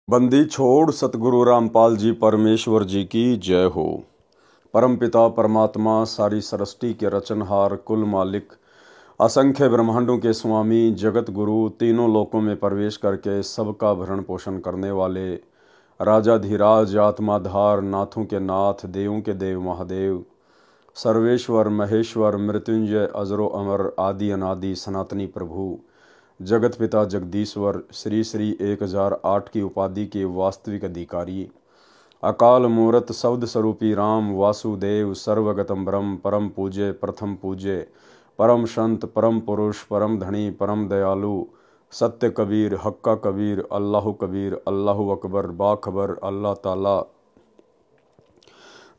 बंदी छोड़ सतगुरु रामपाल जी परमेश्वर जी की जय हो। परमपिता परमात्मा सारी सृष्टि के रचनहार कुल मालिक असंख्य ब्रह्मांडों के स्वामी जगत गुरु तीनों लोकों में प्रवेश करके सबका भरण पोषण करने वाले राजाधिराज आत्माधार नाथों के नाथ देवों के देव महादेव सर्वेश्वर महेश्वर मृत्युंजय अजरो अमर आदि अनादि सनातनी प्रभु जगत पिता जगदीश्वर श्री श्री 1008 की उपाधि के वास्तविक अधिकारी अकाल मूर्त शब्द स्वरूपी राम वासुदेव सर्वगतम ब्रह्म परम पूज्य प्रथम पूज्य परम संत परम पुरुष परम धनी परम दयालु सत्य कबीर हक्का कबीर अल्लाह अकबर बाखबर अल्लाह ताला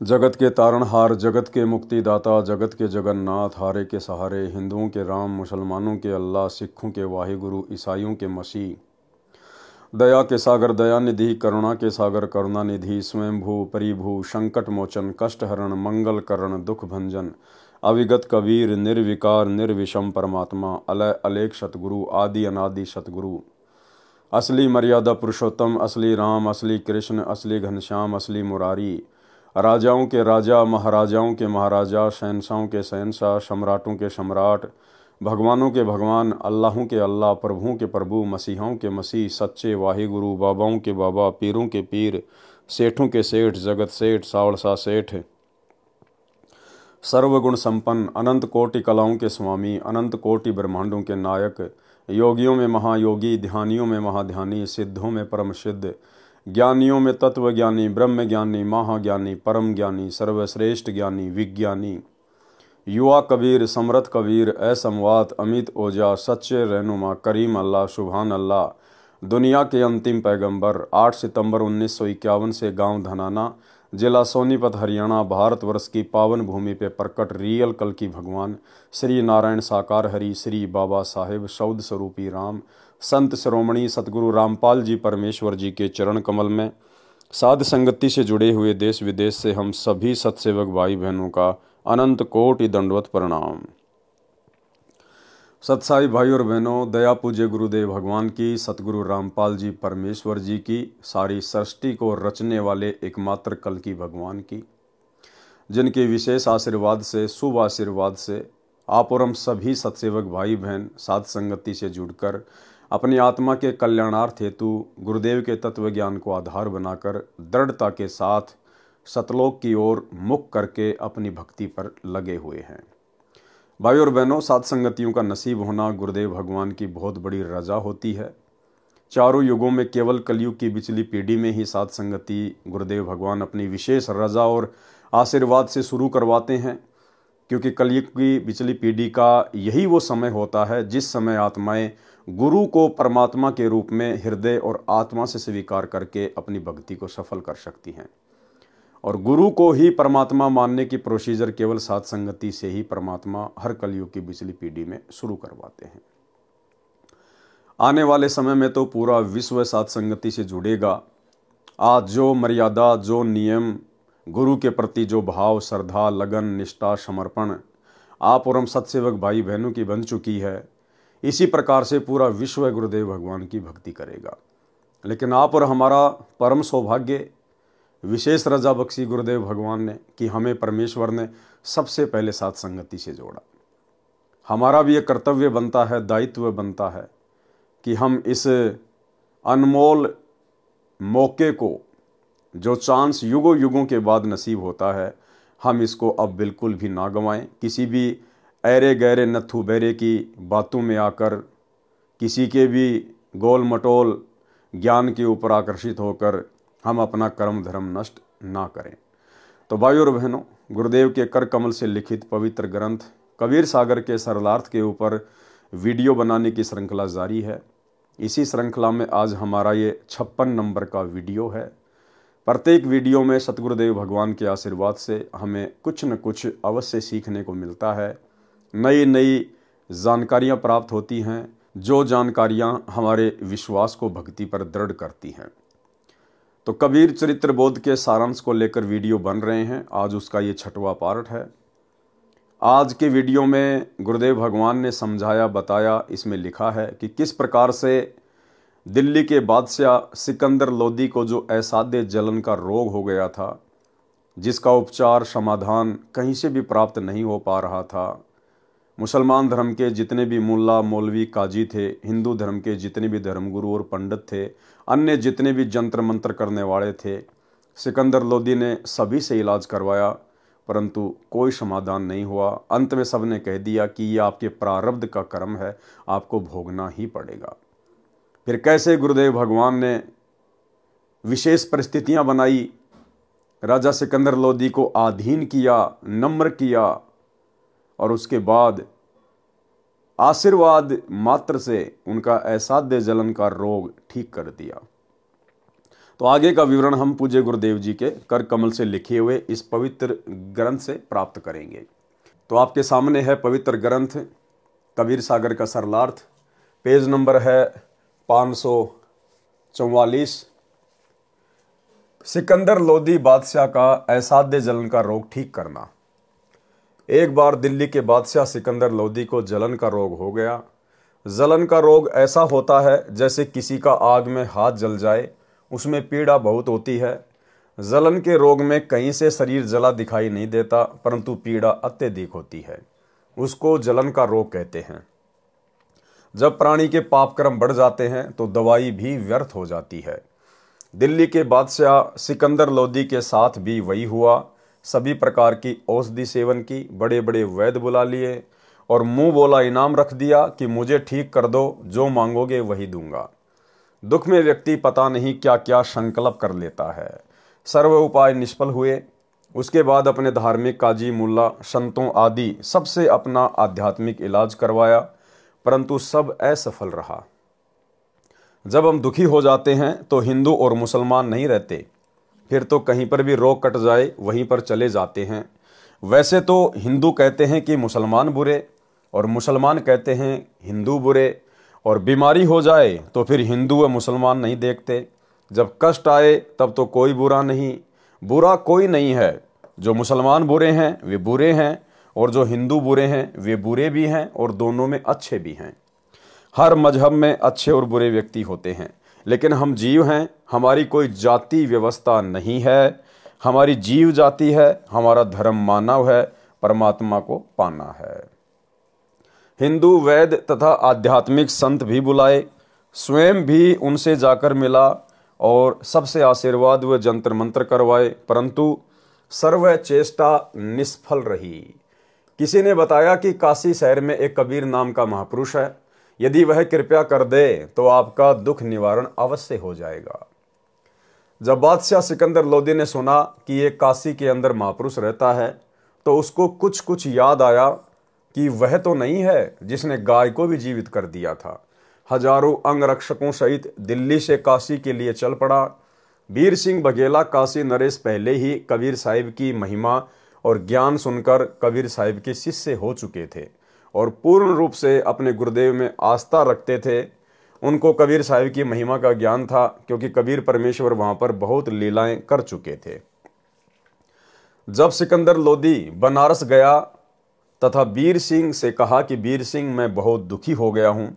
जगत के तारणहार जगत के मुक्तिदाता जगत के जगन्नाथ हारे के सहारे हिंदुओं के राम मुसलमानों के अल्लाह सिखों के वाहिगुरु ईसाइयों के मसीह दया के सागर दयानिधि करुणा के सागर करुणानिधि स्वयंभू परिभू संकट मोचन कष्ट हरण मंगल करण दुख भंजन अविगत कबीर निर्विकार निर्विषम परमात्मा अलय अलेख सतगुरु आदि अनादि सतगुरु असली मर्यादा पुरुषोत्तम असली राम असली कृष्ण असली घनश्याम असली मुरारी राजाओं के राजा महाराजाओं के महाराजा शहंशाहों के शहंशाह सम्राटों के सम्राट भगवानों के भगवान अल्लाहों के अल्लाह प्रभुओं के प्रभु मसीहों के मसीह सच्चे वाहिगुरु बाबाओं के बाबा पीरों के पीर सेठों के सेठ जगत सेठ सावड़सा सेठ सर्वगुण संपन्न अनंत कोटि कलाओं के स्वामी अनंत कोटि ब्रह्मांडों के नायक योगियों में महायोगी ध्यानियों में महाध्यानी सिद्धों में परम सिद्ध ज्ञानियों में तत्वज्ञानी ब्रह्म ज्ञानी महाज्ञानी परम ज्ञानी सर्वश्रेष्ठ ज्ञानी विज्ञानी युवा कबीर समरथ कबीर असमवात अमित ओजा सच्चे रहनुमा करीम अल्लाह सुभान अल्लाह दुनिया के अंतिम पैगंबर 8 सितंबर 1951 से गांव धनाना जिला सोनीपत हरियाणा भारतवर्ष की पावन भूमि पे प्रकट रियल कल की भगवान श्री नारायण साकार हरि श्री बाबा साहेब शौद स्वरूपी राम संत शिरोमणि सतगुरु रामपाल जी परमेश्वर जी के चरण कमल में साध संगति से जुड़े हुए देश विदेश से हम सभी सत्सेवक भाई बहनों का अनंत कोटि दंडवत प्रणाम। सत्साई भाई और बहनों, दया पूज्य गुरुदेव भगवान की सतगुरु रामपाल जी परमेश्वर जी की सारी सृष्टि को रचने वाले एकमात्र कल की भगवान की जिनके विशेष आशीर्वाद से शुभ आशीर्वाद से आप और हम सभी सत्सेवक भाई बहन साध संगति से जुड़कर अपनी आत्मा के कल्याणार्थ हेतु गुरुदेव के तत्व ज्ञान को आधार बनाकर दृढ़ता के साथ सतलोक की ओर मुख करके अपनी भक्ति पर लगे हुए हैं। भाई और बहनों, साध संगतियों का नसीब होना गुरुदेव भगवान की बहुत बड़ी रजा होती है। चारों युगों में केवल कलयुग की बिचली पीढ़ी में ही साध संगति गुरुदेव भगवान अपनी विशेष रजा और आशीर्वाद से शुरू करवाते हैं, क्योंकि कलयुग की बिचली पीढ़ी का यही वो समय होता है जिस समय आत्माएं गुरु को परमात्मा के रूप में हृदय और आत्मा से स्वीकार करके अपनी भक्ति को सफल कर सकती हैं। और गुरु को ही परमात्मा मानने की प्रोसीजर केवल साध संगति से ही परमात्मा हर कलयुग की बिचली पीढ़ी में शुरू करवाते हैं। आने वाले समय में तो पूरा विश्व साध संगति से जुड़ेगा। आज जो मर्यादा जो नियम गुरु के प्रति जो भाव श्रद्धा लगन निष्ठा समर्पण आप और हम सत्सेवक भाई बहनों की बन चुकी है, इसी प्रकार से पूरा विश्व गुरुदेव भगवान की भक्ति करेगा। लेकिन आप और हमारा परम सौभाग्य विशेष रजा बख्शी गुरुदेव भगवान ने कि हमें परमेश्वर ने सबसे पहले साध संगति से जोड़ा। हमारा भी एक कर्तव्य बनता है, दायित्व बनता है कि हम इस अनमोल मौके को जो चांस युगों युगों के बाद नसीब होता है, हम इसको अब बिल्कुल भी ना गंवाएं। किसी भी ऐरे गहरे नथु बैरे की बातों में आकर किसी के भी गोल मटोल ज्ञान के ऊपर आकर्षित होकर हम अपना कर्म धर्म नष्ट ना करें। तो भाइयों और बहनों, गुरुदेव के कर कमल से लिखित पवित्र ग्रंथ कबीर सागर के सरलार्थ के ऊपर वीडियो बनाने की श्रृंखला जारी है। इसी श्रृंखला में आज हमारा ये 56 नंबर का वीडियो है। प्रत्येक वीडियो में सतगुरुदेव भगवान के आशीर्वाद से हमें कुछ न कुछ अवश्य सीखने को मिलता है, नई नई जानकारियाँ प्राप्त होती हैं, जो जानकारियाँ हमारे विश्वास को भक्ति पर दृढ़ करती हैं। तो कबीर चरित्र बोध के सारांश को लेकर वीडियो बन रहे हैं। आज उसका ये 6वां पार्ट है। आज के वीडियो में गुरुदेव भगवान ने समझाया बताया, इसमें लिखा है कि किस प्रकार से दिल्ली के बादशाह सिकंदर लोदी को जो असाध्य जलन का रोग हो गया था, जिसका उपचार समाधान कहीं से भी प्राप्त नहीं हो पा रहा था। मुसलमान धर्म के जितने भी मुल्ला मौलवी काजी थे, हिंदू धर्म के जितने भी धर्मगुरु और पंडित थे, अन्य जितने भी जंत्र मंत्र करने वाले थे, सिकंदर लोदी ने सभी से इलाज करवाया, परंतु कोई समाधान नहीं हुआ। अंत में सब ने कह दिया कि ये आपके प्रारब्ध का कर्म है, आपको भोगना ही पड़ेगा। फिर कैसे गुरुदेव भगवान ने विशेष परिस्थितियां बनाई, राजा सिकंदर लोदी को आधीन किया, नम्र किया, और उसके बाद आशीर्वाद मात्र से उनका असाध्य जलन का रोग ठीक कर दिया। तो आगे का विवरण हम पूज्य गुरुदेव जी के कर कमल से लिखे हुए इस पवित्र ग्रंथ से प्राप्त करेंगे। तो आपके सामने है पवित्र ग्रंथ कबीर सागर का सरलार्थ, पेज नंबर है 544। सिकंदर लोदी बादशाह का असाध्य जलन का रोग ठीक करना। एक बार दिल्ली के बादशाह सिकंदर लोदी को जलन का रोग हो गया। जलन का रोग ऐसा होता है जैसे किसी का आग में हाथ जल जाए, उसमें पीड़ा बहुत होती है। जलन के रोग में कहीं से शरीर जला दिखाई नहीं देता, परंतु पीड़ा अत्यधिक होती है। उसको जलन का रोग कहते हैं। जब प्राणी के पाप कर्म बढ़ जाते हैं तो दवाई भी व्यर्थ हो जाती है। दिल्ली के बादशाह सिकंदर लोदी के साथ भी वही हुआ। सभी प्रकार की औषधि सेवन की, बड़े बड़े वैद्य बुला लिए और मुंह बोला इनाम रख दिया कि मुझे ठीक कर दो, जो मांगोगे वही दूंगा। दुख में व्यक्ति पता नहीं क्या क्या संकल्प कर लेता है। सर्व उपाय निष्फल हुए। उसके बाद अपने धार्मिक काजी, मुल्ला, संतों आदि सबसे अपना आध्यात्मिक इलाज करवाया, परंतु सब असफल रहा। जब हम दुखी हो जाते हैं तो हिंदू और मुसलमान नहीं रहते, फिर तो कहीं पर भी रोग कट जाए वहीं पर चले जाते हैं। वैसे तो हिंदू कहते हैं कि मुसलमान बुरे और मुसलमान कहते हैं हिंदू बुरे, और बीमारी हो जाए तो फिर हिंदू व मुसलमान नहीं देखते। जब कष्ट आए तब तो कोई बुरा नहीं, बुरा कोई नहीं है। जो मुसलमान बुरे हैं वे बुरे हैं, और जो हिंदू बुरे हैं वे बुरे भी हैं, और दोनों में अच्छे भी हैं। हर मजहब में अच्छे और बुरे व्यक्ति होते हैं, लेकिन हम जीव हैं। हमारी कोई जाति व्यवस्था नहीं है, हमारी जीव जाति है। हमारा धर्म मानव है, परमात्मा को पाना है। हिंदू वैद्य तथा आध्यात्मिक संत भी बुलाए, स्वयं भी उनसे जाकर मिला और सबसे आशीर्वाद व जंत्र मंत्र करवाए, परंतु सर्व चेष्टा निष्फल रही। किसी ने बताया कि काशी शहर में एक कबीर नाम का महापुरुष है, यदि वह कृपया कर दे तो आपका दुख निवारण अवश्य हो जाएगा। जब बादशाह सिकंदर लोदी ने सुना कि एक काशी के अंदर महापुरुष रहता है, तो उसको कुछ कुछ याद आया कि वह तो नहीं है जिसने गाय को भी जीवित कर दिया था। हजारों अंगरक्षकों सहित दिल्ली से काशी के लिए चल पड़ा। वीर सिंह बघेला काशी नरेश पहले ही कबीर साहिब की महिमा और ज्ञान सुनकर कबीर साहिब के शिष्य हो चुके थे और पूर्ण रूप से अपने गुरुदेव में आस्था रखते थे। उनको कबीर साहिब की महिमा का ज्ञान था, क्योंकि कबीर परमेश्वर वहां पर बहुत लीलाएं कर चुके थे। जब सिकंदर लोदी बनारस गया तथा वीर सिंह से कहा कि वीर सिंह, मैं बहुत दुखी हो गया हूं,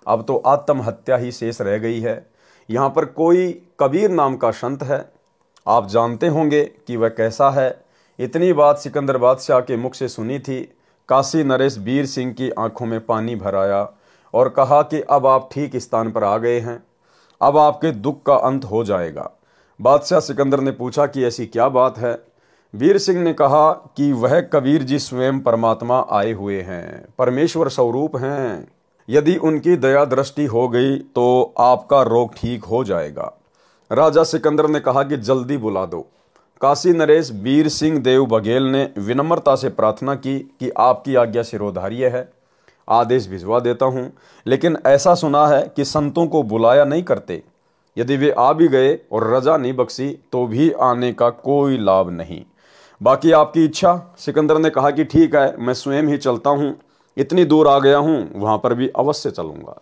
अब तो आत्महत्या ही शेष रह गई है। यहाँ पर कोई कबीर नाम का संत है, आप जानते होंगे कि वह कैसा है। इतनी बात सिकंदर बादशाह के मुख से सुनी थी। काशी नरेश वीर सिंह की आंखों में पानी भर आया और कहा कि अब आप ठीक स्थान पर आ गए हैं, अब आपके दुख का अंत हो जाएगा। बादशाह सिकंदर ने पूछा कि ऐसी क्या बात है। वीर सिंह ने कहा कि वह कबीर जी स्वयं परमात्मा आए हुए हैं, परमेश्वर स्वरूप हैं। यदि उनकी दया दृष्टि हो गई तो आपका रोग ठीक हो जाएगा। राजा सिकंदर ने कहा कि जल्दी बुला दो। काशी नरेश वीर सिंह देव बघेल ने विनम्रता से प्रार्थना की कि आपकी आज्ञा शिरोधार्य है, आदेश भिजवा देता हूं, लेकिन ऐसा सुना है कि संतों को बुलाया नहीं करते। यदि वे आ भी गए और रजा नहीं बख्शी तो भी आने का कोई लाभ नहीं। बाकी आपकी इच्छा। सिकंदर ने कहा कि ठीक है, मैं स्वयं ही चलता हूं, इतनी दूर आ गया हूं, वहां पर भी अवश्य चलूंगा।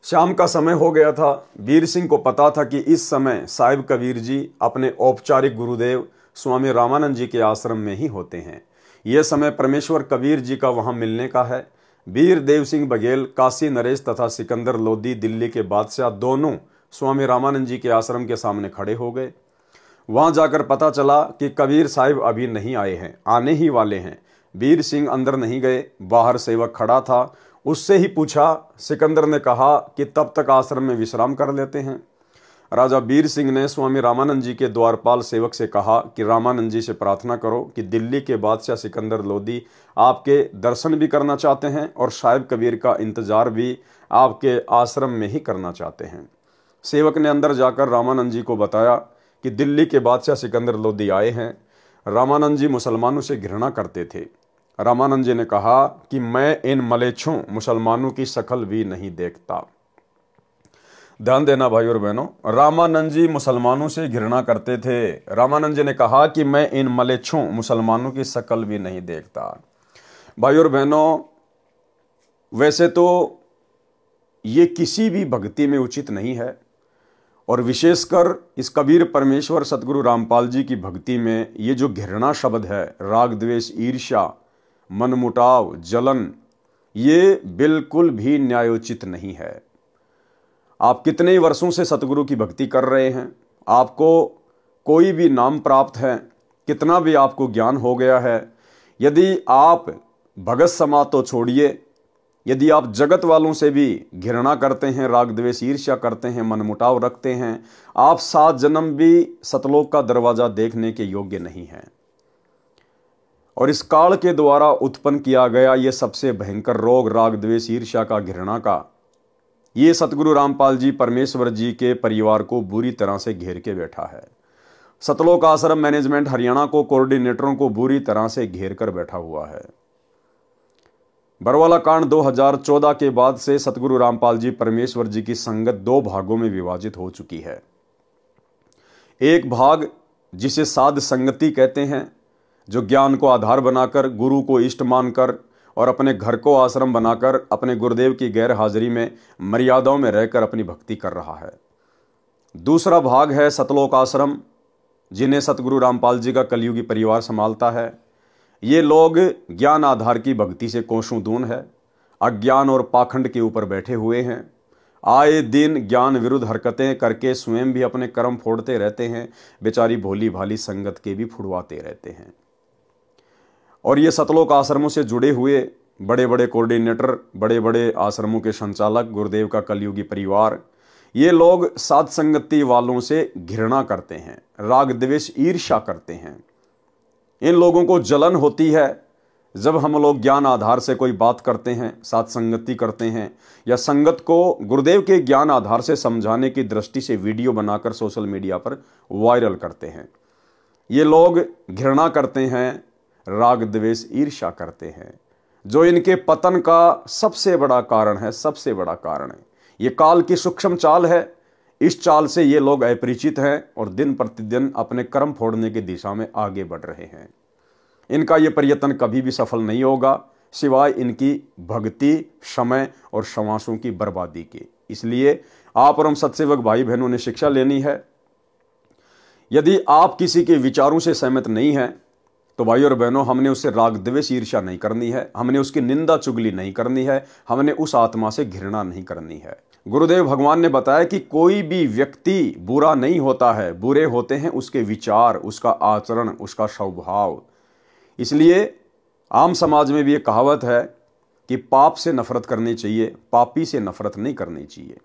शाम का समय हो गया था। वीर सिंह को पता था कि इस समय साहिब कबीर जी अपने औपचारिक गुरुदेव स्वामी रामानंद जी के आश्रम में ही होते हैं। यह समय परमेश्वर कबीर जी का वहां मिलने का है। वीर देव सिंह बघेल, काशी नरेश तथा सिकंदर लोधी दिल्ली के बादशाह दोनों स्वामी रामानंद जी के आश्रम के सामने खड़े हो गए। वहां जाकर पता चला कि कबीर साहिब अभी नहीं आए हैं, आने ही वाले हैं। वीर सिंह अंदर नहीं गए, बाहर सेवक खड़ा था, उससे ही पूछा। सिकंदर ने कहा कि तब तक आश्रम में विश्राम कर लेते हैं। राजा वीर सिंह ने स्वामी रामानंद जी के द्वारपाल सेवक से कहा कि रामानंद जी से प्रार्थना करो कि दिल्ली के बादशाह सिकंदर लोधी आपके दर्शन भी करना चाहते हैं और साहिब कबीर का इंतजार भी आपके आश्रम में ही करना चाहते हैं। सेवक ने अंदर जाकर रामानंद जी को बताया कि दिल्ली के बादशाह सिकंदर लोधी आए हैं। रामानंद जी मुसलमानों से घृणा करते थे। रामानंद जी ने कहा कि मैं इन मलेच्छों मुसलमानों की शक्ल भी नहीं देखता। ध्यान देना भाई और बहनों, रामानंद जी मुसलमानों से घृणा करते थे। रामानंद जी ने कहा कि मैं इन मलेच्छों मुसलमानों की शक्ल भी नहीं देखता। भाई और बहनों, वैसे तो ये किसी भी भक्ति में उचित नहीं है, और विशेषकर इस कबीर परमेश्वर सतगुरु रामपाल जी की भक्ति में ये जो घृणा शब्द है, राग द्वेष ईर्ष्या मनमुटाव जलन, ये बिल्कुल भी न्यायोचित नहीं है। आप कितने वर्षों से सतगुरु की भक्ति कर रहे हैं, आपको कोई भी नाम प्राप्त है, कितना भी आपको ज्ञान हो गया है, यदि आप भगत समाज तो छोड़िए, यदि आप जगत वालों से भी घृणा करते हैं, राग द्वेष ईर्ष्या करते हैं, मनमुटाव रखते हैं, आप 7 जन्म भी सतलोक का दरवाजा देखने के योग्य नहीं हैं। और इस काल के द्वारा उत्पन्न किया गया ये सबसे भयंकर रोग राग द्वेष ईर्ष्या का, घृणा का, ये सतगुरु रामपाल जी परमेश्वर जी के परिवार को बुरी तरह से घेर के बैठा है। सतलोक आश्रम मैनेजमेंट हरियाणा को, कोऑर्डिनेटरों को बुरी तरह से घेर कर बैठा हुआ है। बरवाला कांड 2014 के बाद से सतगुरु रामपाल जी परमेश्वर जी की संगत 2 भागों में विभाजित हो चुकी है। एक भाग जिसे साध संगति कहते हैं, जो ज्ञान को आधार बनाकर, गुरु को इष्ट मानकर और अपने घर को आश्रम बनाकर अपने गुरुदेव की गैर हाजिरी में मर्यादाओं में रहकर अपनी भक्ति कर रहा है। दूसरा भाग है सतलोक आश्रम, जिन्हें सतगुरु रामपाल जी का कलयुगी परिवार संभालता है। ये लोग ज्ञान आधार की भक्ति से कोसों दूर है, अज्ञान और पाखंड के ऊपर बैठे हुए हैं। आए दिन ज्ञान विरुद्ध हरकतें करके स्वयं भी अपने कर्म फोड़ते रहते हैं, बेचारी भोली भाली संगत के भी फुड़वाते रहते हैं। और ये सतलोक आश्रमों से जुड़े हुए बड़े बड़े कोऑर्डिनेटर, बड़े बड़े आश्रमों के संचालक, गुरुदेव का कलयुगी परिवार, ये लोग साध संगति वालों से घृणा करते हैं, राग द्वेष ईर्ष्या करते हैं। इन लोगों को जलन होती है जब हम लोग ज्ञान आधार से कोई बात करते हैं, साध संगति करते हैं, या संगत को गुरुदेव के ज्ञान आधार से समझाने की दृष्टि से वीडियो बनाकर सोशल मीडिया पर वायरल करते हैं। ये लोग घृणा करते हैं, राग द्वेष ईर्ष्या करते हैं, जो इनके पतन का सबसे बड़ा कारण है, सबसे बड़ा कारण है। ये काल की सूक्ष्म चाल है। इस चाल से ये लोग अपरिचित हैं और दिन प्रतिदिन अपने कर्म फोड़ने की दिशा में आगे बढ़ रहे हैं। इनका ये प्रयत्न कभी भी सफल नहीं होगा, सिवाय इनकी भक्ति, समय और श्वासों की बर्बादी के। इसलिए आप और हम सत्सेवक भाई बहनों ने शिक्षा लेनी है। यदि आप किसी के विचारों से सहमत नहीं हैं तो भाई और बहनों, हमने उससे राग द्वेष ईर्ष्या नहीं करनी है, हमने उसकी निंदा चुगली नहीं करनी है, हमने उस आत्मा से घृणा नहीं करनी है। गुरुदेव भगवान ने बताया कि कोई भी व्यक्ति बुरा नहीं होता है, बुरे होते हैं उसके विचार, उसका आचरण, उसका स्वभाव। इसलिए आम समाज में भी एक कहावत है कि पाप से नफरत करनी चाहिए, पापी से नफरत नहीं करनी चाहिए।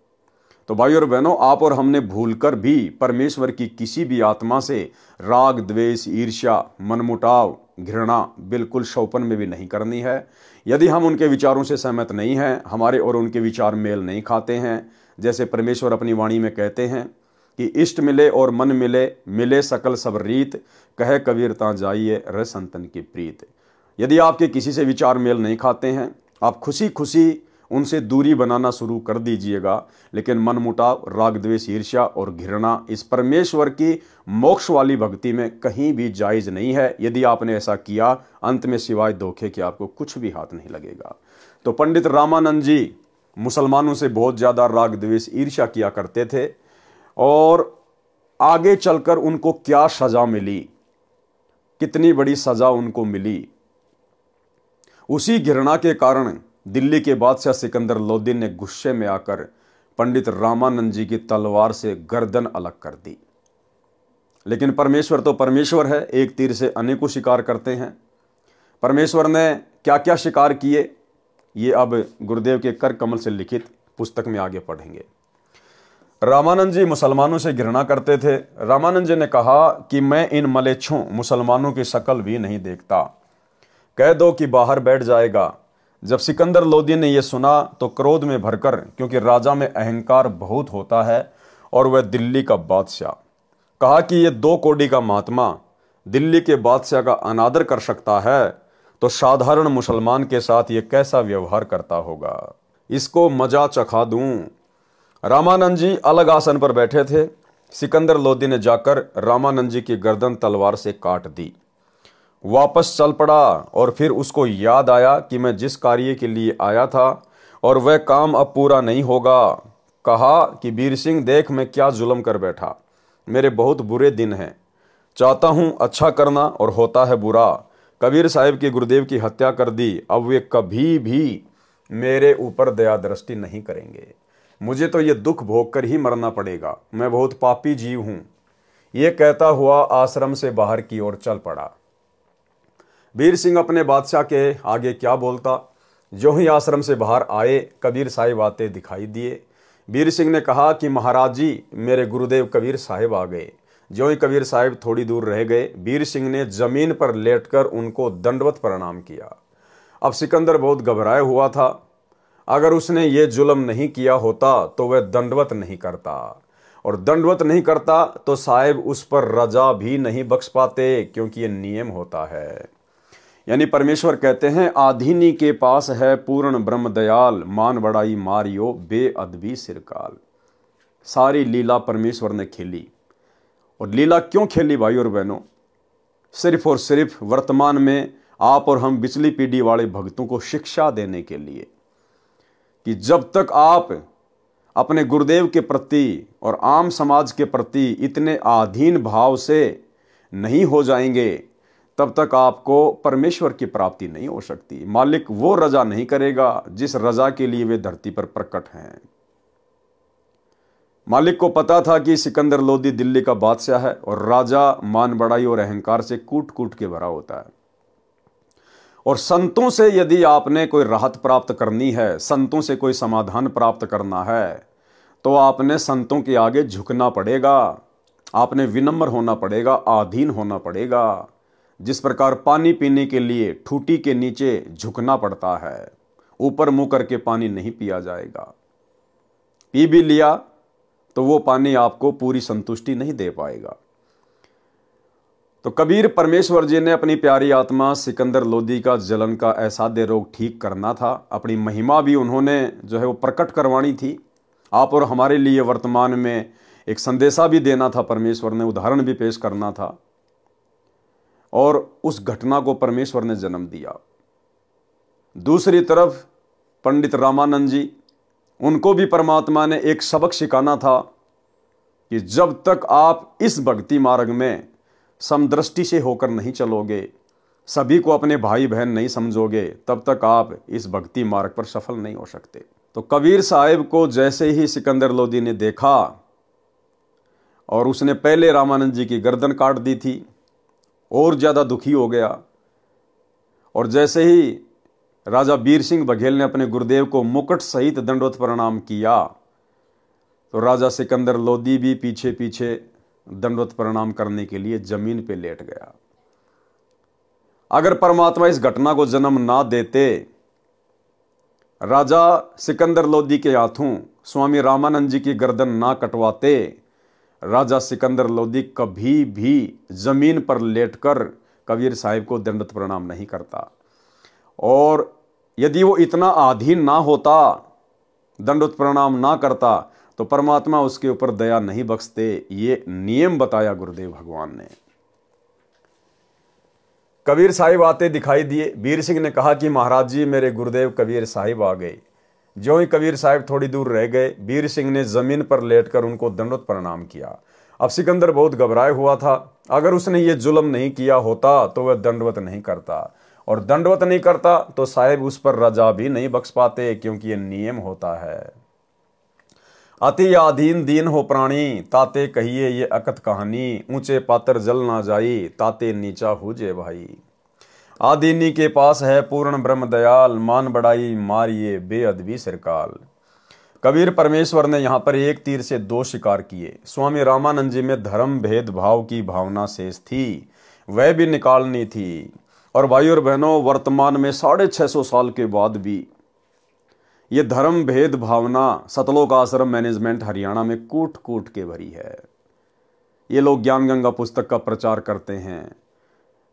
तो भाई और बहनों, आप और हमने भूलकर भी परमेश्वर की किसी भी आत्मा से राग द्वेष ईर्ष्या मनमुटाव घृणा बिल्कुल शौपन में भी नहीं करनी है। यदि हम उनके विचारों से सहमत नहीं हैं, हमारे और उनके विचार मेल नहीं खाते हैं, जैसे परमेश्वर अपनी वाणी में कहते हैं कि इष्ट मिले और मन मिले, मिले सकल सब रीत, कहे कबीर ता जाइए रह संतन की प्रीत। यदि आपके किसी से विचार मेल नहीं खाते हैं, आप खुशी खुशी उनसे दूरी बनाना शुरू कर दीजिएगा। लेकिन मनमुटाव, राग द्वेष ईर्ष्या और घृणा इस परमेश्वर की मोक्ष वाली भक्ति में कहीं भी जायज नहीं है। यदि आपने ऐसा किया, अंत में सिवाय धोखे के आपको कुछ भी हाथ नहीं लगेगा। तो पंडित रामानंद जी मुसलमानों से बहुत ज्यादा राग द्वेष ईर्ष्या किया करते थे, और आगे चलकर उनको क्या सजा मिली, कितनी बड़ी सजा उनको मिली। उसी घृणा के कारण दिल्ली के बादशाह सिकंदर लोदी ने गुस्से में आकर पंडित रामानंद जी की तलवार से गर्दन अलग कर दी। लेकिन परमेश्वर तो परमेश्वर है, एक तीर से अनेकों शिकार करते हैं। परमेश्वर ने क्या क्या शिकार किए, ये अब गुरुदेव के कर कमल से लिखित पुस्तक में आगे पढ़ेंगे। रामानंद जी मुसलमानों से घृणा करते थे। रामानंद जी ने कहा कि मैं इन मलेच्छों मुसलमानों की शक्ल भी नहीं देखता, कह दो कि बाहर बैठ जाएगा। जब सिकंदर लोदी ने यह सुना तो क्रोध में भरकर, क्योंकि राजा में अहंकार बहुत होता है और वह दिल्ली का बादशाह, कहा कि यह 2 कौड़ी का महात्मा दिल्ली के बादशाह का अनादर कर सकता है तो साधारण मुसलमान के साथ ये कैसा व्यवहार करता होगा, इसको मजा चखा दूं। रामानंद जी अलग आसन पर बैठे थे। सिकंदर लोदी ने जाकर रामानंद जी की गर्दन तलवार से काट दी, वापस चल पड़ा और फिर उसको याद आया कि मैं जिस कार्य के लिए आया था और वह काम अब पूरा नहीं होगा। कहा कि वीर सिंह देख मैं क्या जुल्म कर बैठा, मेरे बहुत बुरे दिन हैं, चाहता हूं अच्छा करना और होता है बुरा। कबीर साहिब की गुरुदेव की हत्या कर दी, अब वे कभी भी मेरे ऊपर दया दृष्टि नहीं करेंगे, मुझे तो ये दुख भोग कर ही मरना पड़ेगा, मैं बहुत पापी जीव हूं। ये कहता हुआ आश्रम से बाहर की ओर चल पड़ा। वीर सिंह अपने बादशाह के आगे क्या बोलता। जो ही आश्रम से बाहर आए कबीर साहिब आते दिखाई दिए। वीर सिंह ने कहा कि महाराज जी मेरे गुरुदेव कबीर साहिब आ गए। जो ही कबीर साहिब थोड़ी दूर रह गए, वीर सिंह ने जमीन पर लेटकर उनको दंडवत प्रणाम किया। अब सिकंदर बहुत घबराया हुआ था। अगर उसने ये जुल्म नहीं किया होता तो वह दंडवत नहीं करता, और दंडवत नहीं करता तो साहिब उस पर रजा भी नहीं बख्श पाते, क्योंकि ये नियम होता है। यानी परमेश्वर कहते हैं आधीनी के पास है पूर्ण ब्रह्म दयाल, मान बड़ाई मारियो बेअदबी सिरकाल। सारी लीला परमेश्वर ने खेली। और लीला क्यों खेली भाई और बहनों? सिर्फ और सिर्फ वर्तमान में आप और हम बिचली पीढ़ी वाले भक्तों को शिक्षा देने के लिए कि जब तक आप अपने गुरुदेव के प्रति और आम समाज के प्रति इतने आधीन भाव से नहीं हो जाएंगे, तब तक आपको परमेश्वर की प्राप्ति नहीं हो सकती। मालिक वो रजा नहीं करेगा जिस रजा के लिए वे धरती पर प्रकट हैं। मालिक को पता था कि सिकंदर लोदी दिल्ली का बादशाह है और राजा मान बड़ाई और अहंकार से कूट कूट के भरा होता है। और संतों से यदि आपने कोई राहत प्राप्त करनी है, संतों से कोई समाधान प्राप्त करना है, तो आपने संतों के आगे झुकना पड़ेगा, आपने विनम्र होना पड़ेगा, अधीन होना पड़ेगा। जिस प्रकार पानी पीने के लिए ठूटी के नीचे झुकना पड़ता है, ऊपर मुंह करके पानी नहीं पिया जाएगा। पी भी लिया तो वो पानी आपको पूरी संतुष्टि नहीं दे पाएगा। तो कबीर परमेश्वर जी ने अपनी प्यारी आत्मा सिकंदर लोदी का जलन का असाध्य रोग ठीक करना था। अपनी महिमा भी उन्होंने जो है वो प्रकट करवानी थी। आप और हमारे लिए वर्तमान में एक संदेशा भी देना था, परमेश्वर ने उदाहरण भी पेश करना था। और उस घटना को परमेश्वर ने जन्म दिया। दूसरी तरफ पंडित रामानंद जी, उनको भी परमात्मा ने एक सबक सिखाना था कि जब तक आप इस भक्ति मार्ग में समदृष्टि से होकर नहीं चलोगे, सभी को अपने भाई बहन नहीं समझोगे, तब तक आप इस भक्ति मार्ग पर सफल नहीं हो सकते। तो कबीर साहिब को जैसे ही सिकंदर लोदी ने देखा और उसने पहले रामानंद जी की गर्दन काट दी थी, और ज़्यादा दुखी हो गया। और जैसे ही राजा वीर सिंह बघेल ने अपने गुरुदेव को मुकुट सहित दंडवत प्रणाम किया, तो राजा सिकंदर लोदी भी पीछे पीछे दंडवत प्रणाम करने के लिए जमीन पे लेट गया। अगर परमात्मा इस घटना को जन्म ना देते, राजा सिकंदर लोदी के हाथों स्वामी रामानंद जी की गर्दन ना कटवाते, राजा सिकंदर लोदी कभी भी जमीन पर लेटकर कबीर साहिब को दंडवत प्रणाम नहीं करता। और यदि वो इतना अधीन ना होता, दंडवत प्रणाम ना करता, तो परमात्मा उसके ऊपर दया नहीं बख्शते। ये नियम बताया गुरुदेव भगवान ने। कबीर साहिब आते दिखाई दिए। वीर सिंह ने कहा कि महाराज जी मेरे गुरुदेव कबीर साहिब आ गए। जो ही कबीर साहिब थोड़ी दूर रह गए, वीर सिंह ने जमीन पर लेटकर उनको दंडवत प्रणाम किया। अब सिकंदर बहुत घबराया हुआ था। अगर उसने ये जुल्म नहीं किया होता तो वह दंडवत नहीं करता, और दंडवत नहीं करता तो साहिब उस पर रजा भी नहीं बख्श पाते, क्योंकि ये नियम होता है। अति आधीन दीन हो प्राणी, ताते कहिए ये अकथ कहानी, ऊंचे पात्र जल ना जाई, ताते नीचा हुजे भाई। आदीनी के पास है पूर्ण ब्रह्म दयाल, मान बढ़ाई मारिए बेअदबी सिरकाल। कबीर परमेश्वर ने यहाँ पर एक तीर से दो शिकार किए। स्वामी रामानंद जी में धर्म भेदभाव की भावना शेष थी, वह भी निकालनी थी। और भाई और बहनों, वर्तमान में 650 साल के बाद भी ये धर्म भेद भावना सतलोक आश्रम मैनेजमेंट हरियाणा में कूट कूट के भरी है। ये लोग ज्ञान गंगा पुस्तक का प्रचार करते हैं,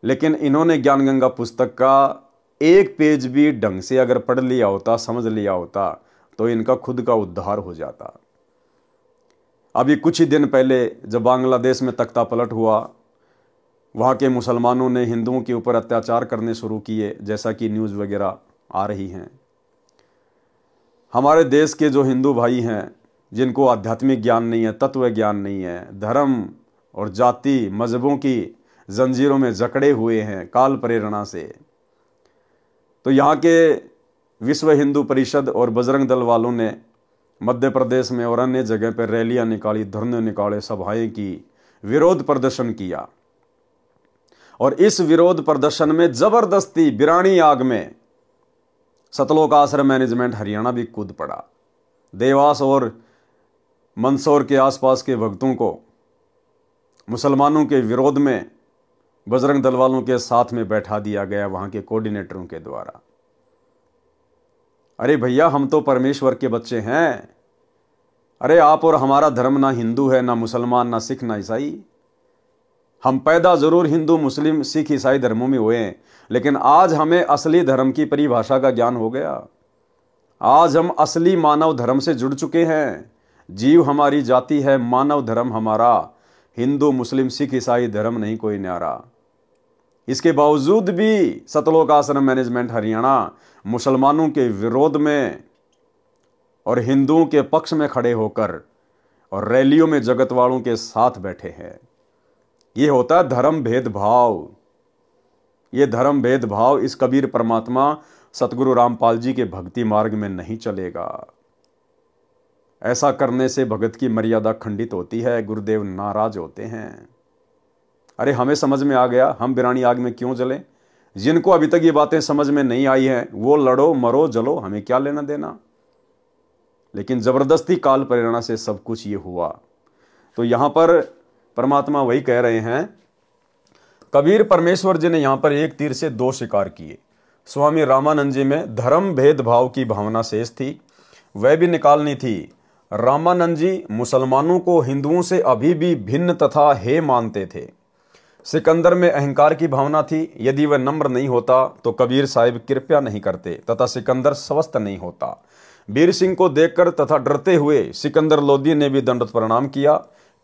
लेकिन इन्होंने ज्ञान गंगा पुस्तक का एक पेज भी ढंग से अगर पढ़ लिया होता, समझ लिया होता, तो इनका खुद का उद्धार हो जाता। अभी कुछ ही दिन पहले जब बांग्लादेश में तख्ता पलट हुआ, वहाँ के मुसलमानों ने हिंदुओं के ऊपर अत्याचार करने शुरू किए, जैसा कि न्यूज़ वगैरह आ रही हैं। हमारे देश के जो हिंदू भाई हैं, जिनको आध्यात्मिक ज्ञान नहीं है, तत्व ज्ञान नहीं है, धर्म और जाति मजहबों की जंजीरों में जकड़े हुए हैं काल प्रेरणा से, तो यहाँ के विश्व हिंदू परिषद और बजरंग दल वालों ने मध्य प्रदेश में और अन्य जगह पर रैलियां निकाली, धरने निकाले, सभाएं की, विरोध प्रदर्शन किया। और इस विरोध प्रदर्शन में जबरदस्ती बिरानी आग में सतलोक आश्रम मैनेजमेंट हरियाणा भी कूद पड़ा। देवास और मंदसौर के आसपास के भक्तों को मुसलमानों के विरोध में बजरंग दल वालों के साथ में बैठा दिया गया, वहां के कोऑर्डिनेटरों के द्वारा। अरे भैया, हम तो परमेश्वर के बच्चे हैं। अरे आप और हमारा धर्म ना हिंदू है, ना मुसलमान, ना सिख, ना ईसाई। हम पैदा जरूर हिंदू मुस्लिम सिख ईसाई धर्मों में हुए हैं, लेकिन आज हमें असली धर्म की परिभाषा का ज्ञान हो गया। आज हम असली मानव धर्म से जुड़ चुके हैं। जीव हमारी जाति है, मानव धर्म हमारा, हिंदू मुस्लिम सिख ईसाई धर्म नहीं कोई न्यारा। इसके बावजूद भी सतलोक आश्रम मैनेजमेंट हरियाणा मुसलमानों के विरोध में और हिंदुओं के पक्ष में खड़े होकर और रैलियों में जगत वालों के साथ बैठे हैं। ये होता है धर्म भेदभाव। ये धर्म भेदभाव इस कबीर परमात्मा सतगुरु रामपाल जी के भक्ति मार्ग में नहीं चलेगा। ऐसा करने से भगत की मर्यादा खंडित होती है, गुरुदेव नाराज होते हैं। अरे हमें समझ में आ गया, हम बिरानी आग में क्यों जलें। जिनको अभी तक ये बातें समझ में नहीं आई हैं, वो लड़ो मरो जलो, हमें क्या लेना देना। लेकिन जबरदस्ती काल प्रेरणा से सब कुछ ये हुआ। तो यहां पर परमात्मा वही कह रहे हैं, कबीर परमेश्वर जी ने यहां पर एक तीर से दो शिकार किए। स्वामी रामानंद जी में धर्म भेदभाव की भावना शेष थी, वह भी निकालनी थी। रामानंद जी मुसलमानों को हिंदुओं से अभी भी भिन्न तथा हे मानते थे। सिकंदर में अहंकार की भावना थी, यदि वह नम्र नहीं होता तो कबीर साहिब कृपया नहीं करते तथा सिकंदर स्वस्थ नहीं होता। वीर सिंह को देखकर तथा डरते हुए सिकंदर लोधी ने भी दंडवत प्रणाम किया।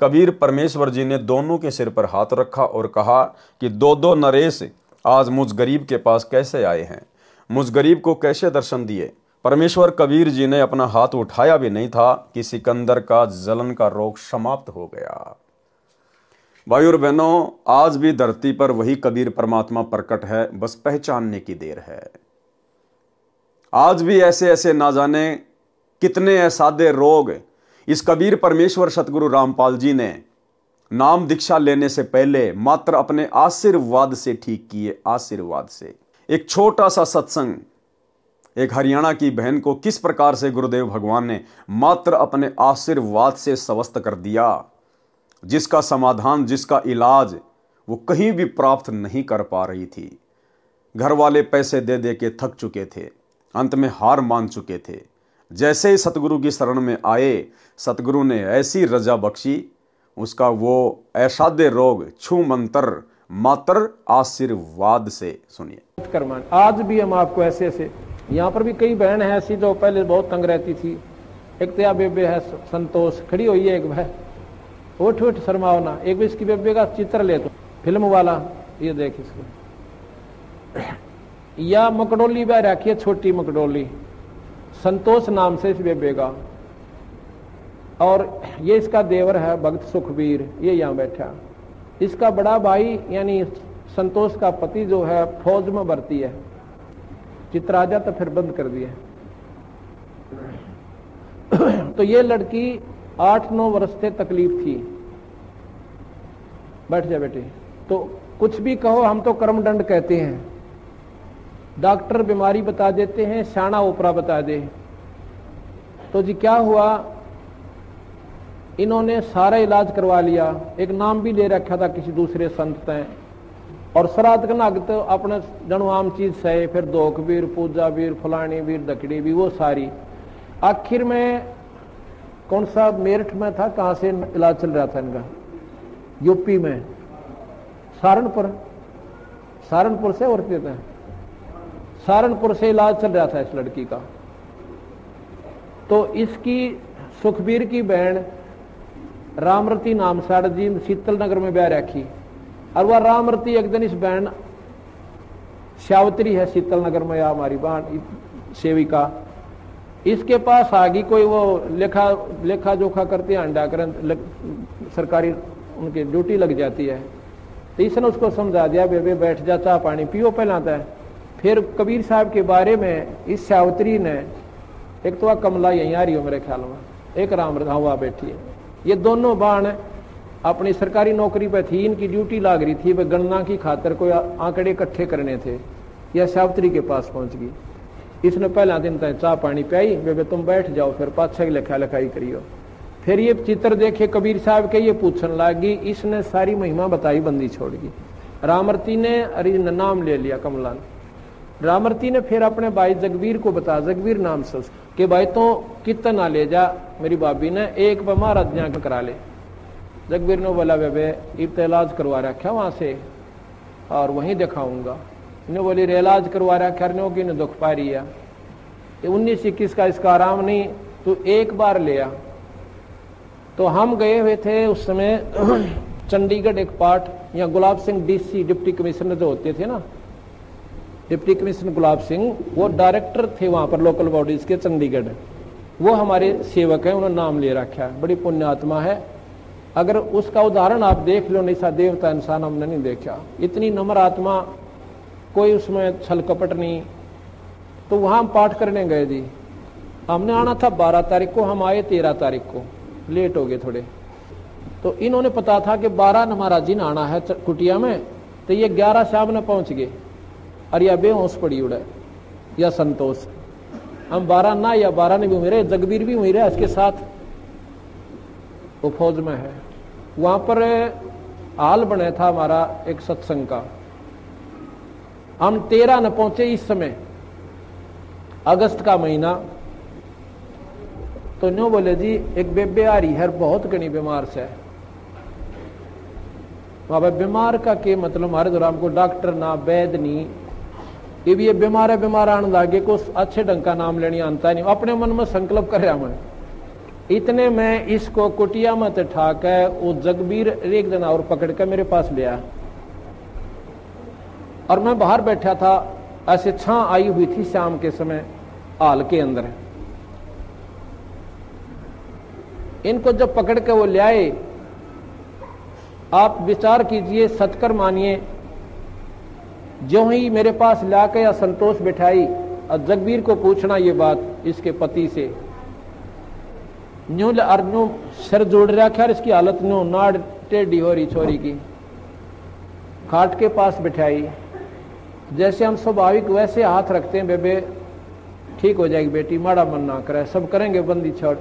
कबीर परमेश्वर जी ने दोनों के सिर पर हाथ रखा और कहा कि दो दो नरेश आज मुझ गरीब के पास कैसे आए हैं, मुझ गरीब को कैसे दर्शन दिए। परमेश्वर कबीर जी ने अपना हाथ उठाया भी नहीं था कि सिकंदर का जलन का रोग समाप्त हो गया। भाई और बहनों, आज भी धरती पर वही कबीर परमात्मा प्रकट है, बस पहचानने की देर है। आज भी ऐसे ऐसे ना जाने कितने असाध्य रोग इस कबीर परमेश्वर सतगुरु रामपाल जी ने नाम दीक्षा लेने से पहले मात्र अपने आशीर्वाद से ठीक किए। आशीर्वाद से एक छोटा सा सत्संग एक हरियाणा की बहन को किस प्रकार से गुरुदेव भगवान ने मात्र अपने आशीर्वाद से स्वस्थ कर दिया, जिसका समाधान, जिसका इलाज वो कहीं भी प्राप्त नहीं कर पा रही थी। घर वाले पैसे दे दे के थक चुके थे, अंत में हार मान चुके थे। जैसे ही सतगुरु की शरण में आए, सतगुरु ने ऐसी रजा बख्शी, उसका वो असाध्य रोग छू मंत्र मात्र आशीर्वाद से। सुनिए। आज भी हम आपको ऐसे ऐसे, यहाँ पर भी कई बहन है ऐसी जो पहले बहुत तंग रहती थी। एक तो बेबे है संतोष, खड़ी हुई है, एक है उठ उठ शर्माओ ना, एक भी इसकी बेबे का चित्र ले तो फिल्म वाला, ये देख इसको। या मकडोली बह रखी है, छोटी मकडोली, संतोष नाम से इस बेबे का। और ये इसका देवर है भक्त सुखबीर, ये यहाँ बैठा। इसका बड़ा भाई यानी संतोष का पति जो है फौज में भर्ती है, चित्र आ जाता फिर बंद कर दिया। तो ये लड़की 8-9 वर्ष से तकलीफ थी। बैठ जा बेटे। तो कुछ भी कहो, हम तो कर्मदंड कहते हैं। डॉक्टर बीमारी बता देते हैं, शाना ओपरा बता दे। तो जी क्या हुआ, इन्होंने सारा इलाज करवा लिया, एक नाम भी ले रखा था किसी दूसरे संत ने, और श्राद्ध का नाग तो अपने जनू आम चीज सहे, फिर दोख वीर, पूजा वीर, फलानी वीर, दकड़ी भी, वो सारी। आखिर में कौन सा मेरठ में था, कहां से इलाज चल रहा था इनका, यूपी में, सहारनपुर से और कहते हैं, सहारनपुर से इलाज चल रहा था इस लड़की का। तो इसकी सुखबीर की बहन रामरती नाम साड़ जी शीतल नगर में ब्याह रखी, और वह रामरती एक दिन इस बहन श्यावत्री है शीतल नगर में, या हमारी बहन सेविका, इसके पास आ गई। कोई वो लेखा जोखा करते हैं, अंडा करन सरकारी उनकी ड्यूटी लग जाती है। तो इसने उसको समझा दिया, बेबे बैठ जा, चाह पानी पियो पहलाता है। फिर कबीर साहब के बारे में इस श्यावत्री ने, एक तो कमला यहीं आ रही हो मेरे ख्याल में, एक रामरता हुआ बैठी है, ये दोनों बाण अपनी सरकारी नौकरी पे थी, इनकी ड्यूटी लाग रही थी, वह गणना की खातर कोई आंकड़े इकट्ठे करने थे, यह श्यावत्री के पास पहुंच गई। इसने पहला दिन तक चाह पानी पियाई, बेबे तुम बैठ जाओ, फिर पाछे की लिखा लिखाई करियो। फिर ये चित्र देखे कबीर साहब के, ये पूछने लगी, इसने सारी महिमा बताई, बंदी छोड़ गई। रामरती ने अरे नाम ले लिया कमला ने। रामरती ने फिर अपने भाई जगवीर को बताया, जगवीर नाम से कि भाई तो कितना ले जा, मेरी भाभी ने एक बार महाराज जाकर करा ले। जगवीर ने बोला, बेबे इब इलाज करवा रखा वहां से और वहीं दिखाऊंगा। इन्हें बोली रे इलाज करवा रखा, की ने दुख पा रही है, 19-21 का इसका आराम नहीं, तू एक बार ले आ। तो हम गए हुए थे उस समय चंडीगढ़ एक पार्ट, या Gulab Singh DC deputy commissioner जो होते थे ना, डिप्टी कमिश्नर गुलाब सिंह, वो डायरेक्टर थे वहां पर लोकल बॉडीज के चंडीगढ़, वो हमारे सेवक हैं, उन्होंने नाम ले रखा है, बड़ी पुण्य आत्मा है। अगर उसका उदाहरण आप देख लो, नहीं सा देवता इंसान हमने नहीं देखा, इतनी नम्र आत्मा, कोई उसमें छल कपट नहीं। तो वहां हम पाठ करने गए जी, हमने आना था 12 तारीख को, हम आए 13 तारीख को, लेट हो गए थोड़े। तो इन्होंने पता था कि 12 महाराज जी ने आना है कुटिया में, तो ये 11 शाम ने पहुंच गए, और या बेहोश पड़ी उड़े या संतोष। हम 12 ना या 12 ने भी उम्र, जगबीर भी उम्र है इसके साथ, वो फौज में है। वहां पर हाल बना था हमारा एक सत्संग का, हम 13 न पहुंचे इस समय, अगस्त का महीना। तो न्यू बोले जी एक बेबे आ रही है, बहुत घनी बीमार से। बाबा बीमार का के मतलब, हमारे दौरान को डॉक्टर ना वैद नहीं, ये बीमार है, बीमार आने लागे को अच्छे ढंग का नाम लेने आता नहीं, अपने मन में संकल्प कर रहा मैं। इतने में इसको कुटिया में ठा के वो जगबीर एक दिन और पकड़ के मेरे पास ले आया, और मैं बाहर बैठा था, ऐसे छां आई हुई थी शाम के समय हाल के अंदर। इनको जब पकड़ के वो ले आए, आप विचार कीजिए, सतकर मानिए, जो ही मेरे पास लाके या संतोष बिठाई और जगबीर को पूछना ये बात इसके पति से, न्यू सर जोड़ रखा, इसकी हालत न्यू नाड़ टेढ़ी हो रही छोरी की, खाट के पास बिठाई। जैसे हम स्वाभाविक वैसे हाथ रखते हैं, बेबे ठीक हो जाएगी बेटी, माड़ा मन ना करे, सब करेंगे, बंदी छोड़।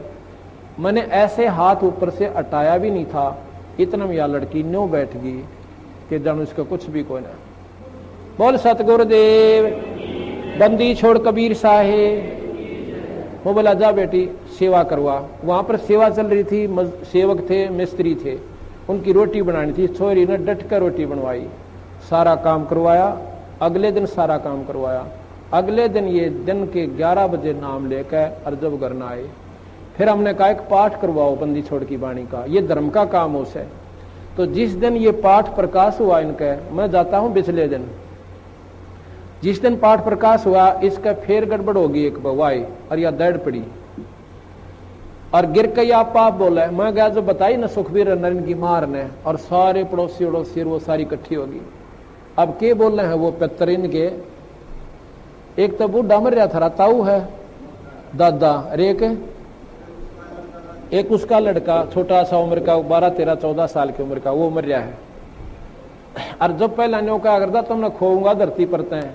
मैंने ऐसे हाथ ऊपर से हटाया भी नहीं था, इतना में यह लड़की न्यू बैठ गई कि जानू इसका कुछ भी कोई ना। बोल सतगुरुदेव, बंदी छोड़ कबीर साहेब। वो बोला जा बेटी सेवा करवा। वहां पर सेवा चल रही थी, सेवक थे, मिस्त्री थे, उनकी रोटी बनानी थी। छोरी ने डट कर रोटी बनवाई, सारा काम करवाया। अगले दिन सारा काम करवाया। अगले दिन ये दिन के 11 बजे नाम लेकर अर्जब घर आए। फिर हमने कहा एक पाठ करवाओ बंदी छोड़ की वाणी का, ये धर्म का काम हो से। तो जिस दिन ये पाठ प्रकाश हुआ इनका, मैं जाता हूं पिछले दिन, जिस दिन पाठ प्रकाश हुआ इसका फिर गड़बड़ होगी एक बवाई, और या दर्द पड़ी और गिर के आप पाप बोला है। मैं गया जो बताई ना सुखबीर नरेंद्र की मार ने, और सारे पड़ोसी उड़ोसी वो सारी इकट्ठी होगी। अब के बोल रहे हैं वो पेतरिन के, एक तो बूढ़ा मर रहा था, ताऊ है दादा, अरे एक उसका लड़का छोटा सा उम्र का 12, 13, 14 साल की उम्र का, वो मर रहा है। और जब पहला न्यो क्या करता, तुमने खोऊंगा धरती पर तय,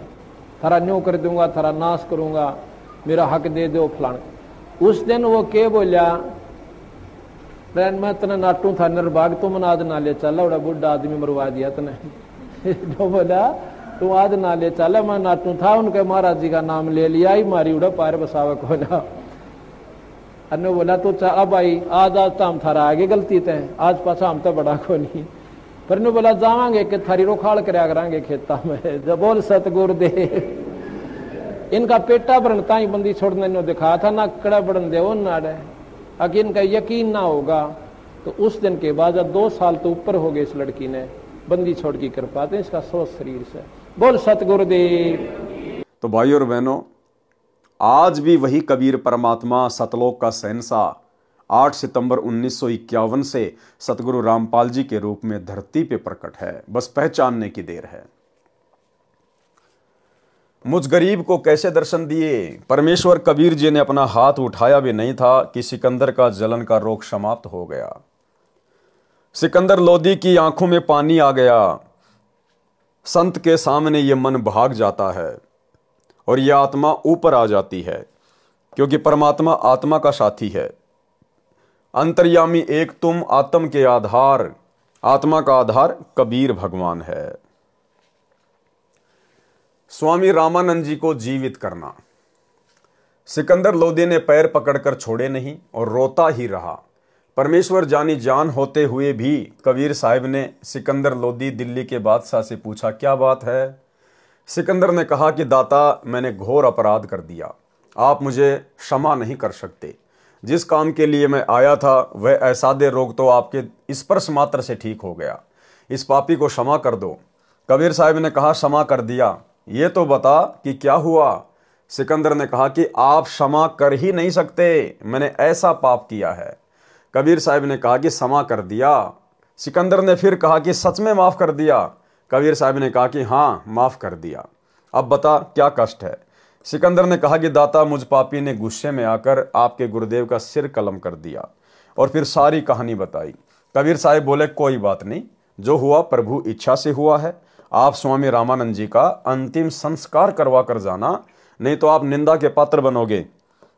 थारा न्यो कर दूंगा, थारा नाश करूंगा, मेरा हक दे दो फलान। उस दिन वो के बोलिया, मैं तने नाटू था निर्भाग, तुम आज ना ले चला, बड़ा बुढ़ा आदमी मरवा दिया तने। जो बोला तू आज ना ले चला, मैं नाटू था, उनके महाराज जी का नाम ले लिया ही, मारी उड़ा पार बसावक होला। अन्य बोला तो अब आई आज तो हम थारा आगे गलती तय, आज पाछा हम तो बड़ा को नहीं, पर ने बोला जावांगे कि थारी रोखाड़ करया करांगे खेता में। जब बोल सतगुरु दे, इनका पेटा बनता ही बंदी छोड़ने ने दिखा था ना, कड़ा बढ़न दे वो नाड़े, अगर इनका यकीन ना होगा तो उस दिन के बाद जब 2 साल तो ऊपर हो गए इस लड़की ने बंदी छोड़ की कृपा थे इसका सोच शरीर से। बोल सतगुरुदेव। तो भाइयों और बहनों, आज भी वही कबीर परमात्मा सतलोक का शहंशाह 8 सितंबर 1951 से सतगुरु रामपाल जी के रूप में धरती पे प्रकट है, बस पहचानने की देर है। मुझ गरीब को कैसे दर्शन दिए? परमेश्वर कबीर जी ने अपना हाथ उठाया भी नहीं था कि सिकंदर का जलन का रोग समाप्त हो गया। सिकंदर लोदी की आंखों में पानी आ गया। संत के सामने ये मन भाग जाता है और यह आत्मा ऊपर आ जाती है, क्योंकि परमात्मा आत्मा का साथी है। अंतर्यामी एक तुम आत्म के आधार, आत्मा का आधार कबीर भगवान है। स्वामी रामानंद जी को जीवित करना। सिकंदर लोदी ने पैर पकड़कर छोड़े नहीं और रोता ही रहा। परमेश्वर जानी जान होते हुए भी कबीर साहिब ने सिकंदर लोदी दिल्ली के बादशाह से पूछा, क्या बात है? सिकंदर ने कहा कि दाता, मैंने घोर अपराध कर दिया, आप मुझे क्षमा नहीं कर सकते। जिस काम के लिए मैं आया था वह ऐसादे रोग तो आपके स्पर्श मात्र से ठीक हो गया, इस पापी को क्षमा कर दो। कबीर साहिब ने कहा, क्षमा कर दिया, ये तो बता कि क्या हुआ? सिकंदर ने कहा कि आप क्षमा कर ही नहीं सकते, मैंने ऐसा पाप किया है। कबीर साहिब ने कहा कि क्षमा कर दिया। सिकंदर ने फिर कहा कि सच में माफ कर दिया। कबीर साहिब ने कहा कि हाँ, माफ कर दिया, अब बता क्या कष्ट है? सिकंदर ने कहा कि दाता, मुझ पापी ने गुस्से में आकर आपके गुरुदेव का सिर कलम कर दिया, और फिर सारी कहानी बताई। कबीर साहिब बोले, कोई बात नहीं, जो हुआ प्रभु इच्छा से हुआ है। आप स्वामी रामानंद जी का अंतिम संस्कार करवा कर जाना, नहीं तो आप निंदा के पात्र बनोगे।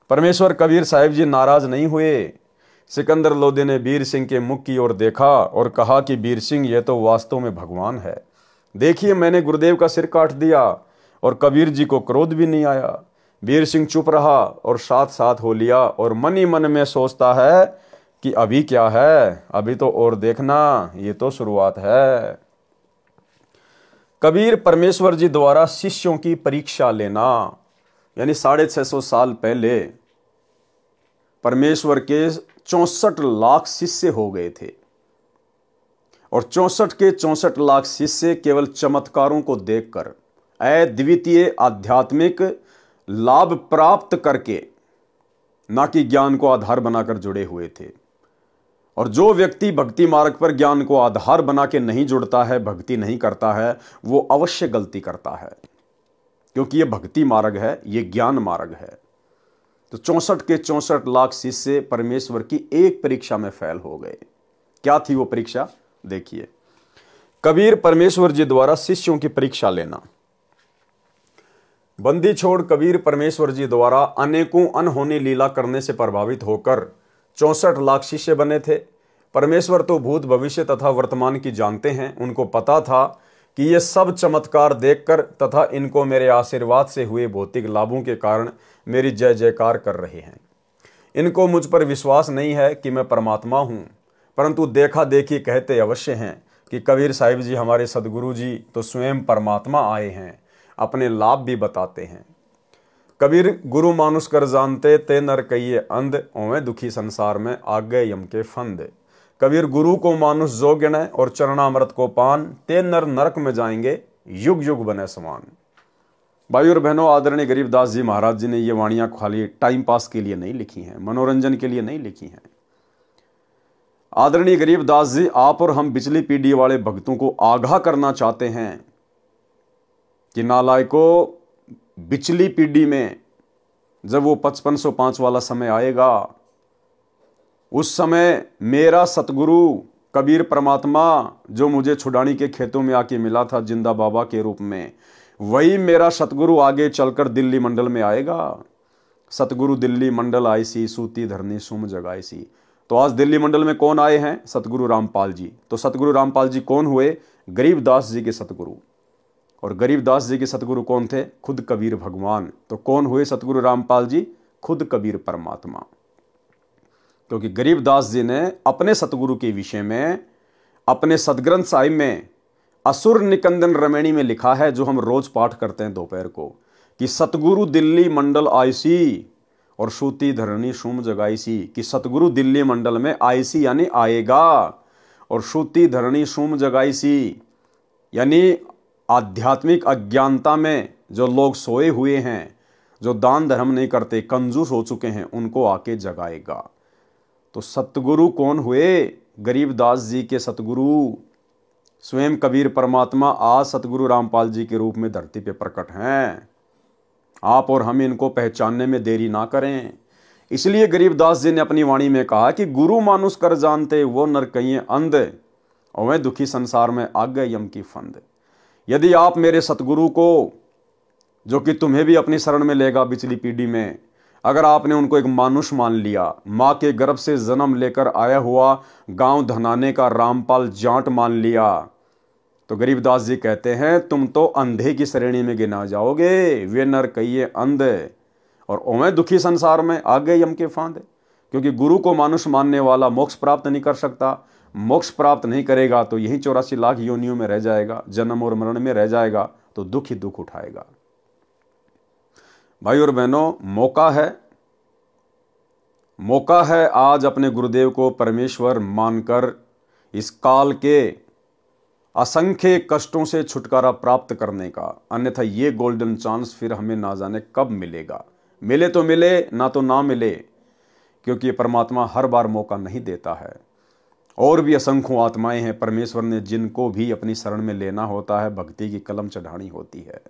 परमेश्वर कबीर साहिब जी नाराज नहीं हुए। सिकंदर लोदी ने वीर सिंह के मुख की ओर देखा और कहा कि वीर सिंह, ये तो वास्तव में भगवान है। देखिए, मैंने गुरुदेव का सिर काट दिया और कबीर जी को क्रोध भी नहीं आया। वीर सिंह चुप रहा और साथ साथ हो लिया और मन ही मन में सोचता है कि अभी क्या है, अभी तो और देखना, ये तो शुरुआत है। कबीर परमेश्वर जी द्वारा शिष्यों की परीक्षा लेना, यानी 650 साल पहले परमेश्वर के 64 लाख शिष्य हो गए थे, और 64 के 64 लाख शिष्य केवल चमत्कारों को देखकर अद्वितीय आध्यात्मिक लाभ प्राप्त करके, ना कि ज्ञान को आधार बनाकर जुड़े हुए थे। और जो व्यक्ति भक्ति मार्ग पर ज्ञान को आधार बना के नहीं जुड़ता है, भक्ति नहीं करता है, वो अवश्य गलती करता है, क्योंकि ये भक्ति मार्ग है, ये ज्ञान मार्ग है। तो 64 के 64 लाख शिष्य परमेश्वर की एक परीक्षा में फेल हो गए। क्या थी वो परीक्षा? देखिए, कबीर परमेश्वर जी द्वारा शिष्यों की परीक्षा लेना। बंदी छोड़ कबीर परमेश्वर जी द्वारा अनेकों अनहोनी लीला करने से प्रभावित होकर 64 लाख शिष्य बने थे। परमेश्वर तो भूत भविष्य तथा वर्तमान की जानते हैं। उनको पता था कि ये सब चमत्कार देखकर तथा इनको मेरे आशीर्वाद से हुए भौतिक लाभों के कारण मेरी जय जयकार कर रहे हैं। इनको मुझ पर विश्वास नहीं है कि मैं परमात्मा हूँ, परंतु देखा देखी कहते अवश्य हैं कि कबीर साहिब जी हमारे सदगुरु जी तो स्वयं परमात्मा आए हैं, अपने लाभ भी बताते हैं। कबीर गुरु मानुष कर जानते, ते नर कहिए अंध, ओवें दुखी संसार में आगे यम के फंद। कबीर गुरु को मानुष जो गिने और चरणामृत को पान, ते नर नरक में जाएंगे युग युग बने समान। भाई और बहनों, आदरणीय गरीबदास जी महाराज जी ने ये वाणियां खाली टाइम पास के लिए नहीं लिखी हैं, मनोरंजन के लिए नहीं लिखी हैं। आदरणीय गरीबदास जी आप और हम पिछली पीढ़ी वाले भक्तों को आगाह करना चाहते हैं कि नालायकों, बिचली पीढ़ी में जब वो 5505 वाला समय आएगा, उस समय मेरा सतगुरु कबीर परमात्मा जो मुझे छुड़ानी के खेतों में आके मिला था जिंदा बाबा के रूप में, वही मेरा सतगुरु आगे चलकर दिल्ली मंडल में आएगा। सतगुरु दिल्ली मंडल आईसी, सूती धरनी सुम जगाईसी। तो आज दिल्ली मंडल में कौन आए हैं? सतगुरु रामपाल जी। तो सतगुरु रामपाल जी कौन हुए? गरीबदास जी के सतगुरु। और गरीबदास जी के सतगुरु कौन थे? खुद कबीर भगवान। तो कौन हुए सतगुरु रामपाल जी? खुद कबीर परमात्मा। क्योंकि गरीबदास जी ने अपने सतगुरु के विषय में अपने सदग्रंथ साहिब में असुर निकंदन रमैणी में लिखा है, जो हम रोज पाठ करते हैं दोपहर को, कि सतगुरु दिल्ली मंडल आईसी और सूती धरनी सुम जगाईसी। कि सतगुरु दिल्ली मंडल में आईसी यानी आएगा, और सूती धरनी सुम जगाईसी यानी आध्यात्मिक अज्ञानता में जो लोग सोए हुए हैं, जो दान धर्म नहीं करते, कंजूस हो चुके हैं, उनको आके जगाएगा। तो सतगुरु कौन हुए? गरीबदास जी के सतगुरु स्वयं कबीर परमात्मा आज सतगुरु रामपाल जी के रूप में धरती पे प्रकट हैं। आप और हम इनको पहचानने में देरी ना करें। इसलिए गरीबदास जी ने अपनी वाणी में कहा कि गुरु मानुष कर जानते वो नर कहिए अंध, और वह दुखी संसार में आ गए यम की फंद। यदि आप मेरे सतगुरु को, जो कि तुम्हें भी अपनी शरण में लेगा पिछली पीढ़ी में, अगर आपने उनको एक मानुष मान लिया, माँ के गर्भ से जन्म लेकर आया हुआ गांव धनाने का रामपाल जाट मान लिया, तो गरीबदास जी कहते हैं तुम तो अंधे की श्रेणी में गिना जाओगे। वे नर कहिए अंध, और ओमें दुखी संसार में आ गए यम के फांद। क्योंकि गुरु को मानुष मानने वाला मोक्ष प्राप्त नहीं कर सकता। मोक्ष प्राप्त नहीं करेगा तो यही 84 लाख योनियों में रह जाएगा, जन्म और मरण में रह जाएगा, तो दुख ही दुख उठाएगा। भाई और बहनों, मौका है आज अपने गुरुदेव को परमेश्वर मानकर इस काल के असंख्य कष्टों से छुटकारा प्राप्त करने का। अन्यथा ये गोल्डन चांस फिर हमें ना जाने कब मिलेगा। मिले तो मिले, ना तो ना मिले, क्योंकि परमात्मा हर बार मौका नहीं देता है। और भी असंख्यों आत्माएं हैं परमेश्वर ने जिनको भी अपनी शरण में लेना होता है, भक्ति की कलम चढ़ानी होती है।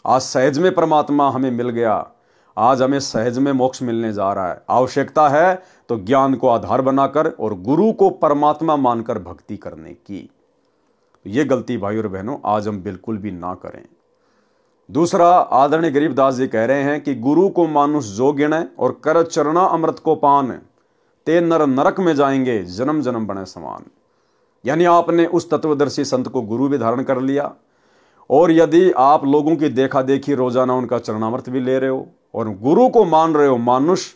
आज सहज में परमात्मा हमें मिल गया, आज हमें सहज में मोक्ष मिलने जा रहा है। आवश्यकता है तो ज्ञान को आधार बनाकर और गुरु को परमात्मा मानकर भक्ति करने की। ये गलती भाई और बहनों आज हम बिल्कुल भी ना करें। दूसरा, आदरणीय गरीबदास जी कह रहे हैं कि गुरु को मानुष जो गिणे और कर चरणा अमृत को पान, ते नर नरक में जाएंगे जन्म जन्म बने समान। यानी आपने उस तत्वदर्शी संत को गुरु भी धारण कर लिया, और यदि आप लोगों की देखा देखी रोजाना उनका चरणामृत भी ले रहे हो और गुरु को मान रहे हो, मानुष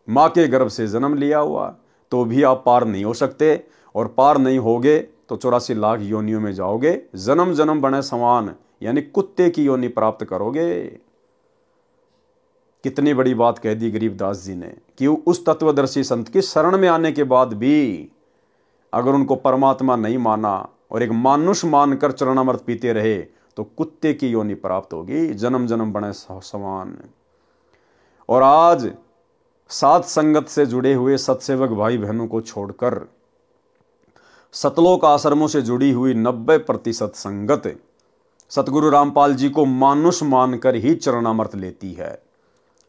माँ के गर्भ से जन्म लिया हुआ, तो भी आप पार नहीं हो सकते। और पार नहीं होगे तो 84 लाख योनियों में जाओगे, जन्म जन्म बने समान, यानी कुत्ते की योनि प्राप्त करोगे। कितनी बड़ी बात कह दी गरीबदास जी ने कि उस तत्वदर्शी संत की शरण में आने के बाद भी अगर उनको परमात्मा नहीं माना और एक मानुष मानकर चरणामृत पीते रहे तो कुत्ते की योनि प्राप्त होगी, जन्म जन्म बने समान। और आज सात संगत से जुड़े हुए सत्सेवक भाई बहनों को छोड़कर सतलोक आश्रमों से जुड़ी हुई 90% संगत सतगुरु रामपाल जी को मानुष मानकर ही चरणामृत लेती है।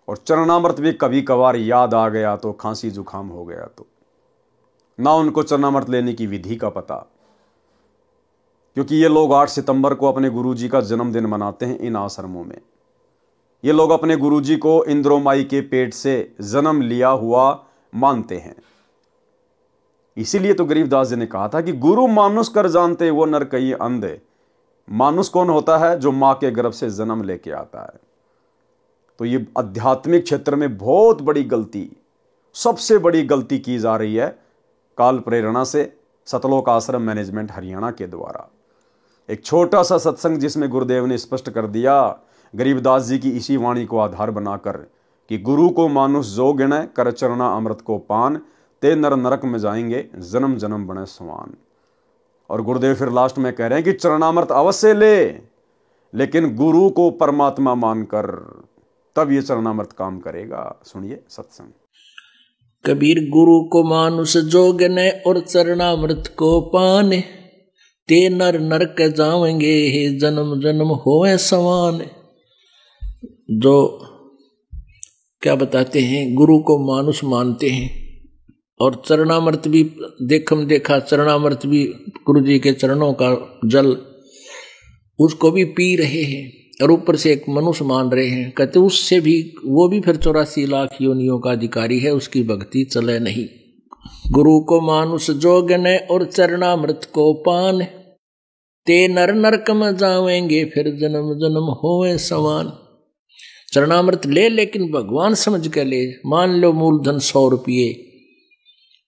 और चरणामृत भी कभी कभार याद आ गया तो, खांसी जुकाम हो गया तो, ना उनको चरणामृत लेने की विधि का पता। क्योंकि ये लोग 8 सितंबर को अपने गुरुजी का जन्मदिन मनाते हैं इन आश्रमों में। ये लोग अपने गुरुजी को इंद्रोमाई के पेट से जन्म लिया हुआ मानते हैं। इसीलिए तो गरीबदास जी ने कहा था कि गुरु मानुष कर जानते वो नर कहिए अंधे। मानुष कौन होता है? जो मां के गर्भ से जन्म लेके आता है। तो ये आध्यात्मिक क्षेत्र में बहुत बड़ी गलती, सबसे बड़ी गलती की जा रही है काल प्रेरणा से सतलोक आश्रम मैनेजमेंट हरियाणा के द्वारा। एक छोटा सा सत्संग जिसमें गुरुदेव ने स्पष्ट कर दिया गरीबदास जी की इसी वाणी को आधार बनाकर कि गुरु को मानुष जो गिणे कर चरणा अमृत को पान, ते नर नरक में जाएंगे जन्म जन्म बने समान। और गुरुदेव फिर लास्ट में कह रहे हैं कि चरणामृत अवश्य ले, लेकिन गुरु को परमात्मा मानकर, तब ये चरणामृत काम करेगा। सुनिए सत्संग। कबीर गुरु को मानुष जोगने और चरणामृत को पाने, ते नर नरक जावेंगे, हे जन्म जन्म होए समान। जो क्या बताते हैं, गुरु को मानुष मानते हैं और चरणामृत भी देखा, चरणामृत भी गुरु जी के चरणों का जल, उसको भी पी रहे हैं और ऊपर से एक मनुष्य मान रहे हैं। कहते उससे भी, वो भी फिर 84 लाख योनियों का अधिकारी है, उसकी भक्ति चले नहीं। गुरु को मानुष जोगन और चरणामृत को पान, ते नर नरक में जावेंगे, फिर जन्म जन्म होए समान। चरणामृत ले, लेकिन भगवान समझ के ले। मान लो मूलधन 100 रुपये।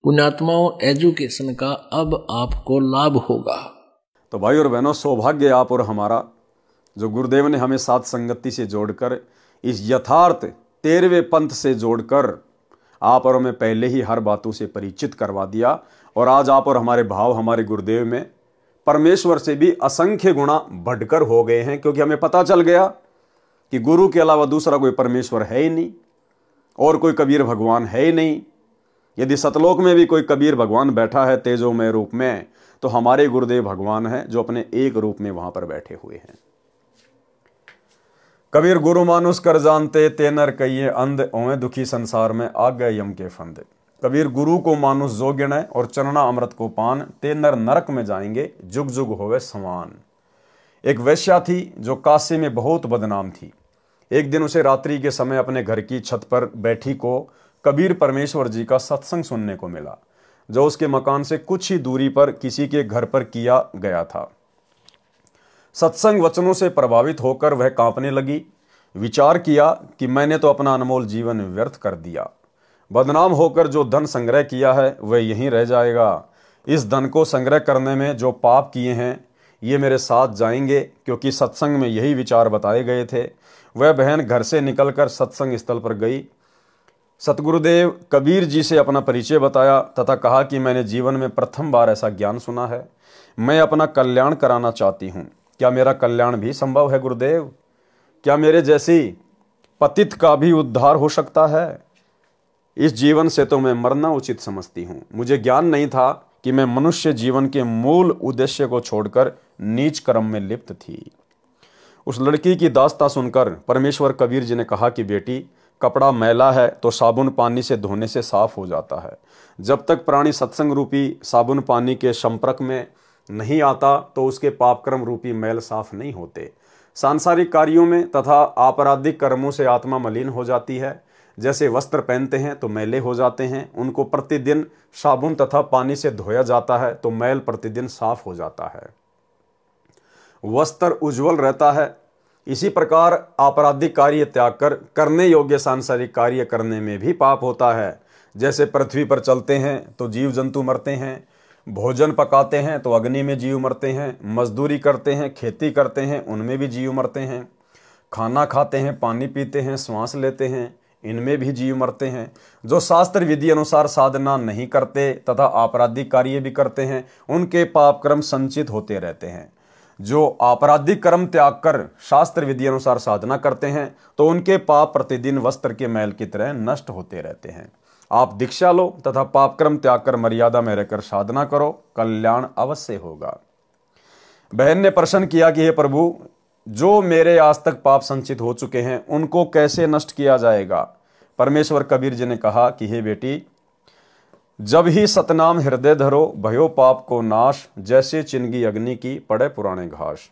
पुण्यात्माओं, एजुकेशन का अब आपको लाभ होगा। तो भाई और बहनों, सौभाग्य आप और हमारा जो गुरुदेव ने हमें साथ संगति से जोड़कर, इस यथार्थ 13वें पंथ से जोड़कर आप और हमें पहले ही हर बातों से परिचित करवा दिया। और आज आप और हमारे भाव हमारे गुरुदेव में परमेश्वर से भी असंख्य गुणा बढ़कर हो गए हैं, क्योंकि हमें पता चल गया कि गुरु के अलावा दूसरा कोई परमेश्वर है ही नहीं और कोई कबीर भगवान है ही नहीं। यदि सतलोक में भी कोई कबीर भगवान बैठा है तेजोमय रूप में, तो हमारे गुरुदेव भगवान हैं जो अपने एक रूप में वहां पर बैठे हुए हैं। कबीर गुरु मानुष कर जानते, ते नर कहिए अंध, ओए दुखी संसार में आ गए यम के फंद। कबीर गुरु को मानुष जो गिने और चरणा अमृत को पान, ते नर नरक में जाएंगे जुग जुग होवे समान। एक वेश्या थी जो काशी में बहुत बदनाम थी। एक दिन उसे रात्रि के समय अपने घर की छत पर बैठी को कबीर परमेश्वर जी का सत्संग सुनने को मिला, जो उसके मकान से कुछ ही दूरी पर किसी के घर पर किया गया था। सत्संग वचनों से प्रभावित होकर वह कांपने लगी। विचार किया कि मैंने तो अपना अनमोल जीवन व्यर्थ कर दिया। बदनाम होकर जो धन संग्रह किया है वह यहीं रह जाएगा। इस धन को संग्रह करने में जो पाप किए हैं ये मेरे साथ जाएंगे, क्योंकि सत्संग में यही विचार बताए गए थे। वह बहन घर से निकलकर सत्संग स्थल पर गई। सतगुरुदेव कबीर जी से अपना परिचय बताया तथा कहा कि मैंने जीवन में प्रथम बार ऐसा ज्ञान सुना है। मैं अपना कल्याण कराना चाहती हूँ। क्या मेरा कल्याण भी संभव है गुरुदेव? क्या मेरे जैसी पतित का भी उद्धार हो सकता है? इस जीवन से तो मैं मरना उचित समझती हूँ। मुझे ज्ञान नहीं था कि मैं मनुष्य जीवन के मूल उद्देश्य को छोड़कर नीच कर्म में लिप्त थी। उस लड़की की दास्तां सुनकर परमेश्वर कबीर जी ने कहा कि बेटी, कपड़ा मैला है तो साबुन पानी से धोने से साफ हो जाता है। जब तक प्राणी सत्संग रूपी साबुन पानी के संपर्क में नहीं आता तो उसके पापक्रम रूपी मैल साफ नहीं होते। सांसारिक कार्यों में तथा आपराधिक कर्मों से आत्मा मलिन हो जाती है। जैसे वस्त्र पहनते हैं तो मैले हो जाते हैं, उनको प्रतिदिन साबुन तथा पानी से धोया जाता है तो मैल प्रतिदिन साफ हो जाता है, वस्त्र उज्जवल रहता है। इसी प्रकार आपराधिक कार्य त्याग कर करने योग्य सांसारिक कार्य करने में भी पाप होता है। जैसे पृथ्वी पर चलते हैं तो जीव जंतु मरते हैं, भोजन पकाते हैं तो अग्नि में जीव मरते हैं, मजदूरी करते हैं, खेती करते हैं, उनमें भी जीव मरते हैं, खाना खाते हैं, पानी पीते हैं, श्वास लेते हैं, इनमें भी जीव मरते हैं। जो शास्त्र विधि अनुसार साधना नहीं करते तथा आपराधिक कार्य भी करते हैं, उनके पाप कर्म संचित होते रहते हैं। जो आपराधिक कर्म त्याग कर शास्त्र विधि अनुसार साधना करते हैं तो उनके पाप प्रतिदिन वस्त्र के मैल की तरह नष्ट होते रहते हैं। आप दीक्षा लो तथा पाप कर्म त्याग कर मर्यादा में रहकर साधना करो, कल्याण अवश्य होगा। बहन ने प्रश्न किया कि हे प्रभु, जो मेरे आज तक पाप संचित हो चुके हैं उनको कैसे नष्ट किया जाएगा? परमेश्वर कबीर जी ने कहा कि हे बेटी, जब ही सतनाम हृदय धरो, भयो पाप को नाश, जैसे चिनगी अग्नि की पड़े पुराने घास।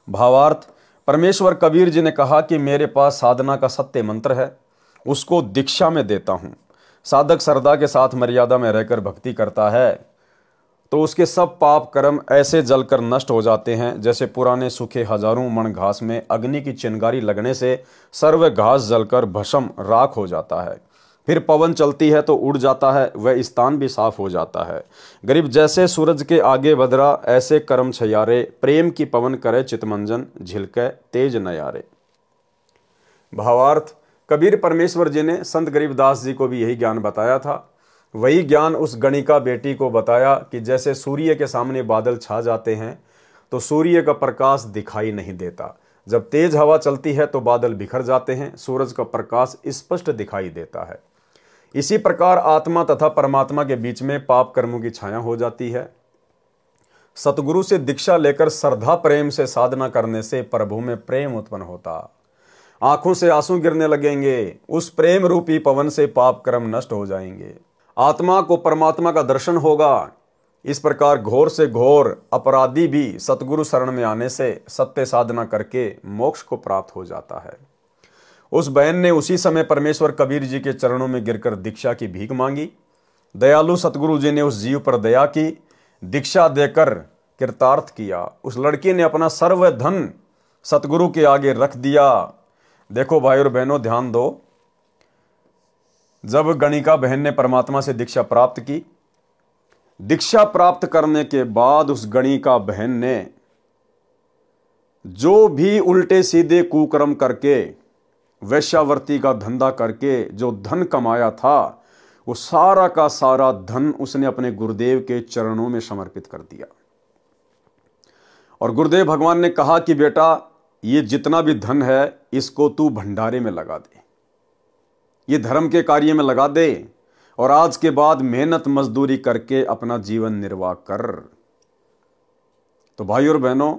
भावार्थ, परमेश्वर कबीर जी ने कहा कि मेरे पास साधना का सत्य मंत्र है, उसको दीक्षा में देता हूं। साधक श्रद्धा के साथ मर्यादा में रहकर भक्ति करता है तो उसके सब पाप कर्म ऐसे जलकर नष्ट हो जाते हैं जैसे पुराने सूखे हजारों मण घास में अग्नि की चिंगारी लगने से सर्व घास जलकर भस्म राख हो जाता है। फिर पवन चलती है तो उड़ जाता है, वह स्थान भी साफ हो जाता है। गरीब जैसे सूरज के आगे बदरा, ऐसे कर्म छयारे, प्रेम की पवन करे चितमंजन, झिलके तेज नयारे। भावार्थ, कबीर परमेश्वर जी ने संत गरीबदास जी को भी यही ज्ञान बताया था। वही ज्ञान उस गणिका बेटी को बताया कि जैसे सूर्य के सामने बादल छा जाते हैं तो सूर्य का प्रकाश दिखाई नहीं देता, जब तेज हवा चलती है तो बादल बिखर जाते हैं, सूरज का प्रकाश स्पष्ट दिखाई देता है। इसी प्रकार आत्मा तथा परमात्मा के बीच में पाप कर्मों की छाया हो जाती है। सतगुरु से दीक्षा लेकर श्रद्धा प्रेम से साधना करने से प्रभु में प्रेम उत्पन्न होता, आंखों से आंसू गिरने लगेंगे, उस प्रेम रूपी पवन से पाप कर्म नष्ट हो जाएंगे, आत्मा को परमात्मा का दर्शन होगा। इस प्रकार घोर से घोर अपराधी भी सतगुरु शरण में आने से सत्य साधना करके मोक्ष को प्राप्त हो जाता है। उस बहन ने उसी समय परमेश्वर कबीर जी के चरणों में गिरकर दीक्षा की भीख मांगी। दयालु सतगुरु जी ने उस जीव पर दया की, दीक्षा देकर कृतार्थ किया। उस लड़की ने अपना सर्व धन सतगुरु के आगे रख दिया। देखो भाई और बहनों, ध्यान दो, जब गणिका बहन ने परमात्मा से दीक्षा प्राप्त की, दीक्षा प्राप्त करने के बाद उस गणिका बहन ने जो भी उल्टे सीधे कुकर्म करके वैश्यावर्ती का धंधा करके जो धन कमाया था, वो सारा का सारा धन उसने अपने गुरुदेव के चरणों में समर्पित कर दिया। और गुरुदेव भगवान ने कहा कि बेटा, ये जितना भी धन है इसको तू भंडारे में लगा दे, ये धर्म के कार्य में लगा दे, और आज के बाद मेहनत मजदूरी करके अपना जीवन निर्वाह कर। तो भाई और बहनों,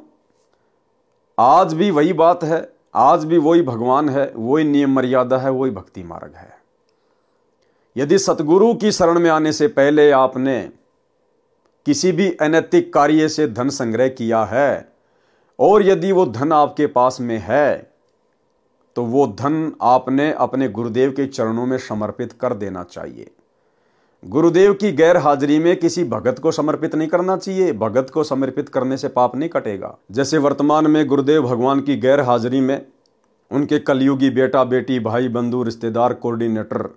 आज भी वही बात है, आज भी वही भगवान है, वही नियम मर्यादा है, वही भक्ति मार्ग है। यदि सतगुरु की शरण में आने से पहले आपने किसी भी अनैतिक कार्य से धन संग्रह किया है, और यदि वो धन आपके पास में है, तो वो धन आपने अपने गुरुदेव के चरणों में समर्पित कर देना चाहिए। गुरुदेव की गैर हाजिरी में किसी भगत को समर्पित नहीं करना चाहिए। भगत को समर्पित करने से पाप नहीं कटेगा। जैसे वर्तमान में गुरुदेव भगवान की गैर हाजिरी में उनके कलयुगी बेटा बेटी, भाई बंधु, रिश्तेदार, कोऑर्डिनेटर,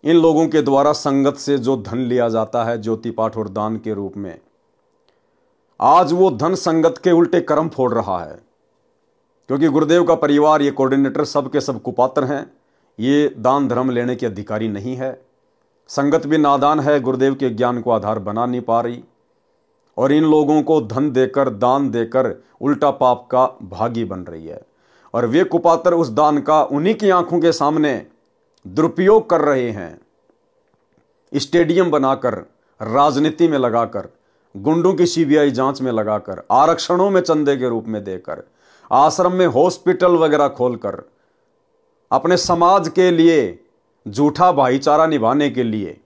इन लोगों के द्वारा संगत से जो धन लिया जाता है ज्योति पाठ और दान के रूप में, आज वो धन संगत के उल्टे कर्म फोड़ रहा है। क्योंकि गुरुदेव का परिवार, ये कोऑर्डिनेटर सब के सब कुपात्र हैं, ये दान धर्म लेने के अधिकारी नहीं है। संगत भी नादान है, गुरुदेव के ज्ञान को आधार बना नहीं पा रही, और इन लोगों को धन देकर, दान देकर उल्टा पाप का भागी बन रही है। और वे कुपात्र उस दान का उन्हीं की आंखों के सामने दुरुपयोग कर रहे हैं, स्टेडियम बनाकर, राजनीति में लगाकर, गुंडों की सीबीआई जांच में लगाकर, आरक्षणों में चंदे के रूप में देकर, आश्रम में हॉस्पिटल वगैरह खोलकर, अपने समाज के लिए झूठा भाईचारा निभाने के लिए,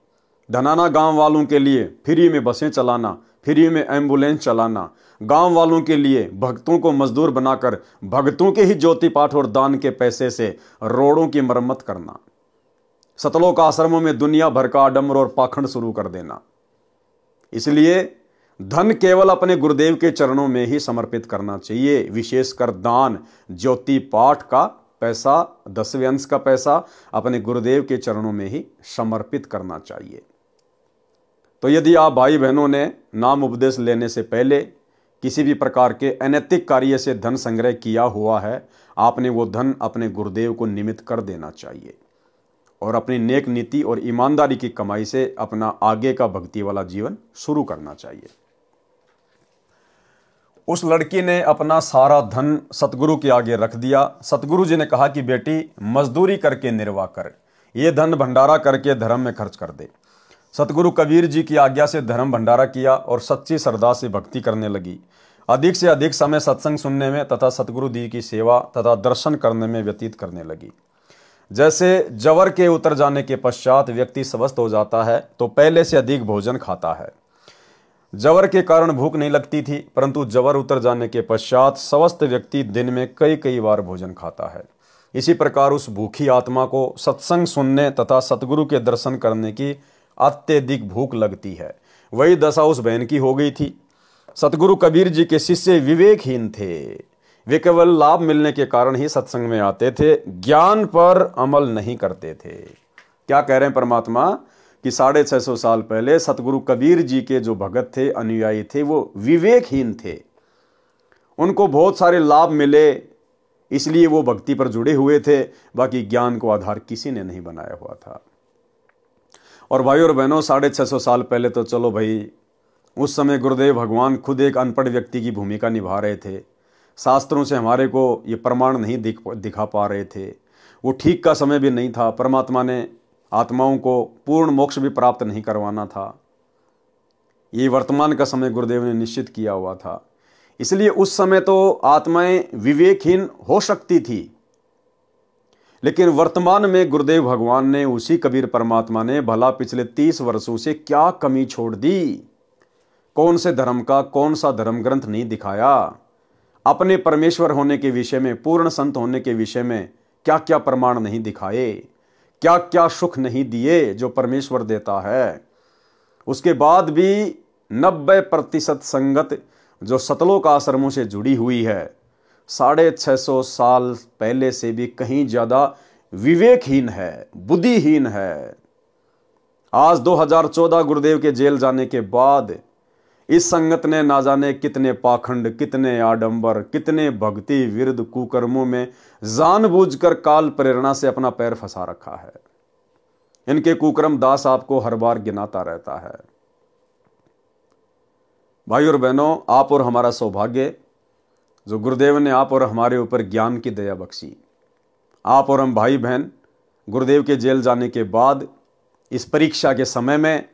धनाना गांव वालों के लिए फ्री में बसें चलाना, फ्री में एम्बुलेंस चलाना, गांव वालों के लिए भक्तों को मजदूर बनाकर भक्तों के ही ज्योति पाठ और दान के पैसे से रोडों की मरम्मत करना, सतलोक आश्रमों में दुनिया भर का आडंबर और पाखंड शुरू कर देना। इसलिए धन केवल अपने गुरुदेव के चरणों में ही समर्पित करना चाहिए। विशेषकर दान, ज्योति पाठ का पैसा, 10वें अंश का पैसा अपने गुरुदेव के चरणों में ही समर्पित करना चाहिए। तो यदि आप भाई बहनों ने नाम उपदेश लेने से पहले किसी भी प्रकार के अनैतिक कार्य से धन संग्रह किया हुआ है, आपने वो धन अपने गुरुदेव को निमित्त कर देना चाहिए और अपनी नेक नीति और ईमानदारी की कमाई से अपना आगे का भक्ति वाला जीवन शुरू करना चाहिए। उस लड़की ने अपना सारा धन सतगुरु के आगे रख दिया। सतगुरु जी ने कहा कि बेटी, मजदूरी करके निर्वाह कर, ये धन भंडारा करके धर्म में खर्च कर दे। सतगुरु कबीर जी की आज्ञा से धर्म भंडारा किया और सच्ची श्रद्धा से भक्ति करने लगी। अधिक से अधिक समय सत्संग सुनने में तथा सतगुरु जी की सेवा तथा दर्शन करने में व्यतीत करने लगी। जैसे जवर के उतर जाने के पश्चात व्यक्ति स्वस्थ हो जाता है तो पहले से अधिक भोजन खाता है। जवर के कारण भूख नहीं लगती थी, परंतु जवर उतर जाने के पश्चात स्वस्थ व्यक्ति दिन में कई कई बार भोजन खाता है। इसी प्रकार उस भूखी आत्मा को सत्संग सुनने तथा सतगुरु के दर्शन करने की अत्यधिक भूख लगती है। वही दशा उस बहन की हो गई थी। सतगुरु कबीर जी के शिष्य विवेकहीन थे। वे केवल लाभ मिलने के कारण ही सत्संग में आते थे, ज्ञान पर अमल नहीं करते थे। क्या कह रहे हैं परमात्मा कि 650 साल पहले सतगुरु कबीर जी के जो भगत थे, अनुयायी थे, वो विवेकहीन थे। उनको बहुत सारे लाभ मिले, इसलिए वो भक्ति पर जुड़े हुए थे, बाकी ज्ञान को आधार किसी ने नहीं बनाया हुआ था। और भाई और बहनों, 650 साल पहले तो चलो भाई, उस समय गुरुदेव भगवान खुद एक अनपढ़ व्यक्ति की भूमिका निभा रहे थे। शास्त्रों से हमारे को ये प्रमाण नहीं दिखा पा रहे थे। वो ठीक का समय भी नहीं था। परमात्मा ने आत्माओं को पूर्ण मोक्ष भी प्राप्त नहीं करवाना था। ये वर्तमान का समय गुरुदेव ने निश्चित किया हुआ था। इसलिए उस समय तो आत्माएं विवेकहीन हो सकती थी, लेकिन वर्तमान में गुरुदेव भगवान ने, उसी कबीर परमात्मा ने भला पिछले 30 वर्षों से क्या कमी छोड़ दी। कौन से धर्म का कौन सा धर्म ग्रंथ नहीं दिखाया। अपने परमेश्वर होने के विषय में, पूर्ण संत होने के विषय में क्या क्या प्रमाण नहीं दिखाए, क्या क्या सुख नहीं दिए जो परमेश्वर देता है। उसके बाद भी 90% संगत जो सतलोक आश्रमों से जुड़ी हुई है, 650 साल पहले से भी कहीं ज्यादा विवेकहीन है, बुद्धिहीन है। आज 2014 गुरुदेव के जेल जाने के बाद इस संगत ने ना जाने कितने पाखंड, कितने आडंबर, कितने भक्ति विरुद्ध कुकर्मों में जानबूझकर काल प्रेरणा से अपना पैर फंसा रखा है। इनके कुकर्म दास आपको हर बार गिनाता रहता है। भाई और बहनों, आप और हमारा सौभाग्य जो गुरुदेव ने आप और हमारे ऊपर ज्ञान की दया बख्शी। आप और हम भाई बहन गुरुदेव के जेल जाने के बाद इस परीक्षा के समय में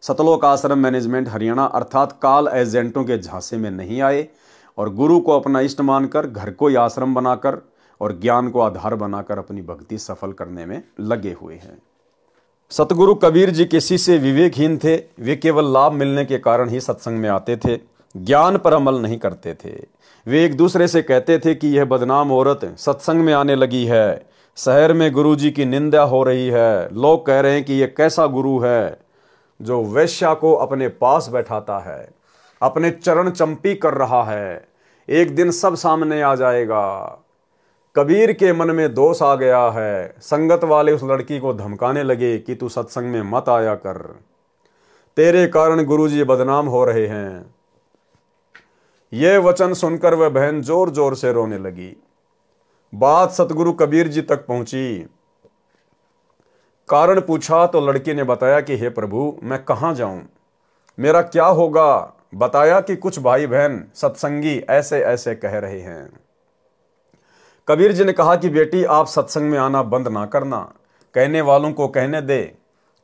सतलोक आश्रम मैनेजमेंट हरियाणा अर्थात काल एजेंटों के झांसे में नहीं आए और गुरु को अपना इष्ट मानकर घर को ही आश्रम बनाकर और ज्ञान को आधार बनाकर अपनी भक्ति सफल करने में लगे हुए हैं। सतगुरु कबीर जी के शिष्य विवेकहीन थे। वे केवल लाभ मिलने के कारण ही सत्संग में आते थे, ज्ञान पर अमल नहीं करते थे। वे एक दूसरे से कहते थे कि यह बदनाम औरत सत्संग में आने लगी है, शहर में गुरु जी की निंदा हो रही है, लोग कह रहे हैं कि यह कैसा गुरु है जो वेश्या को अपने पास बैठाता है, अपने चरण चंपी कर रहा है, एक दिन सब सामने आ जाएगा। कबीर के मन में दोष आ गया है। संगत वाले उस लड़की को धमकाने लगे कि तू सत्संग में मत आया कर, तेरे कारण गुरुजी बदनाम हो रहे हैं। यह वचन सुनकर वह बहन जोर जोर से रोने लगी। बात सतगुरु कबीर जी तक पहुंची। कारण पूछा तो लड़की ने बताया कि हे प्रभु, मैं कहां जाऊं, मेरा क्या होगा। बताया कि कुछ भाई बहन सत्संगी ऐसे ऐसे कह रहे हैं। कबीर जी ने कहा कि बेटी, आप सत्संग में आना बंद ना करना, कहने वालों को कहने दे।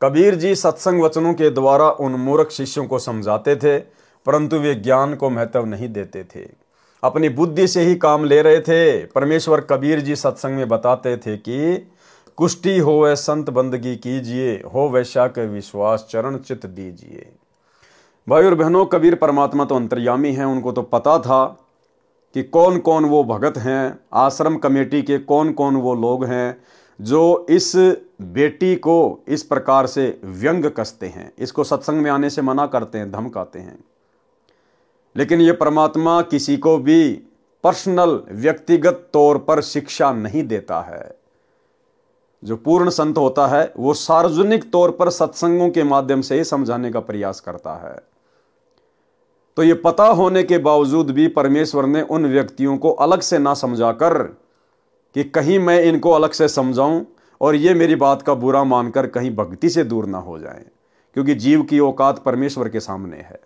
कबीर जी सत्संग वचनों के द्वारा उन मूर्ख शिष्यों को समझाते थे, परंतु वे ज्ञान को महत्व नहीं देते थे, अपनी बुद्धि से ही काम ले रहे थे। परमेश्वर कबीर जी सत्संग में बताते थे कि कुष्ठी होवे संत बंदगी कीजिए, हो वैश्या के विश्वास चरण चित दीजिए। भाई और बहनों, कबीर परमात्मा तो अंतर्यामी हैं। उनको तो पता था कि कौन कौन वो भगत हैं, आश्रम कमेटी के कौन कौन वो लोग हैं जो इस बेटी को इस प्रकार से व्यंग कसते हैं, इसको सत्संग में आने से मना करते हैं, धमकाते हैं। लेकिन ये परमात्मा किसी को भी पर्सनल व्यक्तिगत तौर पर शिक्षा नहीं देता है। जो पूर्ण संत होता है वो सार्वजनिक तौर पर सत्संगों के माध्यम से ही समझाने का प्रयास करता है। तो ये पता होने के बावजूद भी परमेश्वर ने उन व्यक्तियों को अलग से ना समझाकर कि कहीं मैं इनको अलग से समझाऊं और ये मेरी बात का बुरा मानकर कहीं भक्ति से दूर ना हो जाएं, क्योंकि जीव की औकात परमेश्वर के सामने है।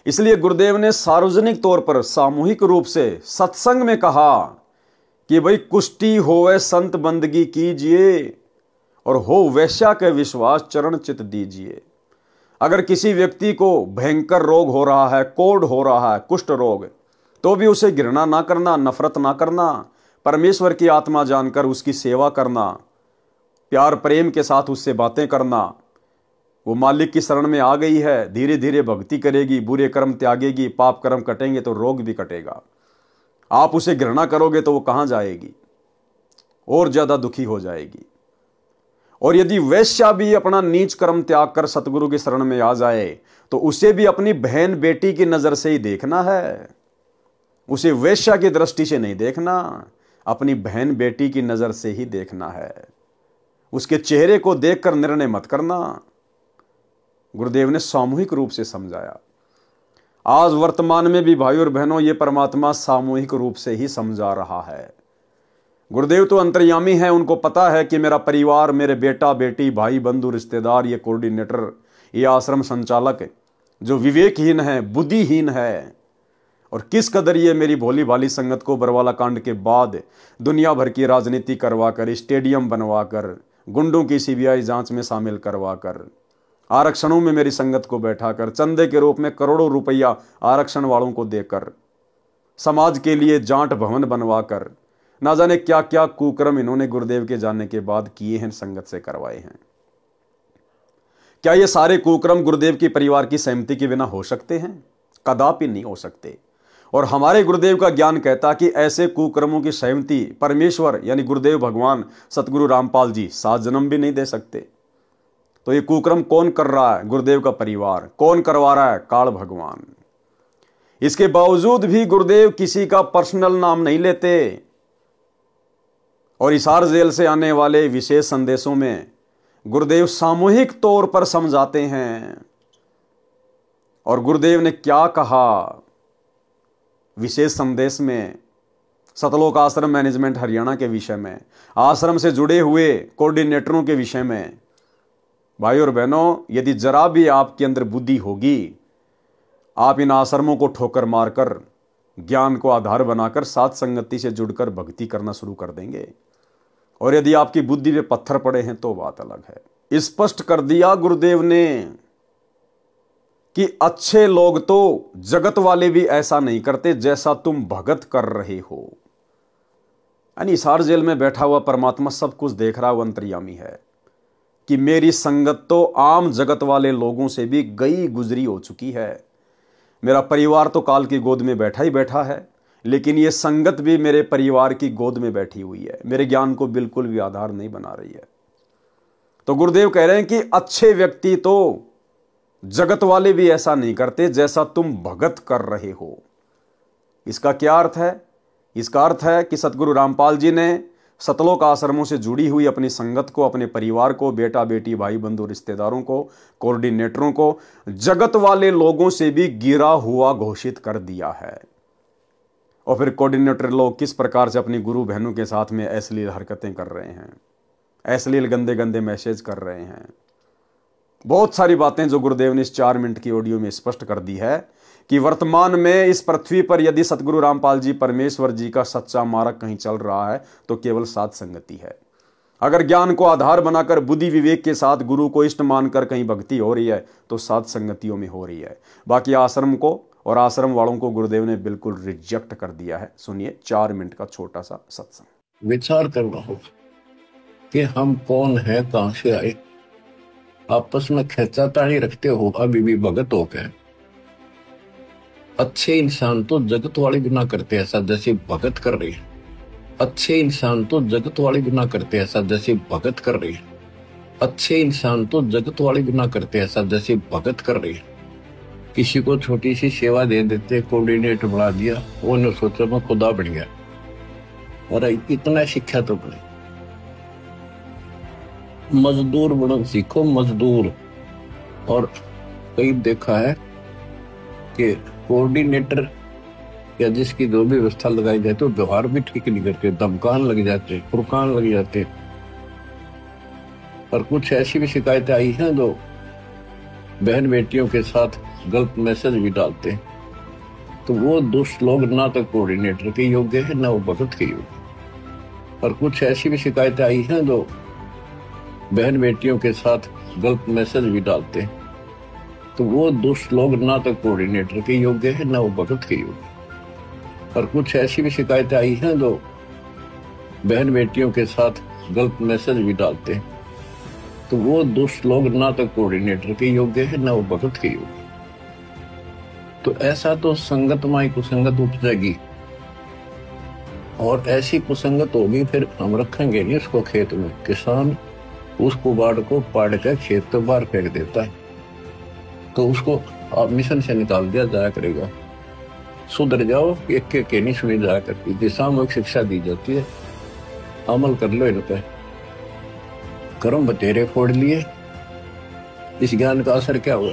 इसलिए गुरुदेव ने सार्वजनिक तौर पर सामूहिक रूप से सत्संग में कहा कि भाई कुष्ठी होवे संत बंदगी कीजिए और हो वैश्या के विश्वास चरण चित दीजिए। अगर किसी व्यक्ति को भयंकर रोग हो रहा है, कोढ़ हो रहा है, कुष्ठ रोग, तो भी उसे घृणा ना करना, नफरत ना करना, परमेश्वर की आत्मा जानकर उसकी सेवा करना, प्यार प्रेम के साथ उससे बातें करना। वो मालिक की शरण में आ गई है, धीरे धीरे भक्ति करेगी, बुरे कर्म त्यागेगी, पाप कर्म कटेंगे तो रोग भी कटेगा। आप उसे घृणा करोगे तो वो कहां जाएगी, और ज्यादा दुखी हो जाएगी। और यदि वैश्या भी अपना नीच कर्म त्याग कर सतगुरु की शरण में आ जाए तो उसे भी अपनी बहन बेटी की नजर से ही देखना है, उसे वैश्या की दृष्टि से नहीं देखना, अपनी बहन बेटी की नजर से ही देखना है। उसके चेहरे को देखकर निर्णय मत करना। गुरुदेव ने सामूहिक रूप से समझाया। आज वर्तमान में भी भाई और बहनों ये परमात्मा सामूहिक रूप से ही समझा रहा है। गुरुदेव तो अंतर्यामी है, उनको पता है कि मेरा परिवार, मेरे बेटा बेटी, भाई बंधु रिश्तेदार, ये कोऑर्डिनेटर, ये आश्रम संचालक जो विवेकहीन है, बुद्धिहीन है, और किस कदर ये मेरी भोली भाली संगत को बरवाला कांड के बाद दुनिया भर की राजनीति करवाकर, स्टेडियम बनवाकर, गुंडों की सीबीआई जांच में शामिल करवाकर आरक्षणों में मेरी संगत को बैठाकर, चंदे के रूप में करोड़ों रुपया आरक्षण वालों को देकर, समाज के लिए जांट भवन बनवाकर, ना जाने क्या क्या कुकर्म इन्होंने गुरुदेव के जाने के बाद किए हैं, संगत से करवाए हैं। क्या ये सारे कुकर्म गुरुदेव के परिवार की सहमति के बिना हो सकते हैं? कदापि नहीं हो सकते। और हमारे गुरुदेव का ज्ञान कहता कि ऐसे कुकर्मों की सहमति परमेश्वर यानी गुरुदेव भगवान सतगुरु रामपाल जी 7 जन्म भी नहीं दे सकते। तो ये कुकर्म कौन कर रहा है? गुरुदेव का परिवार। कौन करवा रहा है? काल भगवान। इसके बावजूद भी गुरुदेव किसी का पर्सनल नाम नहीं लेते और हिसार जेल से आने वाले विशेष संदेशों में गुरुदेव सामूहिक तौर पर समझाते हैं। और गुरुदेव ने क्या कहा विशेष संदेश में? सतलोक आश्रम मैनेजमेंट हरियाणा के विषय में, आश्रम से जुड़े हुए कोऑर्डिनेटरों के विषय में। भाई और बहनों, यदि जरा भी आपके अंदर बुद्धि होगी, आप इन आश्रमों को ठोकर मारकर ज्ञान को आधार बनाकर साथ संगति से जुड़कर भक्ति करना शुरू कर देंगे। और यदि आपकी बुद्धि पे पत्थर पड़े हैं तो बात अलग है। स्पष्ट कर दिया गुरुदेव ने कि अच्छे लोग तो जगत वाले भी ऐसा नहीं करते जैसा तुम भगत कर रहे हो। यानी हिसार जेल में बैठा हुआ परमात्मा सब कुछ देख रहा, वो अंतर्यामी है कि मेरी संगत तो आम जगत वाले लोगों से भी गई गुजरी हो चुकी है। मेरा परिवार तो काल की गोद में बैठा ही बैठा है, लेकिन ये संगत भी मेरे परिवार की गोद में बैठी हुई है, मेरे ज्ञान को बिल्कुल भी आधार नहीं बना रही है। तो गुरुदेव कह रहे हैं कि अच्छे व्यक्ति तो जगत वाले भी ऐसा नहीं करते जैसा तुम भगत कर रहे हो। इसका क्या अर्थ है? इसका अर्थ है कि सतगुरु रामपाल जी ने सतलोक आश्रमों से जुड़ी हुई अपनी संगत को, अपने परिवार को, बेटा बेटी भाई बंधु रिश्तेदारों को, कोऑर्डिनेटरों को जगत वाले लोगों से भी गिरा हुआ घोषित कर दिया है। और फिर कोऑर्डिनेटर लोग किस प्रकार से अपनी गुरु बहनों के साथ में अश्लील हरकतें कर रहे हैं, अश्लील गंदे गंदे मैसेज कर रहे हैं। बहुत सारी बातें जो गुरुदेव ने इस 4 मिनट की ऑडियो में स्पष्ट कर दी है कि वर्तमान में इस पृथ्वी पर यदि सतगुरु रामपाल जी परमेश्वर जी का सच्चा मार्ग कहीं चल रहा है तो केवल साध संगति है। अगर ज्ञान को आधार बनाकर बुद्धि विवेक के साथ गुरु को इष्ट मानकर कहीं भक्ति हो रही है तो साध संगतियों में हो रही है। बाकी आश्रम को और आश्रम वालों को गुरुदेव ने बिल्कुल रिजेक्ट कर दिया है। सुनिए 4 मिनट का छोटा सा सत्संग। विचार करना होगा कि हम कौन है, कहां से आए। आपस में खेचातानी रखते हो अभी भी भगत हो गए। अच्छे इंसान तो जगत वाले भी ना करते ऐसा जैसे भगत कर रही है। अच्छे इंसान तो जगत वाले भी ना करते ऐसा जैसे भगत कर रही है। अच्छे इंसान तो जगत वाले भी ना करते ऐसा जैसे भगत कर रही है। किसी को छोटी सी सेवा दे देते, कोऑर्डिनेटर बना दिया, वो ने सोचा मैं खुदा बन गया। और इतना शिक्षा तो बने। मजदूर बनो सीखो, मजदूर। और कई देखा है कि कोऑर्डिनेटर या जिसकी जो भी व्यवस्था लगाई जाती है व्यवहार भी ठीक नहीं करते, धमकान लग जाते, फुरकान लग जाते। और कुछ ऐसी भी शिकायतें आई हैं जो बहन बेटियों के साथ गलत मैसेज भी डालते हैं। तो वो दुष्ट लोग ना तो कोऑर्डिनेटर के योग्य है ना वो भगत के योग्य। और कुछ ऐसी भी शिकायतें आई हैं जो बहन बेटियों के साथ गलत मैसेज भी डालते हैं। तो वो दुष्ट लोग ना तो कोऑर्डिनेटर के योग्य है ना वो भगत के योग्य। और कुछ ऐसी भी शिकायतें आई हैं जो बहन बेटियों के साथ गलत मैसेज भी डालते हैं। तो वो दुष्ट लोग ना तो कोऑर्डिनेटर के योग्य है ना वो भगत के योग्य। तो ऐसा तो संगत माई कुसंगत उपजेगी और ऐसी कुसंगत होगी फिर हम रखेंगे नहीं उसको खेत में। किसान उस कुबाड़ को पाड़ कर खेत तो बाहर फेंक देता है तो उसको आप मिशन से निकाल दिया जाया करेगा। सुधर जाओ, एक के नहीं सुनी जाया करती थी। सामूहिक शिक्षा दी जाती है, अमल कर लो इन पे। कर्म बतेरे फोड़ लिए, इस ज्ञान का असर क्या हुआ?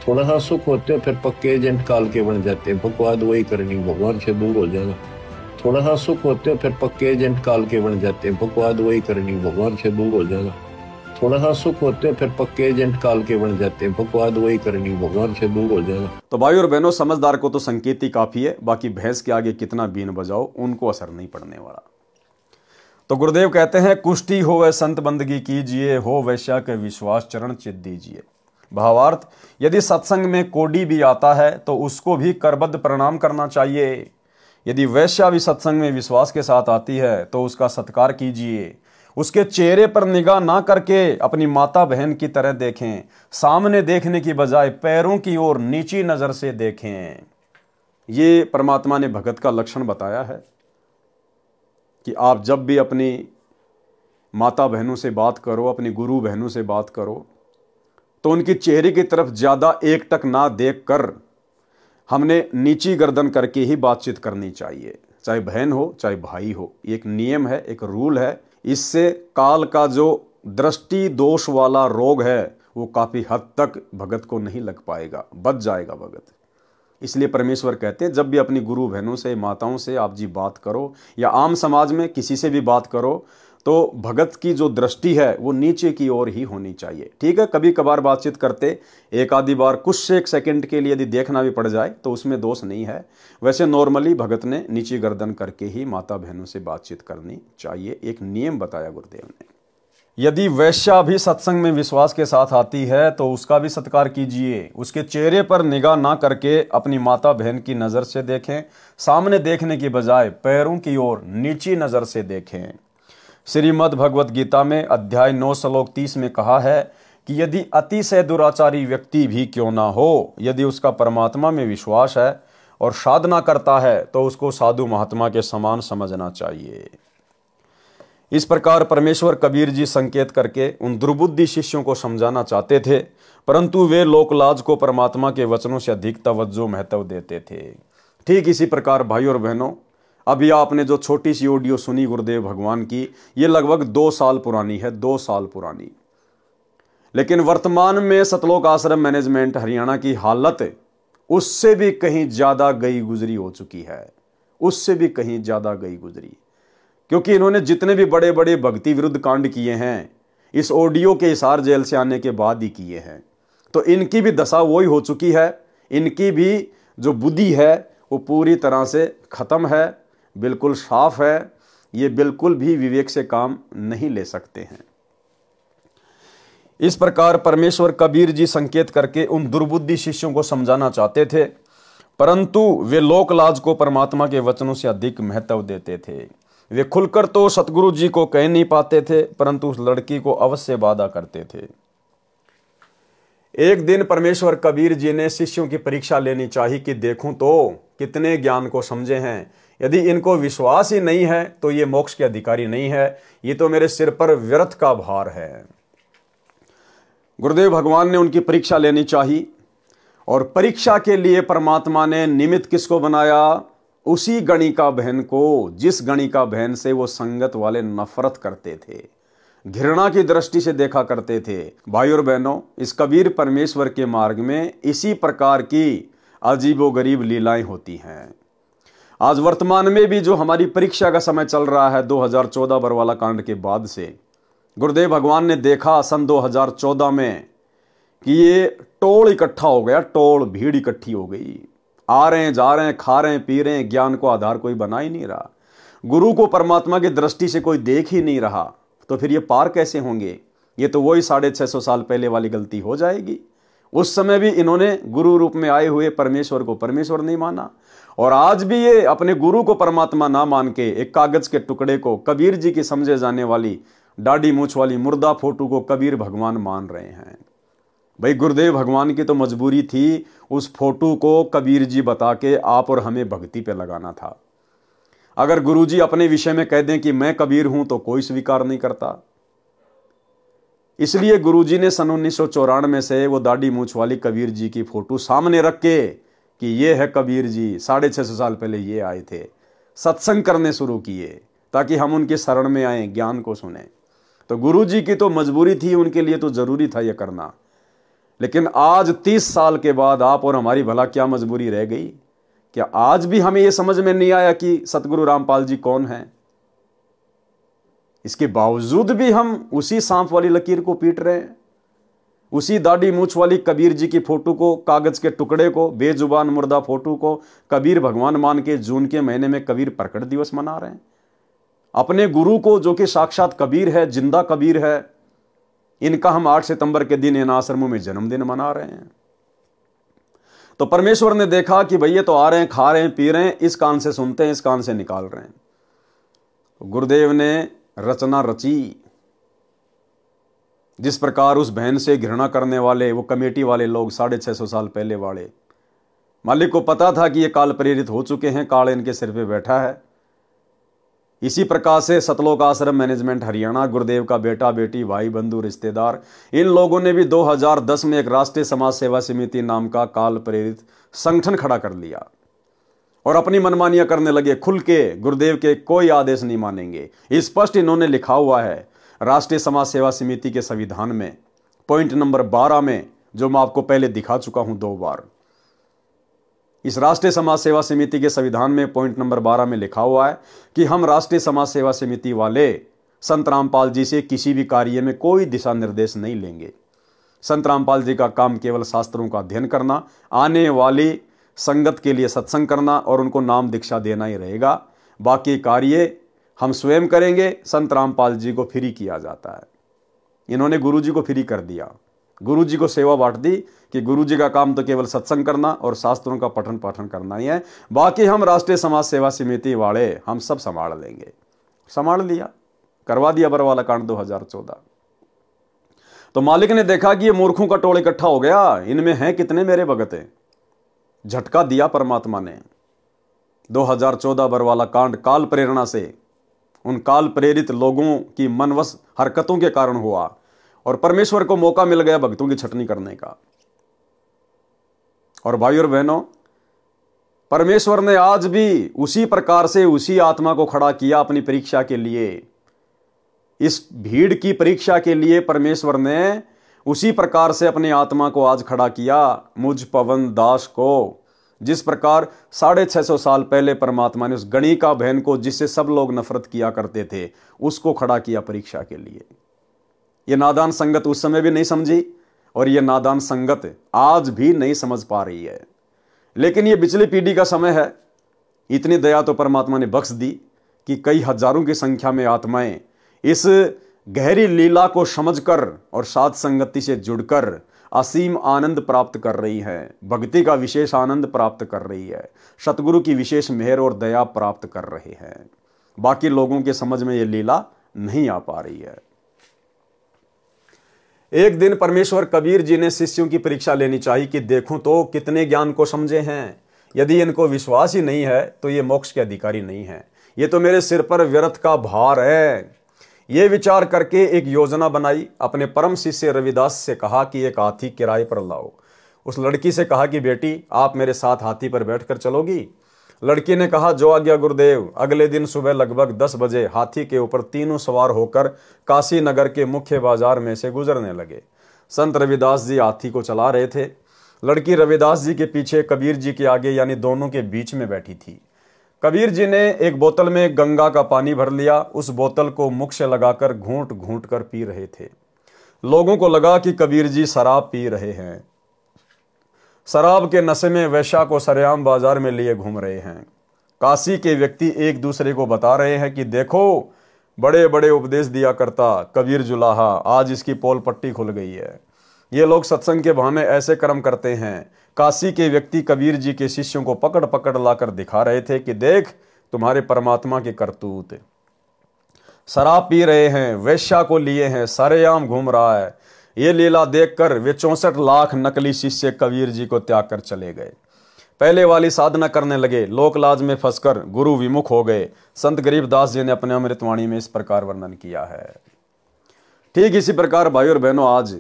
थोड़ा सा सुख होते हो फिर पक्के एजेंट काल के बन जाते हैं। बकवाद वही करनी, भगवान से दूर हो जाना। थोड़ा सा सुख होते हो फिर पक्के एजेंट काल के बन जाते हैं। बकवाद वही करनी, भगवान से दूर हो जाना। थोड़ा सा सुख होते हो फिर पक्के एजेंट काल के बन जाते हैं। बकवाद वही करनी, भगवान से दूर हो जाना। तो भाई और बहनों, समझदार को तो संकेत ही काफी है, बाकी भैंस के आगे कितना बीन बजाओ उनको असर नहीं पड़ने वाला। तो गुरुदेव कहते हैं कुष्टी हो वह संत बंदगी कीजिए, हो वैश्या के विश्वास चरण चित दीजिए। भावार्थ, यदि सत्संग में कोडी भी आता है तो उसको भी करबद्ध प्रणाम करना चाहिए। यदि वैश्या भी सत्संग में विश्वास के साथ आती है तो उसका सत्कार कीजिए। उसके चेहरे पर निगाह ना करके अपनी माता बहन की तरह देखें। सामने देखने की बजाय पैरों की ओर नीची नजर से देखें। ये परमात्मा ने भगत का लक्षण बताया है कि आप जब भी अपनी माता बहनों से बात करो, अपनी गुरु बहनों से बात करो, तो उनकी चेहरे की तरफ ज़्यादा एकटक ना देखकर हमने नीची गर्दन करके ही बातचीत करनी चाहिए, चाहे बहन हो चाहे भाई हो। एक नियम है, एक रूल है। इससे काल का जो दृष्टि दोष वाला रोग है वो काफ़ी हद तक भगत को नहीं लग पाएगा, बच जाएगा भगत। इसलिए परमेश्वर कहते हैं जब भी अपनी गुरु बहनों से, माताओं से आप जी बात करो या आम समाज में किसी से भी बात करो तो भगत की जो दृष्टि है वो नीचे की ओर ही होनी चाहिए। ठीक है, कभी कभार बातचीत करते एक आधी बार कुछ एक सेकंड के लिए यदि देखना भी पड़ जाए तो उसमें दोष नहीं है। वैसे नॉर्मली भगत ने नीची गर्दन करके ही माता बहनों से बातचीत करनी चाहिए। एक नियम बताया गुरुदेव ने। यदि वैश्या भी सत्संग में विश्वास के साथ आती है तो उसका भी सत्कार कीजिए। उसके चेहरे पर निगाह ना करके अपनी माता बहन की नज़र से देखें। सामने देखने की बजाय पैरों की ओर नीची नज़र से देखें। श्रीमद् भगवत गीता में अध्याय 9 श्लोक 30 में कहा है कि यदि अतिशय दुराचारी व्यक्ति भी क्यों ना हो, यदि उसका परमात्मा में विश्वास है और साधना करता है तो उसको साधु महात्मा के समान समझना चाहिए। इस प्रकार परमेश्वर कबीर जी संकेत करके उन दुर्बुद्धि शिष्यों को समझाना चाहते थे, परंतु वे लोकलाज को परमात्मा के वचनों से अधिक तवज्जो महत्व देते थे। ठीक इसी प्रकार भाई और बहनों, अभी आपने जो छोटी सी ऑडियो सुनी गुरुदेव भगवान की, ये लगभग 2 साल पुरानी है, 2 साल पुरानी। लेकिन वर्तमान में सतलोक आश्रम मैनेजमेंट हरियाणा की हालत उससे भी कहीं ज्यादा गई गुजरी हो चुकी है, उससे भी कहीं ज्यादा गई गुजरी। क्योंकि इन्होंने जितने भी बड़े बड़े भक्ति विरुद्ध कांड किए हैं इस ऑडियो के हिसार जेल से आने के बाद ही किए हैं, तो इनकी भी दशा वही हो चुकी है। इनकी भी जो बुद्धि है वो पूरी तरह से खत्म है, बिल्कुल साफ है। ये बिल्कुल भी विवेक से काम नहीं ले सकते हैं। इस प्रकार परमेश्वर कबीर जी संकेत करके उन दुर्बुद्धि शिष्यों को समझाना चाहते थे, परंतु वे लोकलाज को परमात्मा के वचनों से अधिक महत्व देते थे। वे खुलकर तो सतगुरु जी को कह नहीं पाते थे, परंतु उस लड़की को अवश्य वादा करते थे। एक दिन परमेश्वर कबीर जी ने शिष्यों की परीक्षा लेनी चाहिए कि देखूं तो कितने ज्ञान को समझे हैं। यदि इनको विश्वास ही नहीं है तो ये मोक्ष के अधिकारी नहीं है, ये तो मेरे सिर पर व्यर्थ का भार है। गुरुदेव भगवान ने उनकी परीक्षा लेनी चाहिए, और परीक्षा के लिए परमात्मा ने निमित्त किसको बनाया? उसी गणिका बहन को, जिस गणिका बहन से वो संगत वाले नफरत करते थे, घृणा की दृष्टि से देखा करते थे। भाई और बहनों, इस कबीर परमेश्वर के मार्ग में इसी प्रकार की अजीबोगरीब लीलाएं होती हैं। आज वर्तमान में भी जो हमारी परीक्षा का समय चल रहा है 2014 बरवाला कांड के बाद से, गुरुदेव भगवान ने देखा सन 2014 में कि ये टोल इकट्ठा हो गया, टोल भीड़ इकट्ठी हो गई। आ रहे हैं, जा रहे हैं, खा रहे हैं, पी रहे हैं, ज्ञान को आधार कोई बना ही नहीं रहा, गुरु को परमात्मा की दृष्टि से कोई देख ही नहीं रहा, तो फिर ये पार कैसे होंगे? ये तो वही 650 साल पहले वाली गलती हो जाएगी। उस समय भी इन्होंने गुरु रूप में आए हुए परमेश्वर को परमेश्वर नहीं माना, और आज भी ये अपने गुरु को परमात्मा ना मान के एक कागज के टुकड़े को, कबीर जी की समझे जाने वाली दाढ़ी मूछ वाली मुर्दा फोटो को कबीर भगवान मान रहे हैं। भाई गुरुदेव भगवान की तो मजबूरी थी उस फोटो को कबीर जी बता के आप और हमें भक्ति पे लगाना था। अगर गुरु जी अपने विषय में कह दें कि मैं कबीर हूं तो कोई स्वीकार नहीं करता। इसलिए गुरु जी ने सन 1994 से वो दाढ़ी मूछ वाली कबीर जी की फोटो सामने रख के कि ये है कबीर जी, 650 साल पहले ये आए थे, सत्संग करने शुरू किए ताकि हम उनके शरण में आए, ज्ञान को सुने। तो गुरु जी की तो मजबूरी थी, उनके लिए तो जरूरी था ये करना। लेकिन आज 30 साल के बाद आप और हमारी भला क्या मजबूरी रह गई? क्या आज भी हमें यह समझ में नहीं आया कि सतगुरु रामपाल जी कौन हैं? इसके बावजूद भी हम उसी सांप वाली लकीर को पीट रहे हैं, उसी दाढ़ी मूछ वाली कबीर जी की फोटो को, कागज के टुकड़े को, बेजुबान मुर्दा फोटो को कबीर भगवान मान के जून के महीने में कबीर प्रकट दिवस मना रहे हैं। अपने गुरु को जो कि साक्षात कबीर है, जिंदा कबीर है, इनका हम 8 सितंबर के दिन इन आश्रमों में जन्मदिन मना रहे हैं। तो परमेश्वर ने देखा कि भैया तो आ रहे हैं, खा रहे हैं, पी रहे हैं, इस कान से सुनते हैं, इस कान से निकाल रहे हैं। गुरुदेव ने रचना रची। जिस प्रकार उस बहन से घृणा करने वाले वो कमेटी वाले लोग 650 साल पहले वाले, मालिक को पता था कि ये काल प्रेरित हो चुके हैं, काल इनके सिर पे बैठा है। इसी प्रकार से सतलोक आश्रम मैनेजमेंट हरियाणा, गुरुदेव का बेटा बेटी, भाई बंधु रिश्तेदार, इन लोगों ने भी 2010 में एक राष्ट्रीय समाज सेवा समिति नाम का काल प्रेरित संगठन खड़ा कर लिया और अपनी मनमानियां करने लगे। खुल के गुरुदेव के कोई आदेश नहीं मानेंगे। स्पष्ट इन्होंने लिखा हुआ है राष्ट्रीय समाज सेवा समिति के संविधान में, पॉइंट नंबर 12 में, जो मैं आपको पहले दिखा चुका हूं 2 बार। इस राष्ट्रीय समाज सेवा समिति के संविधान में पॉइंट नंबर 12 में लिखा हुआ है कि हम राष्ट्रीय समाज सेवा समिति वाले संत रामपाल जी से किसी भी कार्य में कोई दिशा निर्देश नहीं लेंगे। संत रामपाल जी का काम केवल शास्त्रों का अध्ययन करना, आने वाली संगत के लिए सत्संग करना और उनको नाम दीक्षा देना ही रहेगा। बाकी कार्य हम स्वयं करेंगे। संत रामपाल जी को फ्री किया जाता है। इन्होंने गुरु जी को फ्री कर दिया, गुरु जी को सेवा बांट दी कि गुरु जी का काम तो केवल सत्संग करना और शास्त्रों का पठन पाठन करना ही है, बाकी हम राष्ट्रीय समाज सेवा समिति वाले हम सब संभाल लेंगे। संभाल लिया, करवा दिया बरवाला कांड 2014। तो मालिक ने देखा कि ये मूर्खों का टोल इकट्ठा हो गया, इनमें हैं कितने मेरे भगत हैं। झटका दिया परमात्मा ने। 2014 बरवाला कांड काल प्रेरणा से, उन काल प्रेरित लोगों की मनवश हरकतों के कारण हुआ और परमेश्वर को मौका मिल गया भक्तों की छटनी करने का। और भाइयों और बहनों, परमेश्वर ने आज भी उसी प्रकार से उसी आत्मा को खड़ा किया अपनी परीक्षा के लिए। इस भीड़ की परीक्षा के लिए परमेश्वर ने उसी प्रकार से अपनी आत्मा को आज खड़ा किया, मुझ पवन दास को। जिस प्रकार 650 साल पहले परमात्मा ने उस गणिका बहन को, जिससे सब लोग नफरत किया करते थे, उसको खड़ा किया परीक्षा के लिए। यह नादान संगत उस समय भी नहीं समझी और यह नादान संगत आज भी नहीं समझ पा रही है। लेकिन यह पिछली पीढ़ी का समय है। इतनी दया तो परमात्मा ने बख्श दी कि कई हजारों की संख्या में आत्माएं इस गहरी लीला को समझकर और साध संगति से जुड़कर असीम आनंद प्राप्त कर रही है, भक्ति का विशेष आनंद प्राप्त कर रही है, सतगुरु की विशेष मेहर और दया प्राप्त कर रहे हैं। बाकी लोगों के समझ में यह लीला नहीं आ पा रही है। एक दिन परमेश्वर कबीर जी ने शिष्यों की परीक्षा लेनी चाहिए कि देखूं तो कितने ज्ञान को समझे हैं। यदि इनको विश्वास ही नहीं है तो ये मोक्ष के अधिकारी नहीं है, ये तो मेरे सिर पर व्यर्थ का भार है। ये विचार करके एक योजना बनाई। अपने परम शिष्य रविदास से कहा कि एक हाथी किराए पर लाओ। उस लड़की से कहा कि बेटी आप मेरे साथ हाथी पर बैठकर चलोगी। लड़की ने कहा जो आज्ञा गुरुदेव। अगले दिन सुबह लगभग 10 बजे हाथी के ऊपर तीनों सवार होकर काशी नगर के मुख्य बाजार में से गुजरने लगे। संत रविदास जी हाथी को चला रहे थे। लड़की रविदास जी के पीछे, कबीर जी के आगे, यानी दोनों के बीच में बैठी थी। कबीर जी ने एक बोतल में गंगा का पानी भर लिया। उस बोतल को मुख से लगाकर घूंट घूंट कर पी रहे थे। लोगों को लगा कि कबीर जी शराब पी रहे हैं। शराब के नशे में वैश्या को सरेआम बाजार में लिए घूम रहे हैं। काशी के व्यक्ति एक दूसरे को बता रहे हैं कि देखो बड़े बड़े उपदेश दिया करता कबीर जुलाहा, आज इसकी पोल पट्टी खुल गई है। ये लोग सत्संग के बहाने ऐसे कर्म करते हैं। काशी के व्यक्ति कबीर जी के शिष्यों को पकड़ पकड़ लाकर दिखा रहे थे कि देख तुम्हारे परमात्मा के करतूत। शराब पी रहे हैं, वैश्या को लिए हैं, सरेआम घूम रहा है। ये लीला देखकर वे 64 लाख नकली शिष्य कबीर जी को त्याग कर चले गए। पहले वाली साधना करने लगे, लोक लाज में फंसकर गुरु विमुख हो गए। संत गरीबदास जी ने अपने अमृतवाणी में इस प्रकार वर्णन किया है। ठीक इसी प्रकार भाई और बहनों, आज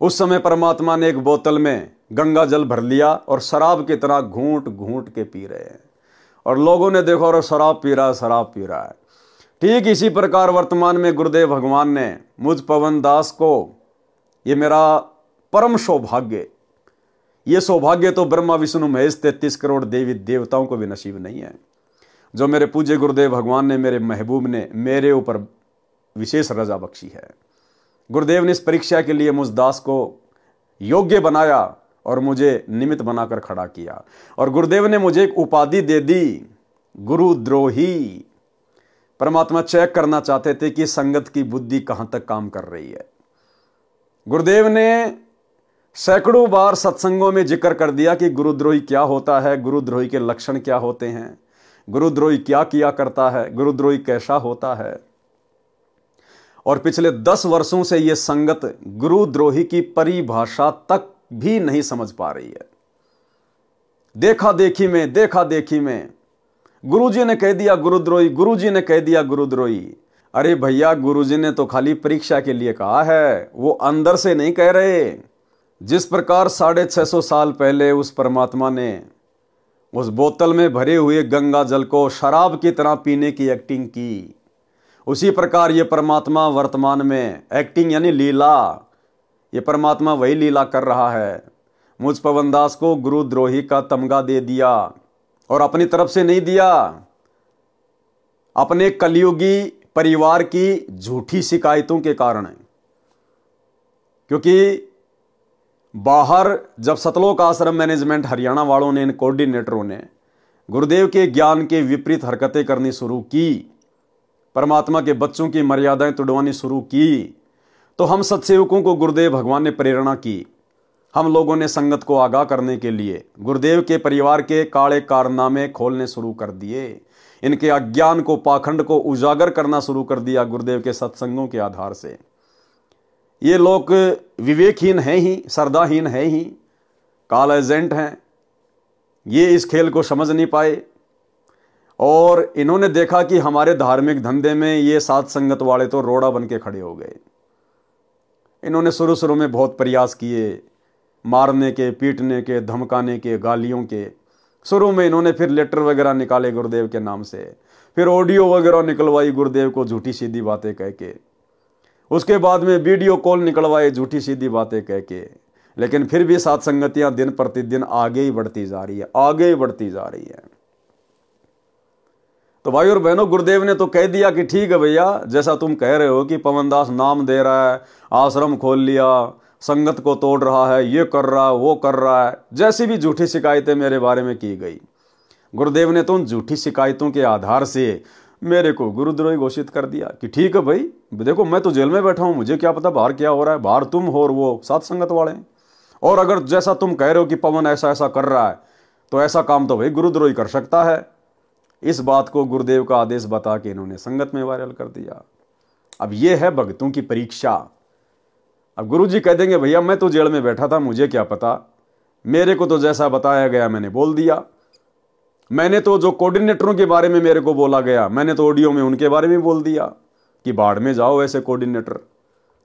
उस समय परमात्मा ने एक बोतल में गंगा जल भर लिया और शराब की तरह घूंट घूंट के पी रहे हैं। और लोगों ने देखो और शराब पी रहा है, शराब पी रहा है। ठीक इसी प्रकार वर्तमान में गुरुदेव भगवान ने मुझ पवन दास को, ये मेरा परम सौभाग्य, ये सौभाग्य तो ब्रह्मा विष्णु महेश 33 करोड़ देवी देवताओं को भी नसीब नहीं है, जो मेरे पूज्य गुरुदेव भगवान ने, मेरे महबूब ने मेरे ऊपर विशेष रजा बख्शी है। गुरुदेव ने इस परीक्षा के लिए मुझ दास को योग्य बनाया और मुझे निमित्त बनाकर खड़ा किया। और गुरुदेव ने मुझे एक उपाधि दे दी, गुरुद्रोही। परमात्मा चेक करना चाहते थे कि संगत की बुद्धि कहां तक काम कर रही है। गुरुदेव ने सैकड़ों बार सत्संगों में जिक्र कर दिया कि गुरुद्रोही क्या होता है, गुरुद्रोही के लक्षण क्या होते हैं, गुरुद्रोही क्या किया करता है, गुरुद्रोही कैसा होता है। और पिछले 10 वर्षों से यह संगत गुरुद्रोही की परिभाषा तक भी नहीं समझ पा रही है। देखा देखी में गुरुजी ने कह दिया गुरुद्रोही, गुरुजी ने कह दिया गुरुद्रोही। अरे भैया, गुरुजी ने तो खाली परीक्षा के लिए कहा है, वो अंदर से नहीं कह रहे। जिस प्रकार 650 साल पहले उस परमात्मा ने उस बोतल में भरे हुए गंगा जल को शराब की तरह पीने की एक्टिंग की, उसी प्रकार ये परमात्मा वर्तमान में एक्टिंग यानी लीला, ये परमात्मा वही लीला कर रहा है। मुझ पवनदास को गुरुद्रोही का तमगा दे दिया, और अपनी तरफ से नहीं दिया, अपने कलयुगी परिवार की झूठी शिकायतों के कारण। क्योंकि बाहर जब सतलोक आश्रम मैनेजमेंट हरियाणा वालों ने, इन कोऑर्डिनेटरों ने गुरुदेव के ज्ञान के विपरीत हरकतें करनी शुरू की, परमात्मा के बच्चों की मर्यादाएं तोड़वानी शुरू की, तो हम सत्सेवकों को गुरुदेव भगवान ने प्रेरणा की। हम लोगों ने संगत को आगाह करने के लिए गुरुदेव के परिवार के काले कारनामे खोलने शुरू कर दिए, इनके अज्ञान को, पाखंड को उजागर करना शुरू कर दिया गुरुदेव के सत्संगों के आधार से। ये लोग विवेकहीन हैं ही, श्रद्धाहीन हैं ही, काल एजेंट हैं। ये इस खेल को समझ नहीं पाए, और इन्होंने देखा कि हमारे धार्मिक धंधे में ये साथ संगत वाले तो रोड़ा बन के खड़े हो गए। इन्होंने शुरू में बहुत प्रयास किए, मारने के, पीटने के, धमकाने के, गालियों के। शुरू में इन्होंने फिर लेटर वगैरह निकाले गुरुदेव के नाम से, फिर ऑडियो वगैरह निकलवाई गुरुदेव को झूठी सीधी बातें कह के, उसके बाद में वीडियो कॉल निकलवाए झूठी सीधी बातें कह के। लेकिन फिर भी साथ संगतियां दिन प्रतिदिन आगे ही बढ़ती जा रही है, आगे ही बढ़ती जा रही है। तो भाई और बहनों, गुरुदेव ने तो कह दिया कि ठीक है भैया, जैसा तुम कह रहे हो कि पवनदास नाम दे रहा है, आश्रम खोल लिया, संगत को तोड़ रहा है, ये कर रहा है, वो कर रहा है, जैसी भी झूठी शिकायतें मेरे बारे में की गई, गुरुदेव ने तो उन झूठी शिकायतों के आधार से मेरे को गुरुद्रोही घोषित कर दिया कि ठीक है भाई, देखो मैं तो जेल में बैठा हूं, मुझे क्या पता बाहर क्या हो रहा है, बाहर तुम हो और वो साथ संगत वाले हैं, और अगर जैसा तुम कह रहे हो कि पवन ऐसा ऐसा कर रहा है, तो ऐसा काम तो भाई गुरुद्रोही कर सकता है। इस बात को गुरुदेव का आदेश बता के इन्होंने संगत में वायरल कर दिया। अब ये है भक्तों की परीक्षा। अब गुरुजी कह देंगे भैया मैं तो जेल में बैठा था, मुझे क्या पता, मेरे को तो जैसा बताया गया मैंने बोल दिया, मैंने तो जो कोऑर्डिनेटरों के बारे में मेरे को बोला गया, मैंने तो ऑडियो में उनके बारे में बोल दिया कि बाढ़ में जाओ ऐसे कोऑर्डिनेटर,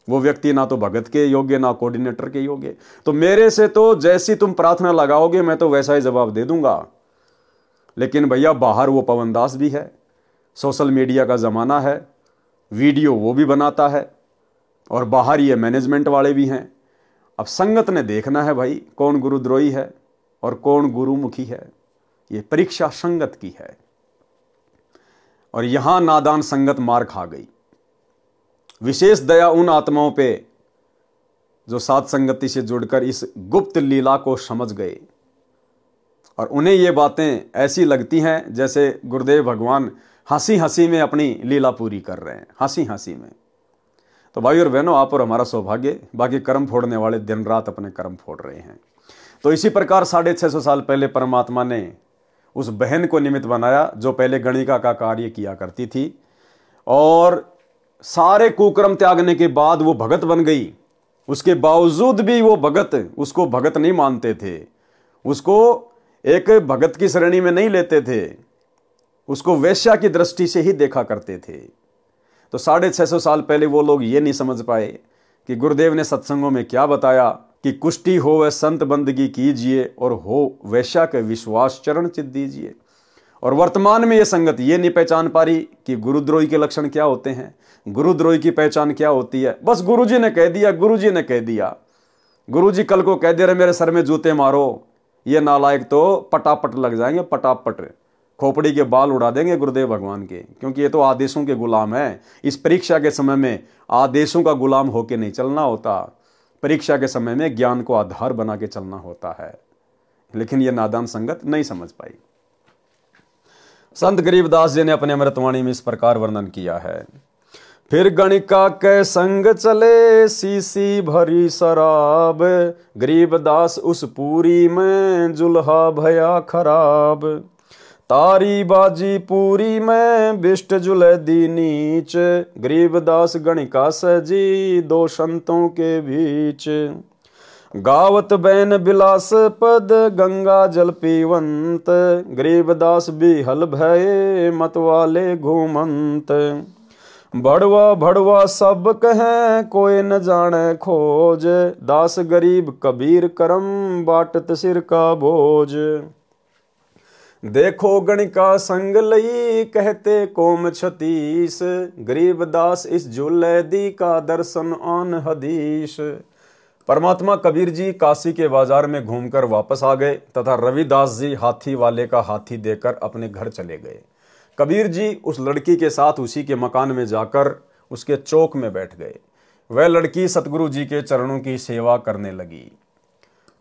वो व्यक्ति ना तो भगत के योग्य ना कोऑर्डिनेटर के योग्य। तो मेरे से तो जैसी तुम प्रार्थना लगाओगे मैं तो वैसा ही जवाब दे दूंगा। लेकिन भैया बाहर वो पवनदास भी है, सोशल मीडिया का ज़माना है, वीडियो वो भी बनाता है, और बाहर ये मैनेजमेंट वाले भी हैं। अब संगत ने देखना है भाई कौन गुरुद्रोही है और कौन गुरुमुखी है। ये परीक्षा संगत की है, और यहां नादान संगत मार खा गई। विशेष दया उन आत्माओं पे जो साथ संगति से जुड़कर इस गुप्त लीला को समझ गए, और उन्हें ये बातें ऐसी लगती हैं जैसे गुरुदेव भगवान हंसी हंसी में अपनी लीला पूरी कर रहे हैं, हंसी हंसी में। तो भाई और बहनों, आप और हमारा सौभाग्य, बाकी कर्म फोड़ने वाले दिन रात अपने कर्म फोड़ रहे हैं। तो इसी प्रकार 650 साल पहले परमात्मा ने उस बहन को निमित्त बनाया जो पहले गणिका का कार्य किया करती थी, और सारे कुकर्म त्यागने के बाद वो भगत बन गई। उसके बावजूद भी वो भगत उसको भगत नहीं मानते थे, उसको एक भगत की श्रेणी में नहीं लेते थे, उसको वेश्या की दृष्टि से ही देखा करते थे। तो 650 साल पहले वो लोग ये नहीं समझ पाए कि गुरुदेव ने सत्संगों में क्या बताया कि कुष्टी हो वह संत बंदगी कीजिए, और हो वैश्या के विश्वास चरण चित दीजिए। और वर्तमान में ये संगत ये नहीं पहचान पा रही कि गुरुद्रोही के लक्षण क्या होते हैं, गुरुद्रोही की पहचान क्या होती है। बस गुरुजी ने कह दिया, गुरुजी ने कह दिया, गुरुजी कल को कह दे रहे मेरे सर में जूते मारो, ये नालायक तो पटापट लग जाएंगे, पटापट खोपड़ी के बाल उड़ा देंगे गुरुदेव भगवान के, क्योंकि ये तो आदेशों के गुलाम है। इस परीक्षा के समय में आदेशों का गुलाम होके नहीं चलना होता, परीक्षा के समय में ज्ञान को आधार बना के चलना होता है। लेकिन ये नादान संगत नहीं समझ पाई। संत गरीबदास जी ने अपने अमृतवाणी में इस प्रकार वर्णन किया है, फिर गणिका के संग चले सीसी भरी शराब, गरीबदास उस पूरी में जुल्हा भया खराब। तारी बाजी पूरी में बिष्ट जुले दी नीच, गरीबदास गणिका सजी दो संतों के बीच। गावत बैन बिलास पद गंगा जल पीवंत, गरीबदास बिहल भये मतवाले घूमंत। भड़वा भड़वा सब कहें कोई न जाने खोज, दास गरीब कबीर करम बाटत सिर का बोझ। देखो गणिका संग लई कहते कोम 36, गरीबदास इस झूले दी का दर्शन आन हदीस। परमात्मा कबीर जी काशी के बाजार में घूमकर वापस आ गए तथा रविदास जी हाथी वाले का हाथी देकर अपने घर चले गए। कबीर जी उस लड़की के साथ उसी के मकान में जाकर उसके चौक में बैठ गए। वह लड़की सतगुरु जी के चरणों की सेवा करने लगी।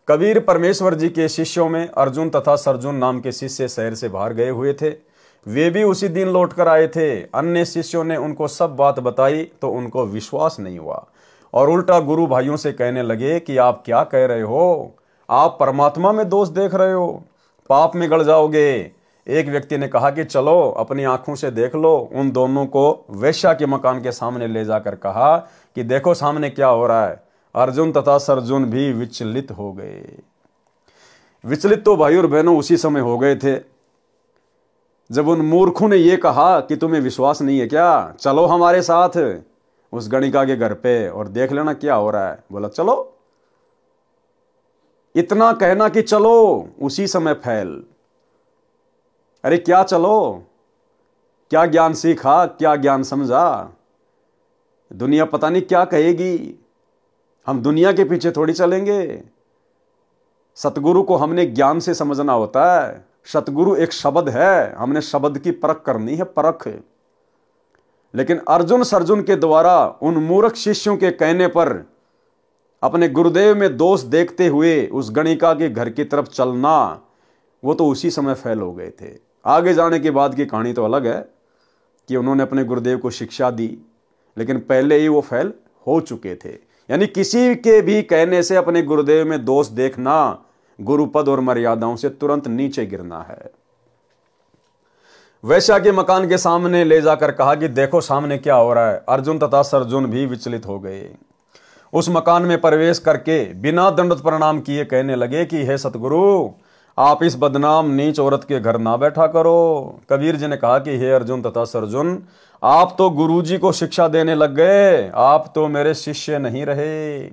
कबीर परमेश्वर जी के शिष्यों में अर्जुन तथा सरजुन नाम के शिष्य शहर से बाहर गए हुए थे। वे भी उसी दिन लौट कर आए थे। अन्य शिष्यों ने उनको सब बात बताई तो उनको विश्वास नहीं हुआ और उल्टा गुरु भाइयों से कहने लगे कि आप क्या कह रहे हो, आप परमात्मा में दोष देख रहे हो, पाप में गड़ जाओगे। एक व्यक्ति ने कहा कि चलो अपनी आंखों से देख लो। उन दोनों को वेश्या के मकान के सामने ले जाकर कहा कि देखो सामने क्या हो रहा है। अर्जुन तथा सरजुन भी विचलित हो गए। विचलित तो भाई और बहनों उसी समय हो गए थे जब उन मूर्खों ने यह कहा कि तुम्हें विश्वास नहीं है क्या, चलो हमारे साथ उस गणिका के घर पे और देख लेना क्या हो रहा है। बोला चलो। इतना कहना कि चलो उसी समय फैल। अरे क्या चलो, क्या ज्ञान सीखा, क्या ज्ञान समझा, दुनिया पता नहीं क्या कहेगी। हम दुनिया के पीछे थोड़ी चलेंगे। सतगुरु को हमने ज्ञान से समझना होता है। सतगुरु एक शब्द है, हमने शब्द की परख करनी है, परख। लेकिन अर्जुन सरजुन के द्वारा उन मूर्ख शिष्यों के कहने पर अपने गुरुदेव में दोष देखते हुए उस गणिका के घर की तरफ चलना, वो तो उसी समय फैल हो गए थे। आगे जाने के बाद की कहानी तो अलग है कि उन्होंने अपने गुरुदेव को शिक्षा दी, लेकिन पहले ही वो फैल हो चुके थे। यानी किसी के भी कहने से अपने गुरुदेव में दोष देखना गुरुपद और मर्यादाओं से तुरंत नीचे गिरना है। वैश्या के मकान के सामने ले जाकर कहा कि देखो सामने क्या हो रहा है। अर्जुन तथा सरजुन भी विचलित हो गए। उस मकान में प्रवेश करके बिना दंडवत प्रणाम किए कहने लगे कि हे सतगुरु, आप इस बदनाम नीच औरत के घर ना बैठा करो। कबीर जी ने कहा कि हे अर्जुन तथा सरजुन, आप तो गुरु जी को शिक्षा देने लग गए, आप तो मेरे शिष्य नहीं रहे,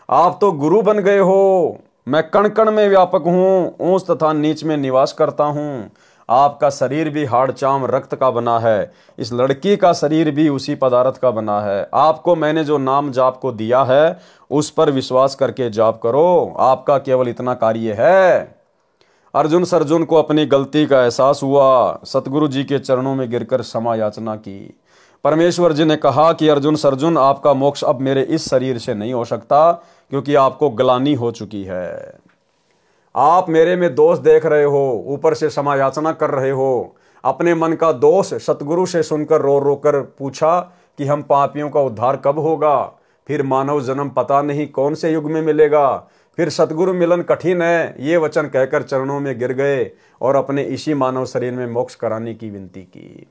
आप तो गुरु बन गए हो। मैं कण कण में व्यापक हूं, ऊंच तथा नीच में निवास करता हूं। आपका शरीर भी हाड़ चाम रक्त का बना है, इस लड़की का शरीर भी उसी पदार्थ का बना है। आपको मैंने जो नाम जाप को दिया है उस पर विश्वास करके जाप करो, आपका केवल इतना कार्य है। अर्जुन सरजुन को अपनी गलती का एहसास हुआ। सतगुरु जी के चरणों में गिरकर क्षमा याचना की। परमेश्वर जी ने कहा कि अर्जुन सरजुन, आपका मोक्ष अब मेरे इस शरीर से नहीं हो सकता, क्योंकि आपको ग्लानि हो चुकी है। आप मेरे में दोष देख रहे हो, ऊपर से क्षमा याचना कर रहे हो। अपने मन का दोष सतगुरु से सुनकर रो रो कर पूछा कि हम पापियों का उद्धार कब होगा, फिर मानव जन्म पता नहीं कौन से युग में मिलेगा, फिर सतगुरु मिलन कठिन है। ये वचन कहकर चरणों में गिर गए और अपने इसी मानव शरीर में मोक्ष कराने की विनती की।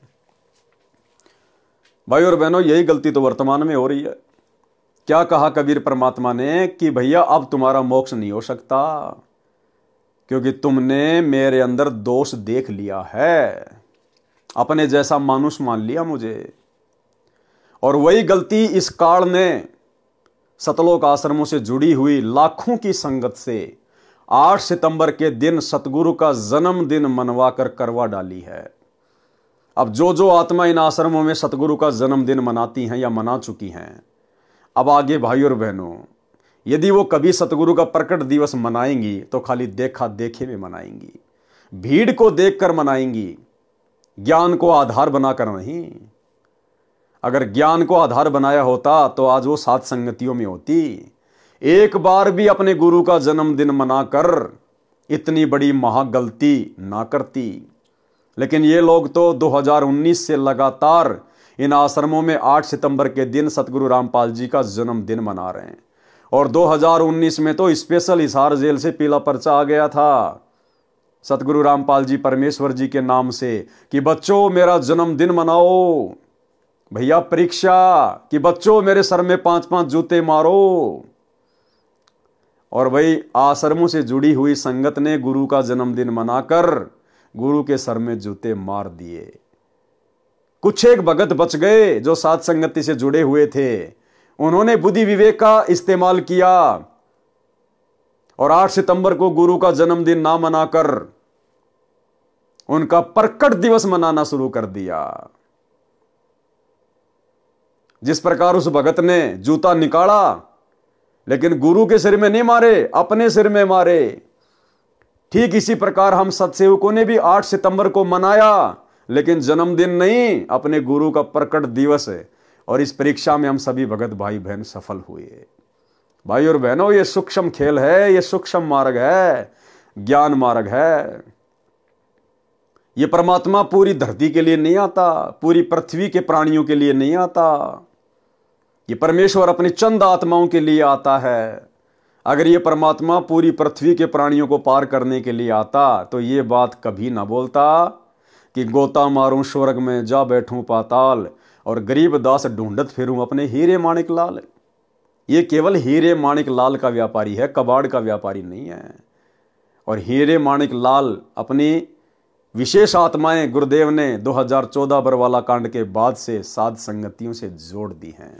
भाई और बहनों, यही गलती तो वर्तमान में हो रही है। क्या कहा कबीर परमात्मा ने कि भैया अब तुम्हारा मोक्ष नहीं हो सकता, क्योंकि तुमने मेरे अंदर दोष देख लिया है, अपने जैसा मानुष मान लिया मुझे। और वही गलती इस काल ने सतलोक आश्रमों से जुड़ी हुई लाखों की संगत से 8 सितंबर के दिन सतगुरु का जन्मदिन मनवाकर करवा डाली है। अब जो आत्मा इन आश्रमों में सतगुरु का जन्मदिन मनाती हैं या मना चुकी हैं, अब आगे भाई और बहनों, यदि वो कभी सतगुरु का प्रकट दिवस मनाएंगी तो खाली देखा देखे में मनाएंगी, भीड़ को देखकर मनाएंगी, ज्ञान को आधार बनाकर नहीं। अगर ज्ञान को आधार बनाया होता तो आज वो सात संगतियों में होती। एक बार भी अपने गुरु का जन्मदिन मनाकर इतनी बड़ी महागलती ना करती। लेकिन ये लोग तो 2019 से लगातार इन आश्रमों में 8 सितंबर के दिन सतगुरु रामपाल जी का जन्मदिन मना रहे हैं। और 2019 में तो स्पेशल हिसार जेल से पीला पर्चा आ गया था सतगुरु रामपाल जी परमेश्वर जी के नाम से कि बच्चों मेरा जन्मदिन मनाओ। भैया परीक्षा कि बच्चों मेरे सर में 5-5 जूते मारो। और भाई आश्रमों से जुड़ी हुई संगत ने गुरु का जन्मदिन मनाकर गुरु के सर में जूते मार दिए। कुछ एक भगत बच गए जो साध संगति से जुड़े हुए थे, उन्होंने बुद्धि विवेक का इस्तेमाल किया और 8 सितंबर को गुरु का जन्मदिन ना मनाकर उनका प्रकट दिवस मनाना शुरू कर दिया। जिस प्रकार उस भगत ने जूता निकाला लेकिन गुरु के सिर में नहीं मारे, अपने सिर में मारे, ठीक इसी प्रकार हम सत्सेवकों ने भी 8 सितंबर को मनाया लेकिन जन्मदिन नहीं, अपने गुरु का प्रकट दिवस है। और इस परीक्षा में हम सभी भगत भाई बहन सफल हुए। भाई और बहनों, ये सूक्ष्म खेल है, ये सूक्ष्म मार्ग है, ज्ञान मार्ग है। ये परमात्मा पूरी धरती के लिए नहीं आता, पूरी पृथ्वी के प्राणियों के लिए नहीं आता। ये परमेश्वर अपनी चंद आत्माओं के लिए आता है। अगर ये परमात्मा पूरी पृथ्वी के प्राणियों को पार करने के लिए आता तो ये बात कभी ना बोलता कि गोता मारूं स्वर्ग में जा बैठूं पाताल और गरीब दास ढूंढत फिरूं अपने हीरे माणिक लाल। ये केवल हीरे माणिक लाल का व्यापारी है, कबाड़ का व्यापारी नहीं है। और हीरे माणिक लाल अपनी विशेष आत्माएं गुरुदेव ने 2014 बरवाला कांड के बाद से साध संगतियों से जोड़ दी हैं।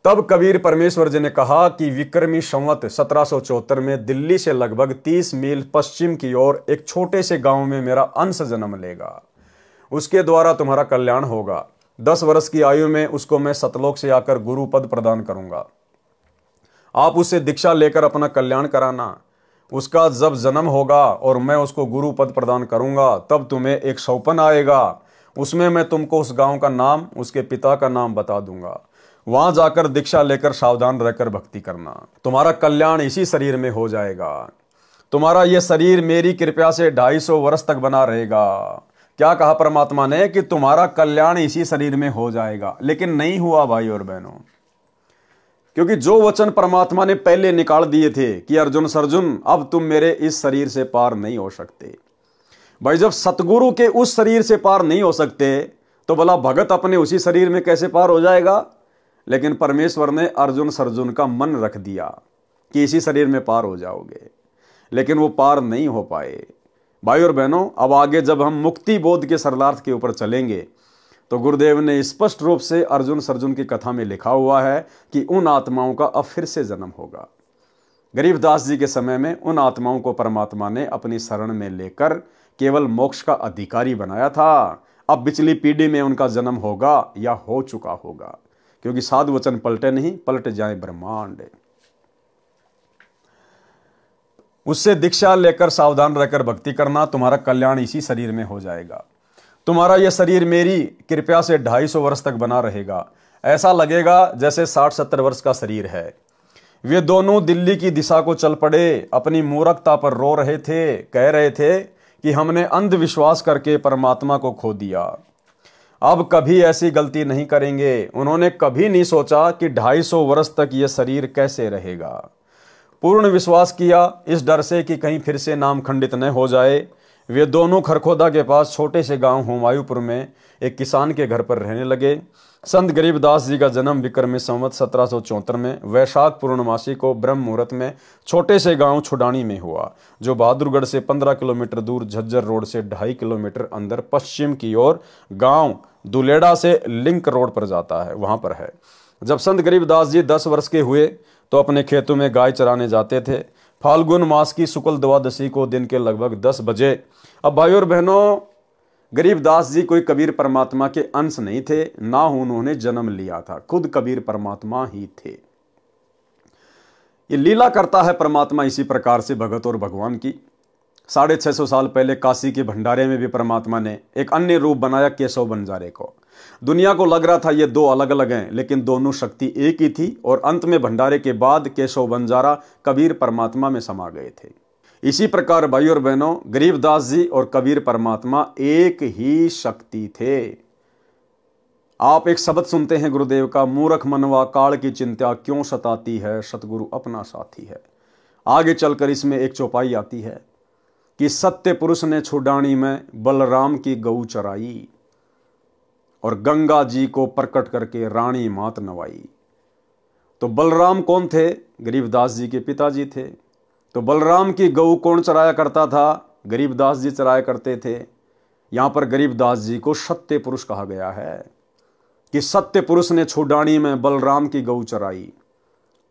तब कबीर परमेश्वर जी ने कहा कि विक्रमी संवत 1774 में दिल्ली से लगभग 30 मील पश्चिम की ओर एक छोटे से गांव में मेरा अंश जन्म लेगा। उसके द्वारा तुम्हारा कल्याण होगा। 10 वर्ष की आयु में उसको मैं सतलोक से आकर गुरु पद प्रदान करूंगा। आप उससे दीक्षा लेकर अपना कल्याण कराना। उसका जब जन्म होगा और मैं उसको गुरु पद प्रदान करूंगा तब तुम्हें एक सौपन आएगा, उसमें मैं तुमको उस गांव का नाम, उसके पिता का नाम बता दूंगा। वहां जाकर दीक्षा लेकर सावधान रहकर भक्ति करना। तुम्हारा कल्याण इसी शरीर में हो जाएगा। तुम्हारा यह शरीर मेरी कृपा से 250 वर्ष तक बना रहेगा। क्या कहा परमात्मा ने कि तुम्हारा कल्याण इसी शरीर में हो जाएगा, लेकिन नहीं हुआ भाई और बहनों। क्योंकि जो वचन परमात्मा ने पहले निकाल दिए थे कि अर्जुन सर्जुन अब तुम मेरे इस शरीर से पार नहीं हो सकते। भाई जब सतगुरु के उस शरीर से पार नहीं हो सकते तो भला भगत अपने उसी शरीर में कैसे पार हो जाएगा। लेकिन परमेश्वर ने अर्जुन सर्जुन का मन रख दिया कि इसी शरीर में पार हो जाओगे, लेकिन वो पार नहीं हो पाए। भाई और बहनों, अब आगे जब हम मुक्ति बोध के सरलार्थ के ऊपर चलेंगे तो गुरुदेव ने स्पष्ट रूप से अर्जुन सर्जुन की कथा में लिखा हुआ है कि उन आत्माओं का अब फिर से जन्म होगा। गरीबदास जी के समय में उन आत्माओं को परमात्मा ने अपनी शरण में लेकर केवल मोक्ष का अधिकारी बनाया था। अब पिछली पीढ़ी में उनका जन्म होगा या हो चुका होगा, क्योंकि साधु वचन पलटे नहीं, पलट जाए ब्रह्मांड। उससे दीक्षा लेकर सावधान रहकर भक्ति करना। तुम्हारा कल्याण इसी शरीर में हो जाएगा। तुम्हारा यह शरीर मेरी कृपा से 250 वर्ष तक बना रहेगा। ऐसा लगेगा जैसे 60-70 वर्ष का शरीर है। वे दोनों दिल्ली की दिशा को चल पड़े। अपनी मूर्खता पर रो रहे थे, कह रहे थे कि हमने अंधविश्वास करके परमात्मा को खो दिया, अब कभी ऐसी गलती नहीं करेंगे। उन्होंने कभी नहीं सोचा कि 250 वर्ष तक यह शरीर कैसे रहेगा। पूर्ण विश्वास किया इस डर से कि कहीं फिर से नाम खंडित न हो जाए। वे दोनों खरखोदा के पास छोटे से गांव हुमायूंपुर में एक किसान के घर पर रहने लगे। संत गरीबदास जी का जन्म विक्रमी संवत 1774 में वैशाख पूर्णमासी को ब्रह्म मुहूर्त में छोटे से गांव छुडानी में हुआ, जो बहादुरगढ़ से 15 किलोमीटर दूर झज्जर रोड से 2.5 किलोमीटर अंदर पश्चिम की ओर गांव दुलेड़ा से लिंक रोड पर जाता है, वहां पर है। जब संत गरीबदास जी 10 वर्ष के हुए तो अपने खेतों में गाय चराने जाते थे। फाल्गुन मास की शुक्ल द्वादशी को दिन के लगभग 10 बजे। अब भाई और बहनों, गरीबदास जी कोई कबीर परमात्मा के अंश नहीं थे, ना उन्होंने जन्म लिया था, खुद कबीर परमात्मा ही थे। ये लीला करता है परमात्मा इसी प्रकार से भगत और भगवान की। 650 साल पहले काशी के भंडारे में भी परमात्मा ने एक अन्य रूप बनाया, केशव बंजारे को। दुनिया को लग रहा था ये दो अलग अलग हैं, लेकिन दोनों शक्ति एक ही थी। और अंत में भंडारे के बाद केशव बंजारा कबीर परमात्मा में समा गए थे। इसी प्रकार भाई और बहनों, गरीबदास जी और कबीर परमात्मा एक ही शक्ति थे। आप एक शब्द सुनते हैं गुरुदेव का, मूर्ख मनवा काल की चिंता क्यों सताती है, सतगुरु अपना साथी है। आगे चलकर इसमें एक चौपाई आती है कि सत्य पुरुष ने छुड़ानी में बलराम की गऊ चराई और गंगा जी को प्रकट करके रानी मात नवाई। तो बलराम कौन थे? गरीबदास जी के पिताजी थे। तो बलराम की गऊ कौन चराया करता था? गरीबदास जी चराया करते थे। यहां पर गरीबदास जी को सत्य पुरुष कहा गया है कि सत्य पुरुष ने छुड़ानी में बलराम की गऊ चराई।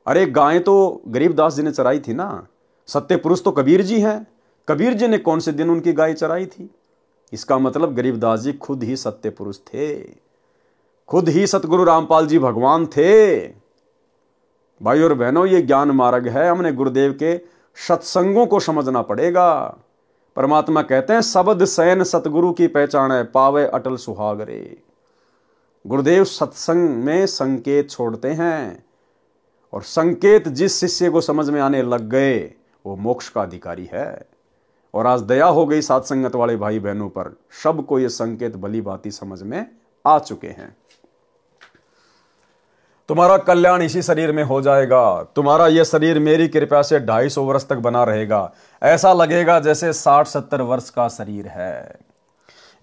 अरे गाय तो गरीबदास जी ने चराई थी ना, सत्य पुरुष तो कबीर जी हैं। कबीर जी ने कौन से दिन उनकी गाय चराई थी? इसका मतलब गरीबदास जी खुद ही सत्य पुरुष थे, खुद ही सतगुरु रामपाल जी भगवान थे। भाई और बहनों, ये ज्ञान मार्ग है, हमने गुरुदेव के सत्संगों को समझना पड़ेगा। परमात्मा कहते हैं शब्द सैन सतगुरु की पहचान है, पावे अटल सुहागरे। गुरुदेव सत्संग में संकेत छोड़ते हैं और संकेत जिस शिष्य को समझ में आने लग गए वो मोक्ष का अधिकारी है। और आज दया हो गई साथ संगत वाले भाई बहनों पर, सबको ये संकेत भली भांति समझ में आ चुके हैं। तुम्हारा कल्याण इसी शरीर में हो जाएगा। तुम्हारा यह शरीर मेरी कृपा से 250 वर्ष तक बना रहेगा। ऐसा लगेगा जैसे 60-70 वर्ष का शरीर है।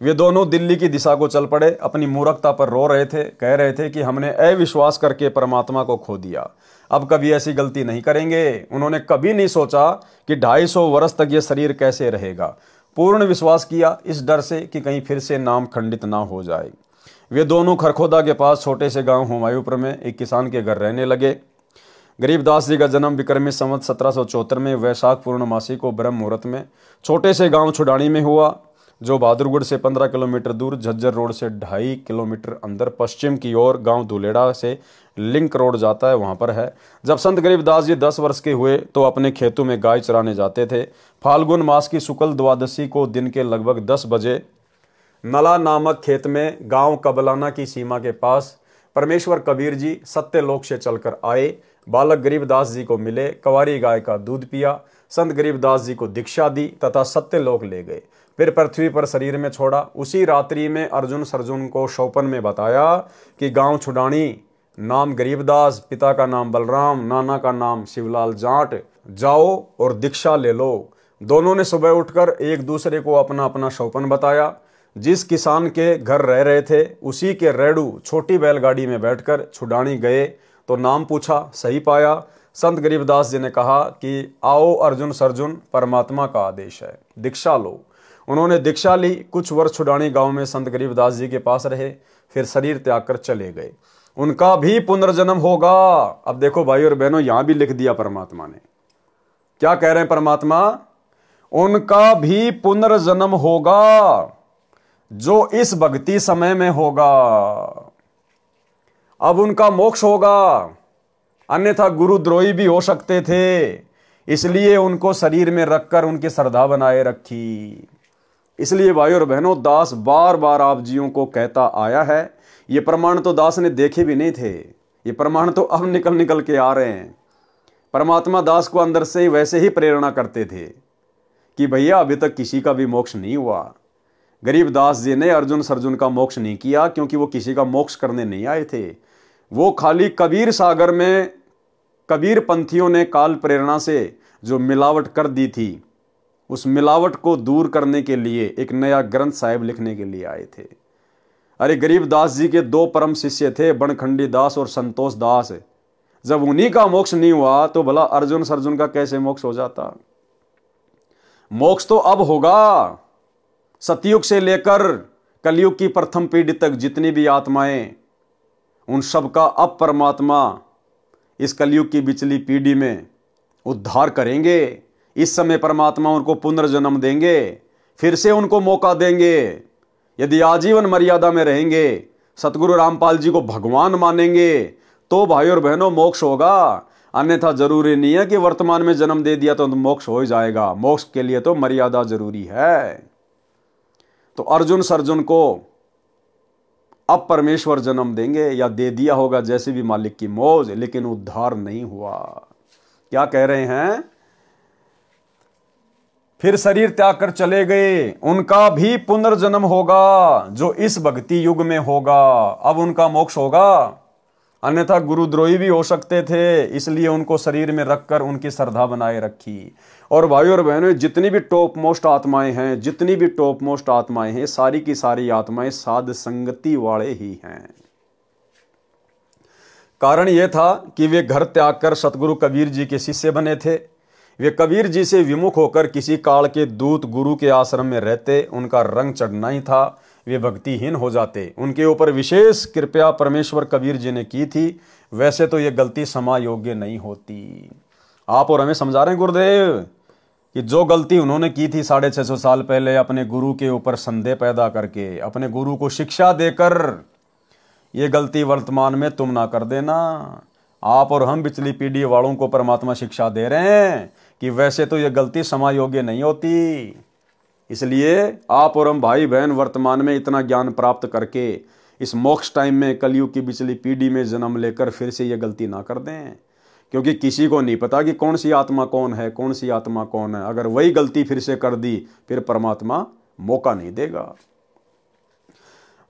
वे दोनों दिल्ली की दिशा को चल पड़े। अपनी मूर्खता पर रो रहे थे, कह रहे थे कि हमने अविश्वास करके परमात्मा को खो दिया, अब कभी ऐसी गलती नहीं करेंगे। उन्होंने कभी नहीं सोचा कि 250 वर्ष तक यह शरीर कैसे रहेगा। पूर्ण विश्वास किया इस डर से कि कहीं फिर से नाम खंडित ना हो जाए। वे दोनों खरखोदा के पास छोटे से गांव हुमायूंपुर में एक किसान के घर रहने लगे। गरीबदास जी का जन्म विक्रमी संवत 1774 में वैशाख पूर्णमासी को ब्रह्म मुहूर्त में छोटे से गांव छुड़ानी में हुआ, जो बहादुरगढ़ से 15 किलोमीटर दूर, झज्जर रोड से 2.5 किलोमीटर अंदर पश्चिम की ओर गांव धुलेड़ा से लिंक रोड जाता है, वहां पर है। जब संत गरीबदास जी 10 वर्ष के हुए तो अपने खेतों में गाय चराने जाते थे। फाल्गुन मास की शुक्ल द्वादशी को दिन के लगभग 10 बजे नला नामक खेत में गांव कबलाना की सीमा के पास परमेश्वर कबीर जी सत्यलोक से चलकर आए। बालक गरीबदास जी को मिले, कंवारी गाय का दूध पिया, संत गरीबदास जी को दीक्षा दी तथा सत्यलोक ले गए। फिर पृथ्वी पर शरीर में छोड़ा। उसी रात्रि में अर्जुन सर्जुन को शौपन में बताया कि गांव छुड़ानी, नाम गरीबदास, पिता का नाम बलराम, नाना का नाम शिवलाल जाट, जाओ और दीक्षा ले लो। दोनों ने सुबह उठकर एक दूसरे को अपना अपना शौपन बताया। जिस किसान के घर रह रहे थे उसी के रेड़ू छोटी बैलगाड़ी में बैठकर छुड़ानी गए तो नाम पूछा, सही पाया। संत गरीबदास जी ने कहा कि आओ अर्जुन सर्जुन, परमात्मा का आदेश है, दीक्षा लो। उन्होंने दीक्षा ली। कुछ वर्ष छुड़ानी गांव में संत गरीबदास जी के पास रहे, फिर शरीर त्याग कर चले गए। उनका भी पुनर्जन्म होगा। अब देखो भाई और बहनों, यहां भी लिख दिया परमात्मा ने। क्या कह रहे हैं परमात्मा? उनका भी पुनर्जन्म होगा जो इस भक्ति समय में होगा। अब उनका मोक्ष होगा, अन्यथा गुरुद्रोही भी हो सकते थे, इसलिए उनको शरीर में रखकर उनकी श्रद्धा बनाए रखी। इसलिए भाई और बहनों, दास बार बार आप जियों को कहता आया है। ये प्रमाण तो दास ने देखे भी नहीं थे, ये प्रमाण तो अब निकल निकल के आ रहे हैं। परमात्मा दास को अंदर से ही वैसे ही प्रेरणा करते थे कि भैया अभी तक किसी का भी मोक्ष नहीं हुआ। गरीबदास जी ने अर्जुन सर्जुन का मोक्ष नहीं किया क्योंकि वो किसी का मोक्ष करने नहीं आए थे। वो खाली कबीर सागर में कबीर पंथियों ने काल प्रेरणा से जो मिलावट कर दी थी, उस मिलावट को दूर करने के लिए एक नया ग्रंथ साहिब लिखने के लिए आए थे। अरे गरीबदास जी के 2 परम शिष्य थे, बनखंडी दास और संतोष दास। जब उन्हीं का मोक्ष नहीं हुआ तो भला अर्जुन सर्जुन का कैसे मोक्ष हो जाता? मोक्ष तो अब होगा। सतयुग से लेकर कलयुग की प्रथम पीढ़ी तक जितनी भी आत्माएं, उन सब का अब परमात्मा इस कलयुग की बिचली पीढ़ी में उद्धार करेंगे। इस समय परमात्मा उनको पुनर्जन्म देंगे, फिर से उनको मौका देंगे। यदि आजीवन मर्यादा में रहेंगे, सतगुरु रामपाल जी को भगवान मानेंगे, तो भाई और बहनों मोक्ष होगा। अन्यथा जरूरी नहीं है कि वर्तमान में जन्म दे दिया तो मोक्ष हो जाएगा। मोक्ष के लिए तो मर्यादा जरूरी है। तो अर्जुन सर्जुन को अब परमेश्वर जन्म देंगे या दे दिया होगा, जैसे भी मालिक की मौज, लेकिन उद्धार नहीं हुआ। क्या कह रहे हैं? फिर शरीर त्याग कर चले गए, उनका भी पुनर्जन्म होगा जो इस भक्ति युग में होगा। अब उनका मोक्ष होगा, अन्यथा गुरुद्रोही भी हो सकते थे, इसलिए उनको शरीर में रखकर उनकी श्रद्धा बनाए रखी। और भाइयों और बहनों, जितनी भी टॉप मोस्ट आत्माएं हैं, जितनी भी टॉप मोस्ट आत्माएं हैं, सारी की सारी आत्माएं साध संगति वाले ही हैं। कारण यह था कि वे घर त्याग कर सतगुरु कबीर जी के शिष्य बने थे। वे कबीर जी से विमुख होकर किसी काल के दूत गुरु के आश्रम में रहते, उनका रंग चढ़ना ही था, वे भक्तिहीन हो जाते। उनके ऊपर विशेष कृपया परमेश्वर कबीर जी ने की थी, वैसे तो ये गलती क्षमा योग्य नहीं होती। आप और हमें समझा रहे हैं गुरुदेव कि जो गलती उन्होंने की थी 650 साल पहले, अपने गुरु के ऊपर संदेह पैदा करके, अपने गुरु को शिक्षा देकर, ये गलती वर्तमान में तुम ना कर देना। आप और हम पिछली पीढ़ी वालों को परमात्मा शिक्षा दे रहे हैं कि वैसे तो ये गलती क्षमा योग्य नहीं होती। इसलिए आप और हम भाई बहन वर्तमान में इतना ज्ञान प्राप्त करके इस मोक्ष टाइम में कलयुग की पिछली पीढ़ी में जन्म लेकर फिर से ये गलती ना कर दें, क्योंकि किसी को नहीं पता कि कौन सी आत्मा कौन है, कौन सी आत्मा कौन है। अगर वही गलती फिर से कर दी, फिर परमात्मा मौका नहीं देगा।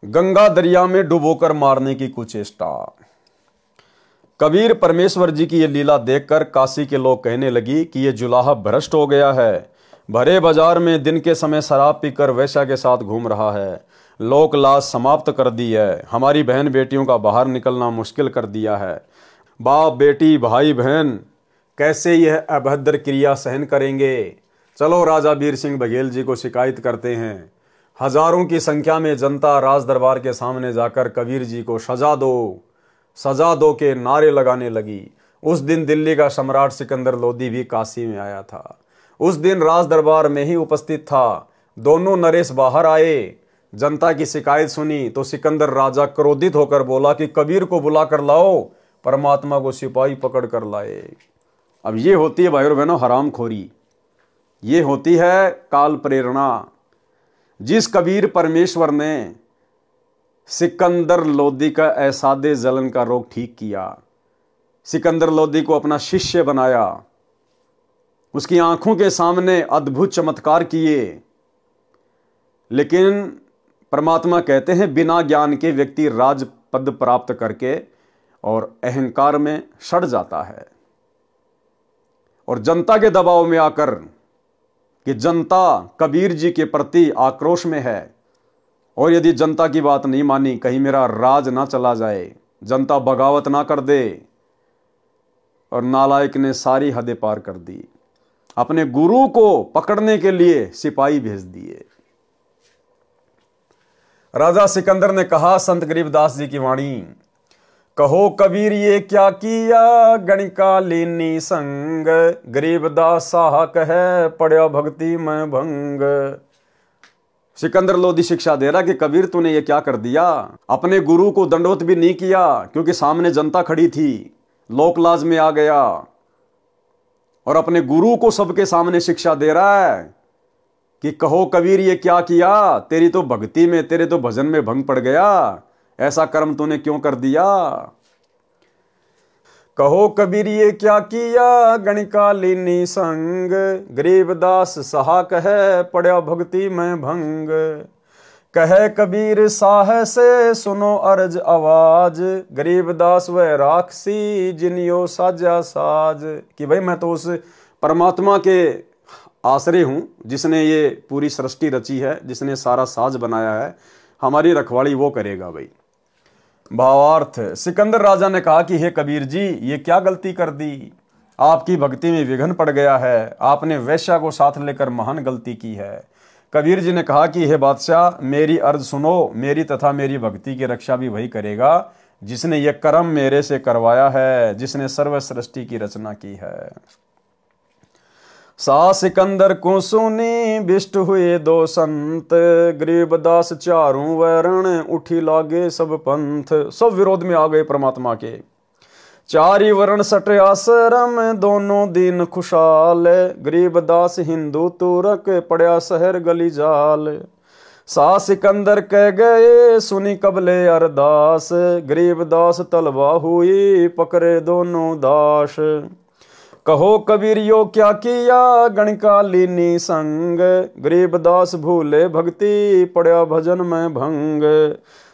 गंगा दरिया में डुबोकर मारने की कुचेष्टा। कबीर परमेश्वर जी की ये लीला देखकर काशी के लोग कहने लगी कि ये जुलाहा भ्रष्ट हो गया है, भरे बाजार में दिन के समय शराब पीकर वैश्या के साथ घूम रहा है, लोक लाज समाप्त कर दी है, हमारी बहन बेटियों का बाहर निकलना मुश्किल कर दिया है। बाप बेटी भाई बहन कैसे यह अभद्र क्रिया सहन करेंगे। चलो राजा वीर सिंह बघेल जी को शिकायत करते हैं। हजारों की संख्या में जनता राज दरबार के सामने जाकर कबीर जी को सजा दो के नारे लगाने लगी। उस दिन दिल्ली का सम्राट सिकंदर लोदी भी काशी में आया था, उस दिन राज दरबार में ही उपस्थित था। दोनों नरेश बाहर आए, जनता की शिकायत सुनी तो सिकंदर राजा क्रोधित होकर बोला कि कबीर को बुला कर लाओ। परमात्मा को सिपाही पकड़ कर लाए। अब ये होती है भाइयों बहनों हरामखोरी, ये होती है काल प्रेरणा। जिस कबीर परमेश्वर ने सिकंदर लोदी का ऐसादे जलन का रोग ठीक किया, सिकंदर लोदी को अपना शिष्य बनाया, उसकी आंखों के सामने अद्भुत चमत्कार किए, लेकिन परमात्मा कहते हैं बिना ज्ञान के व्यक्ति राज पद प्राप्त करके और अहंकार में सड़ जाता है। और जनता के दबाव में आकर कि जनता कबीर जी के प्रति आक्रोश में है, और यदि जनता की बात नहीं मानी, कहीं मेरा राज ना चला जाए, जनता बगावत ना कर दे, और नालायक ने सारी हदें पार कर दी। अपने गुरु को पकड़ने के लिए सिपाही भेज दिए। राजा सिकंदर ने कहा, संत गरीबदास जी की वाणी, कहो कबीर ये क्या किया गणिकालीनी संग, गरीबदास साहा कहे पड़या भक्ति में भंग। सिकंदर लोदी शिक्षा दे रहा कि कबीर तूने ये क्या कर दिया। अपने गुरु को दंडवत भी नहीं किया क्योंकि सामने जनता खड़ी थी, लोक लाज में आ गया, और अपने गुरु को सबके सामने शिक्षा दे रहा है कि कहो कबीर ये क्या किया, तेरी तो भक्ति में, तेरे तो भजन में भंग पड़ गया, ऐसा कर्म तूने क्यों कर दिया। कहो कबीर ये क्या किया गणिकालीनी संग, गरीबदास सहा कहे पड़या भक्ति में भंग। कहे कबीर साह से सुनो अर्ज आवाज, गरीबदास वह राक्षसी जिनियो साजा साज। कि भाई मैं तो उस परमात्मा के आश्रय हूं जिसने ये पूरी सृष्टि रची है, जिसने सारा साज बनाया है, हमारी रखवाली वो करेगा भाई। भावार्थ, सिकंदर राजा ने कहा कि हे कबीर जी ये क्या गलती कर दी, आपकी भक्ति में विघ्न पड़ गया है, आपने वैश्या को साथ लेकर महान गलती की है। कबीर जी ने कहा कि हे बादशाह मेरी अर्ज सुनो, मेरी तथा मेरी भक्ति की रक्षा भी वही करेगा जिसने ये कर्म मेरे से करवाया है, जिसने सर्व सृष्टि की रचना की है। सा सिकंदर को सुनी बिष्ट हुए दो संत, गरीबदास चारों वरण उठी लागे सब पंथ। सब विरोध में आ गए परमात्मा के। चारी वर्ण सट आश्रम दोनों दीन खुशाल, गरीबदास हिंदू तुरक पड़या शहर गली जाल। सा सिकंदर कह गए सुनी कबले अरदास, गरीबदास तलवा हुई पकड़े दोनों दास। कहो कबीरियो क्या किया गणकालीनी संग, गरीबदास भूले भक्ति पड़ा भजन में भंग।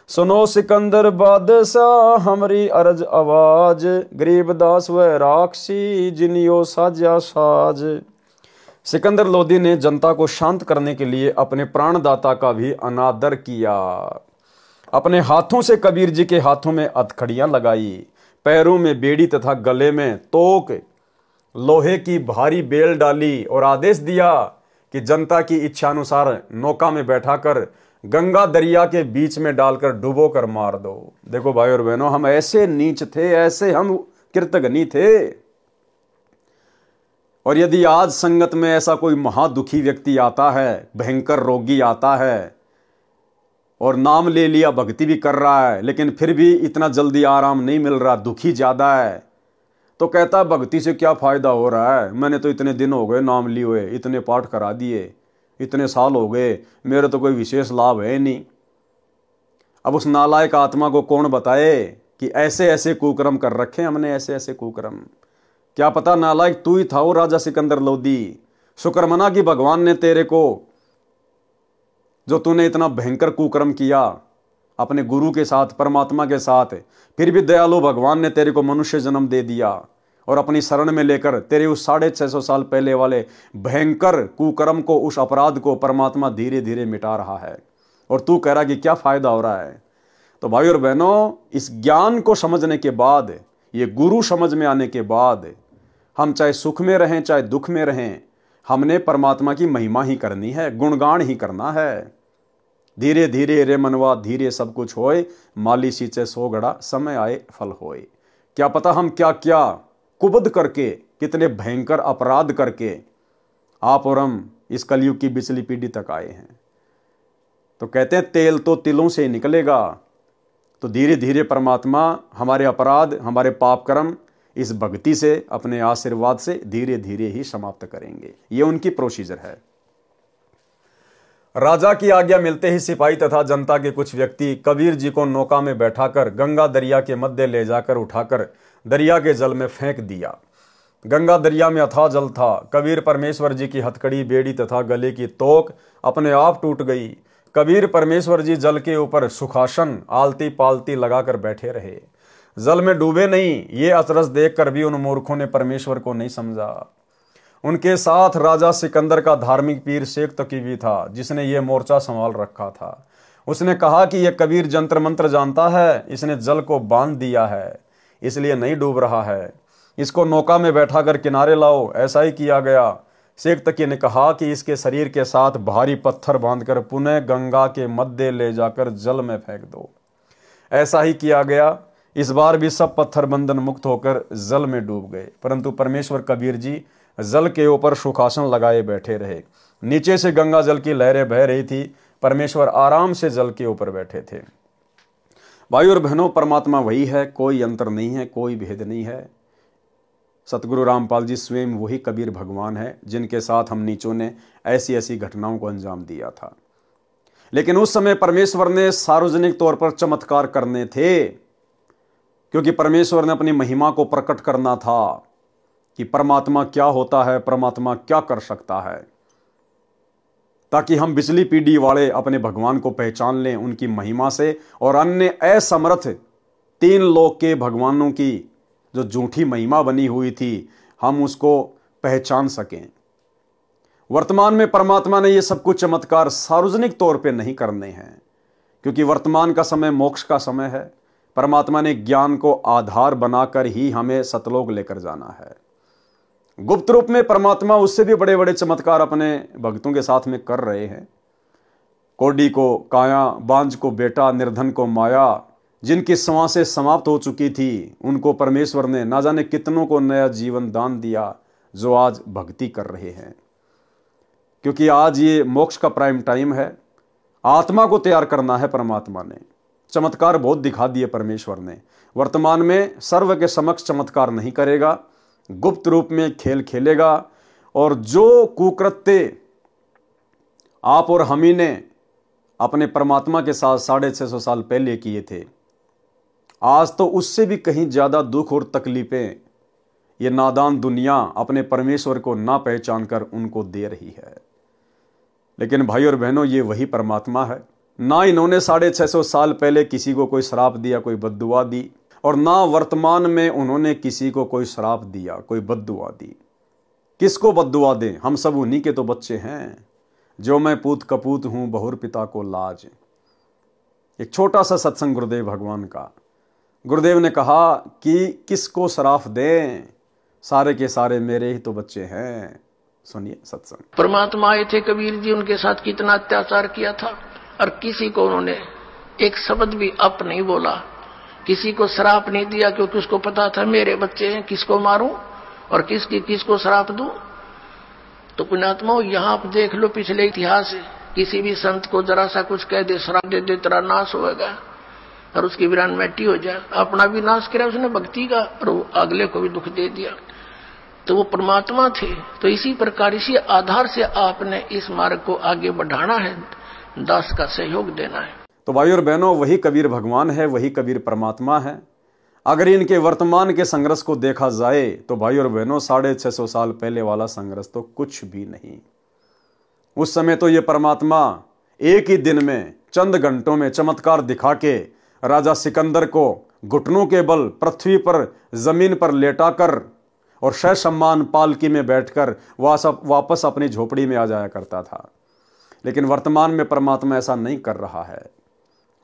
सुनो सिकंदर बादशाह हमारी अर्ज आवाज, गरीबदास व राक्षी जिनियो साजा साज। सिकंदर लोदी ने जनता को शांत करने के लिए अपने प्राणदाता का भी अनादर किया। अपने हाथों से कबीर जी के हाथों में हथकड़ियां लगाई, पैरों में बेड़ी तथा गले में तोक लोहे की भारी बेल डाली और आदेश दिया कि जनता की इच्छानुसार नौका में बैठाकर गंगा दरिया के बीच में डालकर डुबो कर मार दो। देखो भाई और बहनों, हम ऐसे नीच थे, ऐसे हम कृतघ्नी थे। और यदि आज संगत में ऐसा कोई महादुखी व्यक्ति आता है, भयंकर रोगी आता है और नाम ले लिया, भक्ति भी कर रहा है, लेकिन फिर भी इतना जल्दी आराम नहीं मिल रहा, दुखी ज्यादा है, तो कहता है भक्ति से क्या फायदा हो रहा है, मैंने तो इतने दिन हो गए नाम लिए हुए, इतने पाठ करा दिए, इतने साल हो गए, मेरे तो कोई विशेष लाभ है नहीं। अब उस नालायक आत्मा को कौन बताए कि ऐसे ऐसे कुकर्म कर रखे हमने, ऐसे ऐसे कुकर्म। क्या पता नालायक तू ही था वो राजा सिकंदर लोदी। शुक्र मना कि भगवान ने तेरे को, जो तूने इतना भयंकर कुकर्म किया अपने गुरु के साथ, परमात्मा के साथ, फिर भी दयालु भगवान ने तेरे को मनुष्य जन्म दे दिया और अपनी शरण में लेकर तेरे उस 650 साल पहले वाले भयंकर कुकर्म को, उस अपराध को परमात्मा धीरे धीरे मिटा रहा है। और तू कह रहा कि क्या फायदा हो रहा है। तो भाई और बहनों, इस ज्ञान को समझने के बाद, ये गुरु समझ में आने के बाद, हम चाहे सुख में रहें चाहे दुख में रहें, हमने परमात्मा की महिमा ही करनी है, गुणगान ही करना है। धीरे धीरे रे मनवा धीरे सब कुछ होए, माली सींचे सो गड़ा समय आए फल होए। क्या पता हम क्या क्या कुबद करके, कितने भयंकर अपराध करके आप और हम इस कलयुग की बिचली पीढ़ी तक आए हैं। तो कहते हैं तेल तो तिलों से निकलेगा। तो धीरे धीरे परमात्मा हमारे अपराध, हमारे पाप कर्म इस भक्ति से, अपने आशीर्वाद से धीरे धीरे ही समाप्त करेंगे। ये उनकी प्रोसीजर है। राजा की आज्ञा मिलते ही सिपाही तथा जनता के कुछ व्यक्ति कबीर जी को नौका में बैठाकर गंगा दरिया के मध्य ले जाकर उठाकर दरिया के जल में फेंक दिया। गंगा दरिया में अथाह जल था। कबीर परमेश्वर जी की हथकड़ी, बेड़ी तथा गले की तोक अपने आप टूट गई। कबीर परमेश्वर जी जल के ऊपर सुखासन आलती पालती लगाकर बैठे रहे, जल में डूबे नहीं। ये अचरज देखकर भी उन मूर्खों ने परमेश्वर को नहीं समझा। उनके साथ राजा सिकंदर का धार्मिक पीर शेख तकी भी था, जिसने ये मोर्चा संभाल रखा था। उसने कहा कि यह कबीर जंत्र मंत्र जानता है, इसने जल को बांध दिया है, इसलिए नहीं डूब रहा है, इसको नौका में बैठाकर किनारे लाओ। ऐसा ही किया गया। शेख तकी ने कहा कि इसके शरीर के साथ भारी पत्थर बांधकर पुनः गंगा के मध्य ले जाकर जल में फेंक दो। ऐसा ही किया गया। इस बार भी सब पत्थर बंधन मुक्त होकर जल में डूब गए, परंतु परमेश्वर कबीर जी जल के ऊपर सुखासन लगाए बैठे रहे। नीचे से गंगा जल की लहरें बह रही थी, परमेश्वर आराम से जल के ऊपर बैठे थे। भाई और बहनों, परमात्मा वही है, कोई अंतर नहीं है, कोई भेद नहीं है। सतगुरु रामपाल जी स्वयं वही कबीर भगवान है, जिनके साथ हम नीचों ने ऐसी ऐसी घटनाओं को अंजाम दिया था। लेकिन उस समय परमेश्वर ने सार्वजनिक तौर पर चमत्कार करने थे, क्योंकि परमेश्वर ने अपनी महिमा को प्रकट करना था कि परमात्मा क्या होता है, परमात्मा क्या कर सकता है, ताकि हम बिचली पीढ़ी वाले अपने भगवान को पहचान लें उनकी महिमा से, और अन्य असमर्थ 3 लोक के भगवानों की जो झूठी महिमा बनी हुई थी, हम उसको पहचान सकें। वर्तमान में परमात्मा ने ये सब कुछ चमत्कार सार्वजनिक तौर पे नहीं करने हैं, क्योंकि वर्तमान का समय मोक्ष का समय है। परमात्मा ने ज्ञान को आधार बनाकर ही हमें सतलोक लेकर जाना है। गुप्त रूप में परमात्मा उससे भी बड़े बड़े चमत्कार अपने भक्तों के साथ में कर रहे हैं। कोडी को काया, बांझ को बेटा, निर्धन को माया, जिनकी सांसें समाप्त हो चुकी थी, उनको परमेश्वर ने ना जाने कितनों को नया जीवन दान दिया, जो आज भक्ति कर रहे हैं। क्योंकि आज ये मोक्ष का प्राइम टाइम है, आत्मा को तैयार करना है। परमात्मा ने चमत्कार बहुत दिखा दिए परमेश्वर ने। वर्तमान में सर्व के समक्ष चमत्कार नहीं करेगा, गुप्त रूप में खेल खेलेगा। और जो कुकृत्य आप और हम ही ने अपने परमात्मा के साथ 650 साल पहले किए थे, आज तो उससे भी कहीं ज्यादा दुख और तकलीफें ये नादान दुनिया अपने परमेश्वर को ना पहचान कर उनको दे रही है। लेकिन भाई और बहनों, ये वही परमात्मा है। ना इन्होंने 650 साल पहले किसी को कोई श्राप दिया, कोई बद्दुआ दी, और ना वर्तमान में उन्होंने किसी को कोई श्राप दिया, कोई बद्दुआ दी। किसको बद्दुआ दें? हम सब उन्हीं के तो बच्चे हैं। जो मैं पूत कपूत हूं, बहुर पिता को लाज। एक छोटा सा सत्संग गुरुदेव भगवान का। गुरुदेव ने कहा कि किसको श्राप दें, सारे के सारे मेरे ही तो बच्चे हैं। सुनिए सत्संग। परमात्मा आए थे कबीर जी, उनके साथ कितना अत्याचार किया था, और किसी को उन्होंने एक शब्द भी अप नहीं बोला, किसी को श्राप नहीं दिया, क्योंकि उसको पता था मेरे बच्चे हैं, किसको मारूं और किसको श्राप दूं। तो पुण्यात्माओं, यहां आप देख लो पिछले इतिहास, किसी भी संत को जरा सा कुछ कह दे, श्राप दे दे, तेरा नाश होगा और उसकी वीरान मिट्टी हो जाए। अपना भी नाश किया उसने भक्ति का, और अगले को भी दुख दे दिया। तो वो परमात्मा थे। तो इसी प्रकार इसी आधार से आपने इस मार्ग को आगे बढ़ाना है, दास का सहयोग देना है। तो भाई और बहनों, वही कबीर भगवान है, वही कबीर परमात्मा है। अगर इनके वर्तमान के संघर्ष को देखा जाए तो भाई और बहनों, 650 साल पहले वाला संघर्ष तो कुछ भी नहीं। उस समय तो ये परमात्मा एक ही दिन में, चंद घंटों में चमत्कार दिखा के राजा सिकंदर को घुटनों के बल पृथ्वी पर, जमीन पर लेटाकर और सह सम्मान पालकी में बैठकर वापस अपनी झोपड़ी में आ जाया करता था। लेकिन वर्तमान में परमात्मा ऐसा नहीं कर रहा है,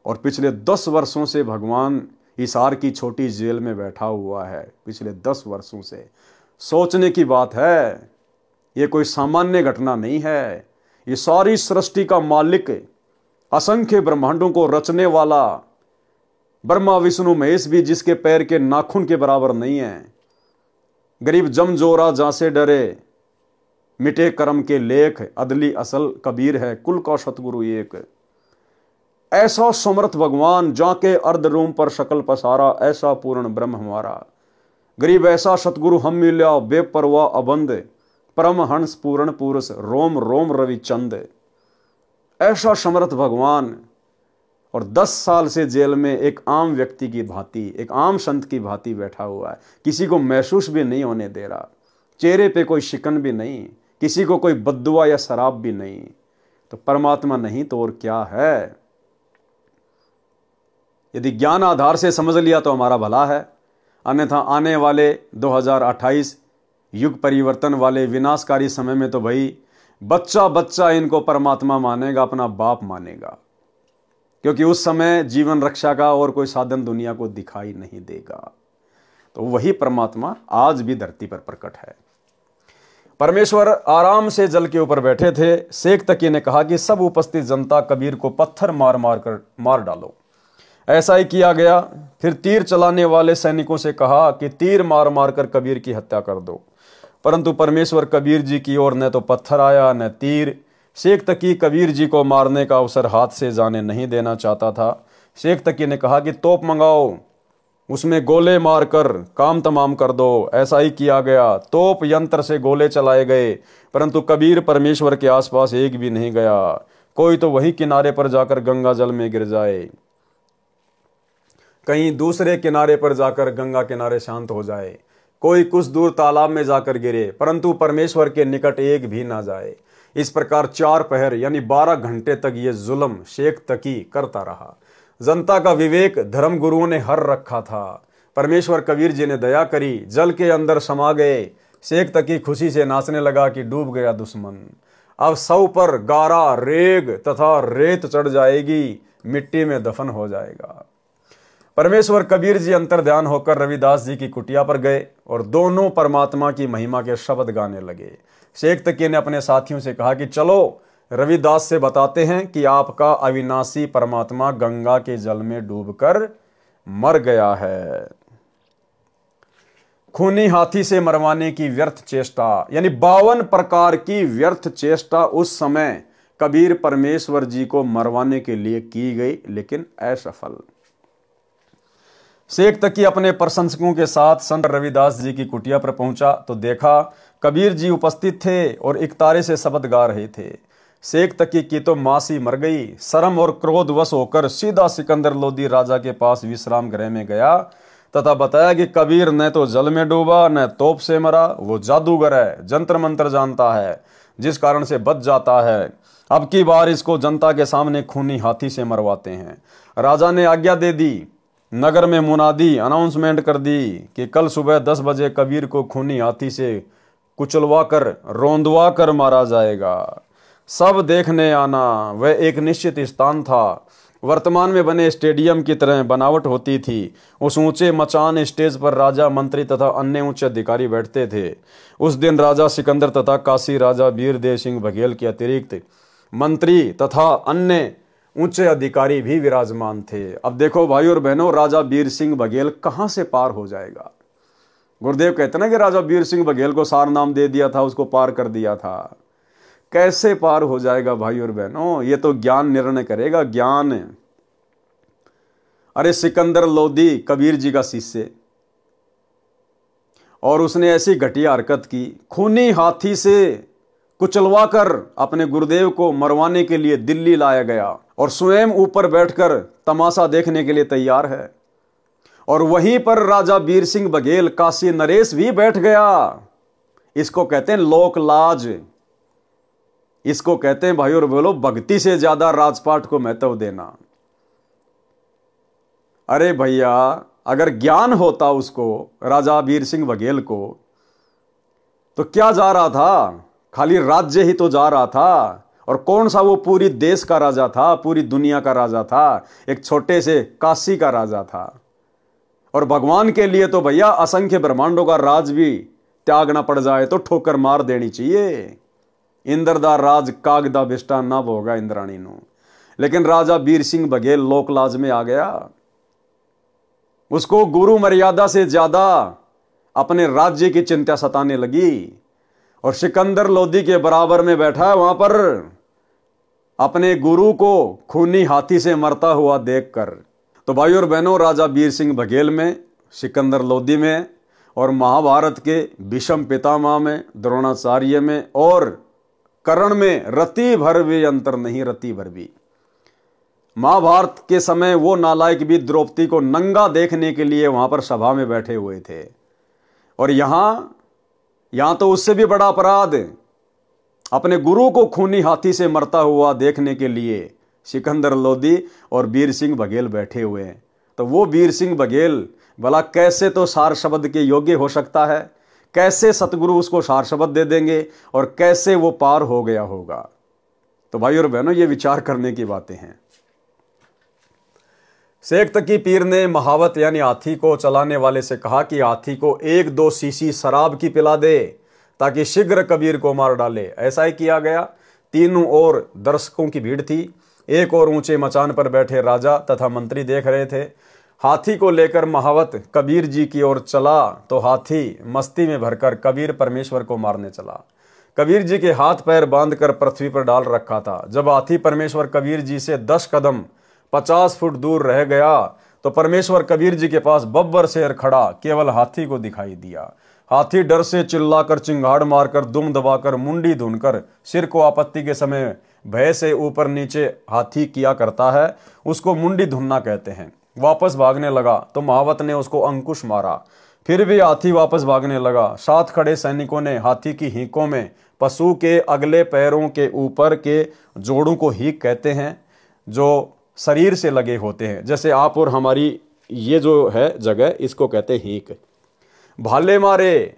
और पिछले 10 वर्षों से भगवान हिसार की छोटी जेल में बैठा हुआ है। पिछले 10 वर्षों से। सोचने की बात है, ये कोई सामान्य घटना नहीं है। ये सारी सृष्टि का मालिक, असंख्य ब्रह्मांडों को रचने वाला ब्रह्मा विष्णु महेश भी जिसके पैर के नाखून के बराबर नहीं है। गरीब जमजोरा जहां से डरे, मिटे कर्म के लेख, अदली असल कबीर है, कुल का सतगुरु एक। ऐसा समर्थ भगवान, जाके अर्ध रूम पर शकल पसारा, ऐसा पूर्ण ब्रह्म हमारा। गरीब ऐसा सतगुरु हम मिल्या, बेपरवाह अबंध, परम हंस पूर्ण पुरुष, रोम रोम रवि चंद। ऐसा समर्थ भगवान, और 10 साल से जेल में एक आम व्यक्ति की भांति, एक आम संत की भांति बैठा हुआ है। किसी को महसूस भी नहीं होने दे रहा, चेहरे पे कोई शिकन भी नहीं, किसी को कोई बद्दुआ या शराब भी नहीं। तो परमात्मा नहीं तो और क्या है? यदि ज्ञान आधार से समझ लिया तो हमारा भला है, अन्यथा आने वाले 2028 युग परिवर्तन वाले विनाशकारी समय में तो भाई बच्चा बच्चा इनको परमात्मा मानेगा, अपना बाप मानेगा, क्योंकि उस समय जीवन रक्षा का और कोई साधन दुनिया को दिखाई नहीं देगा। तो वही परमात्मा आज भी धरती पर प्रकट है। परमेश्वर आराम से जल के ऊपर बैठे थे। शेख तकी ने कहा कि सब उपस्थित जनता कबीर को पत्थर मार डालो। ऐसा ही किया गया। फिर तीर चलाने वाले सैनिकों से कहा कि तीर मार मार कर कबीर की हत्या कर दो, परंतु परमेश्वर कबीर जी की ओर न तो पत्थर आया न तीर। शेख तकी कबीर जी को मारने का अवसर हाथ से जाने नहीं देना चाहता था। शेख तकी ने कहा कि तोप मंगाओ, उसमें गोले मारकर काम तमाम कर दो। ऐसा ही किया गया। तोप यंत्र से गोले चलाए गए, परंतु कबीर परमेश्वर के आसपास एक भी नहीं गया। कोई तो वही किनारे पर जाकर गंगा जल में गिर जाए, कहीं दूसरे किनारे पर जाकर गंगा किनारे शांत हो जाए, कोई कुछ दूर तालाब में जाकर गिरे, परंतु परमेश्वर के निकट एक भी ना जाए। इस प्रकार 4 पहर यानी 12 घंटे तक ये जुल्म शेख तकी करता रहा। जनता का विवेक धर्म गुरुओं ने हर रखा था। परमेश्वर कबीर जी ने दया करी, जल के अंदर समा गए। शेख तकी खुशी से नाचने लगा कि डूब गया दुश्मन। अब सौ पर गारा, रेग तथा रेत चढ़ जाएगी, मिट्टी में दफन हो जाएगा। परमेश्वर कबीर जी अंतर ध्यान होकर रविदास जी की कुटिया पर गए और दोनों परमात्मा की महिमा के शब्द गाने लगे। शेख तकी ने अपने साथियों से कहा कि चलो रविदास से बताते हैं कि आपका अविनाशी परमात्मा गंगा के जल में डूबकर मर गया है। खूनी हाथी से मरवाने की व्यर्थ चेष्टा, यानी 52 प्रकार की व्यर्थ चेष्टा उस समय कबीर परमेश्वर जी को मरवाने के लिए की गई, लेकिन असफल। शेख तकी अपने प्रशंसकों के साथ संत रविदास जी की कुटिया पर पहुंचा तो देखा कबीर जी उपस्थित थे और इकतारे से शब्द गा रहे थे। शेख तकी की तो मासी मर गई। शर्म और क्रोध वश होकर सीधा सिकंदर लोदी राजा के पास विश्राम गृह में गया। तथा बताया कि कबीर न तो जल में डूबा न तोप से मरा, वो जादूगर है, जंत्र मंत्र जानता है, जिस कारण से बच जाता है। अब की बार इसको जनता के सामने खूनी हाथी से मरवाते हैं। राजा ने आज्ञा दे दी, नगर में मुनादी अनाउंसमेंट कर दी कि कल सुबह 10 बजे कबीर को खूनी हाथी से कुचलवा कर रोंदवा कर मारा जाएगा। सब देखने आना। वह एक निश्चित स्थान था। वर्तमान में बने स्टेडियम की तरह बनावट होती थी। उस ऊंचे मचान स्टेज पर राजा, मंत्री तथा अन्य उच्च अधिकारी बैठते थे। उस दिन राजा सिकंदर तथा काशी राजा वीरदेव सिंह बघेल के अतिरिक्त मंत्री तथा अन्य ऊंचे अधिकारी भी विराजमान थे। अब देखो भाई और बहनों, राजा वीर सिंह बघेल कहां से पार हो जाएगा। गुरुदेव कहते ना कि राजा वीर सिंह बघेल को सार नाम दे दिया था, उसको पार कर दिया था। कैसे पार हो जाएगा भाई और बहनों, ये तो ज्ञान निर्णय करेगा, ज्ञान। अरे सिकंदर लोदी कबीर जी का शिष्य, और उसने ऐसी घटिया हरकत की, खूनी हाथी से कुचलवा कर अपने गुरुदेव को मरवाने के लिए दिल्ली लाया गया और स्वयं ऊपर बैठकर तमाशा देखने के लिए तैयार है। और वहीं पर राजा वीर सिंह बघेल, काशी नरेश भी बैठ गया। इसको कहते हैं लोक लाज। इसको कहते हैं भाई और बोलो भक्ति से ज्यादा राजपाट को महत्व देना। अरे भैया, अगर ज्ञान होता उसको, राजा वीर सिंह बघेल को, तो क्या जा रहा था, खाली राज्य ही तो जा रहा था। और कौन सा वो पूरी देश का राजा था, पूरी दुनिया का राजा था, एक छोटे से काशी का राजा था। और भगवान के लिए तो भैया असंख्य ब्रह्मांडों का राज भी त्यागना पड़ जाए तो ठोकर मार देनी चाहिए। इंद्रदा राज कागदा बिष्टा ना होगा इंद्राणी नो। लेकिन राजा वीर सिंह बघेल लोकलाज में आ गया। उसको गुरु मर्यादा से ज्यादा अपने राज्य की चिंता सताने लगी। और सिकंदर लोदी के बराबर में बैठा है वहां पर, अपने गुरु को खूनी हाथी से मरता हुआ देखकर। तो भाई और बहनों, राजा वीर सिंह बघेल में, सिकंदर लोदी में और महाभारत के भीष्म पितामह में, द्रोणाचार्य में और कर्ण में रति भर भी अंतर नहीं, रति भर भी। महाभारत के समय वो नालायक भी द्रौपदी को नंगा देखने के लिए वहां पर सभा में बैठे हुए थे। और यहां तो उससे भी बड़ा अपराध, अपने गुरु को खूनी हाथी से मरता हुआ देखने के लिए सिकंदर लोदी और वीर सिंह बघेल बैठे हुए हैं। तो वो वीर सिंह बघेल भला कैसे तो सार शब्द के योग्य हो सकता है, कैसे सतगुरु उसको सार शब्द दे देंगे और कैसे वो पार हो गया होगा। तो भाई और बहनों, ये विचार करने की बातें हैं। शेख तकी पीर ने महावत यानी हाथी को चलाने वाले से कहा कि हाथी को 1-2 शीशी शराब की पिला दे ताकि शीघ्र कबीर को मार डाले। ऐसा ही किया गया। तीनों ओर दर्शकों की भीड़ थी। एक और ऊंचे मचान पर बैठे राजा तथा मंत्री देख रहे थे। हाथी को लेकर महावत कबीर जी की ओर चला तो हाथी मस्ती में भरकर कबीर परमेश्वर को मारने चला। कबीर जी के हाथ पैर बांधकर पृथ्वी पर डाल रखा था। जब हाथी परमेश्वर कबीर जी से 10 कदम 50 फुट दूर रह गया तो परमेश्वर कबीर जी के पास बब्बर शेर खड़ा केवल हाथी को दिखाई दिया। हाथी डर से चिल्लाकर, चिंगाड़ मारकर, दुम दबाकर, मुंडी धुनकर, सिर को आपत्ति के समय भय से ऊपर नीचे हाथी किया करता है, उसको मुंडी धुनना कहते हैं। वापस भागने लगा तो महावत ने उसको अंकुश मारा। फिर भी हाथी वापस भागने लगा। साथ खड़े सैनिकों ने हाथी की हीकों में पशु के अगले पैरों के ऊपर के जोड़ों को हीक कहते हैं, जो शरीर से लगे होते हैं। जैसे आप और हमारी ये जो है जगह, इसको कहते हैं हीक। भाले मारे,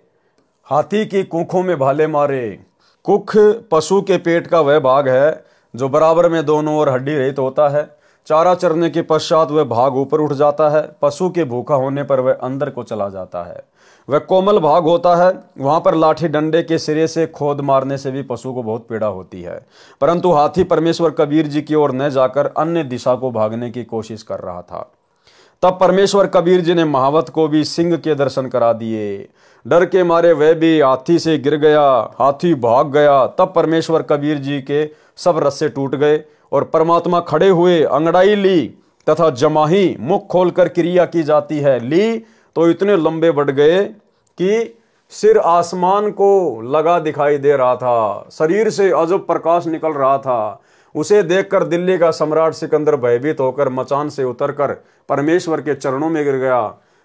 हाथी की कुखों में भाले मारे। कुख पशु के पेट का वह भाग है जो बराबर में दोनों ओर हड्डी रहित होता है। चारा चरने के पश्चात वह भाग ऊपर उठ जाता है। पशु के भूखा होने पर वह अंदर को चला जाता है। वह कोमल भाग होता है। वहां पर लाठी डंडे के सिरे से खोद मारने से भी पशु को बहुत पीड़ा होती है। परंतु हाथी परमेश्वर कबीर जी की ओर न जाकर अन्य दिशा को भागने की कोशिश कर रहा था। तब परमेश्वर कबीर जी ने महावत को भी सिंह के दर्शन करा दिए। डर के मारे वह भी हाथी से गिर गया। हाथी भाग गया। तब परमेश्वर कबीर जी के सब रस्से टूट गए और परमात्मा खड़े हुए, अंगड़ाई ली तथा जमाही, मुख खोलकर क्रिया की जाती है, ली तो इतने लंबे बढ़ गए कि सिर आसमान को लगा दिखाई दे रहा था। शरीर से अजब प्रकाश निकल रहा था। उसे देखकर दिल्ली का सम्राट सिकंदर भयभीत होकर मचान से उतरकर परमेश्वर के चरणों में गिर गया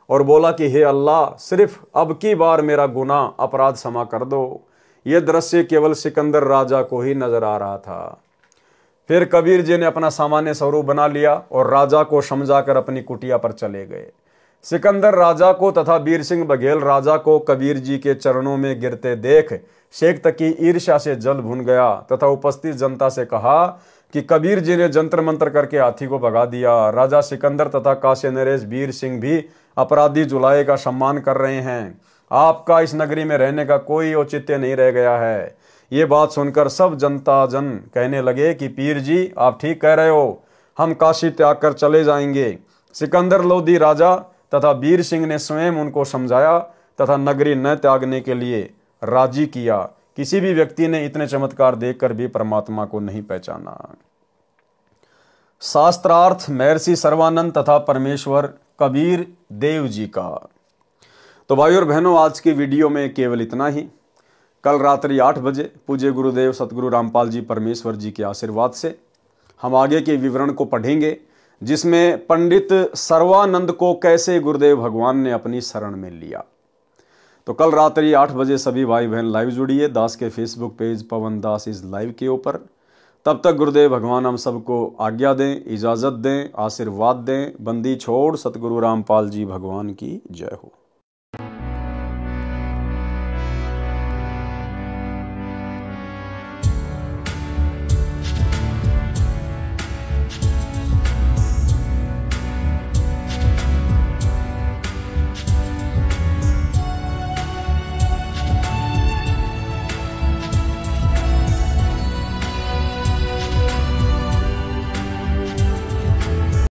और बोला कि हे अल्लाह, सिर्फ अब की बार मेरा गुनाह अपराध क्षमा कर दो। यह दृश्य केवल सिकंदर राजा को ही नजर आ रहा था। फिर कबीर जी ने अपना सामान्य स्वरूप बना लिया और राजा को समझाकर अपनी कुटिया पर चले गए। सिकंदर राजा को तथा वीर सिंह बघेल राजा को कबीर जी के चरणों में गिरते देख शेख तकी ईर्ष्या से जल भुन गया तथा उपस्थित जनता से कहा कि कबीर जी ने जंतर मंत्र करके हाथी को भगा दिया। राजा सिकंदर तथा काशी नरेश वीर सिंह भी अपराधी जुलाए का सम्मान कर रहे हैं। आपका इस नगरी में रहने का कोई औचित्य नहीं रह गया है। ये बात सुनकर सब जनता जन कहने लगे कि पीर जी, आप ठीक कह रहे हो, हम काशी त्याग कर चले जाएंगे। सिकंदर लोधी राजा तथा वीर सिंह ने स्वयं उनको समझाया तथा नगरी न त्यागने के लिए राजी किया। किसी भी व्यक्ति ने इतने चमत्कार देखकर भी परमात्मा को नहीं पहचाना। शास्त्रार्थ महर्षि सर्वानंद तथा परमेश्वर कबीर देव जी का। तो भाई और बहनों, आज की वीडियो में केवल इतना ही। कल रात्रि 8 बजे पूज्य गुरुदेव सतगुरु रामपाल जी परमेश्वर जी के आशीर्वाद से हम आगे के विवरण को पढ़ेंगे, जिसमें पंडित सर्वानंद को कैसे गुरुदेव भगवान ने अपनी शरण में लिया। तो कल रात्रि 8 बजे सभी भाई बहन लाइव जुड़िए दास के फेसबुक पेज पवन दास इस लाइव के ऊपर। तब तक गुरुदेव भगवान हम सबको आज्ञा दें, इजाज़त दें, आशीर्वाद दें। बंदी छोड़ सतगुरु रामपाल जी भगवान की जय हो।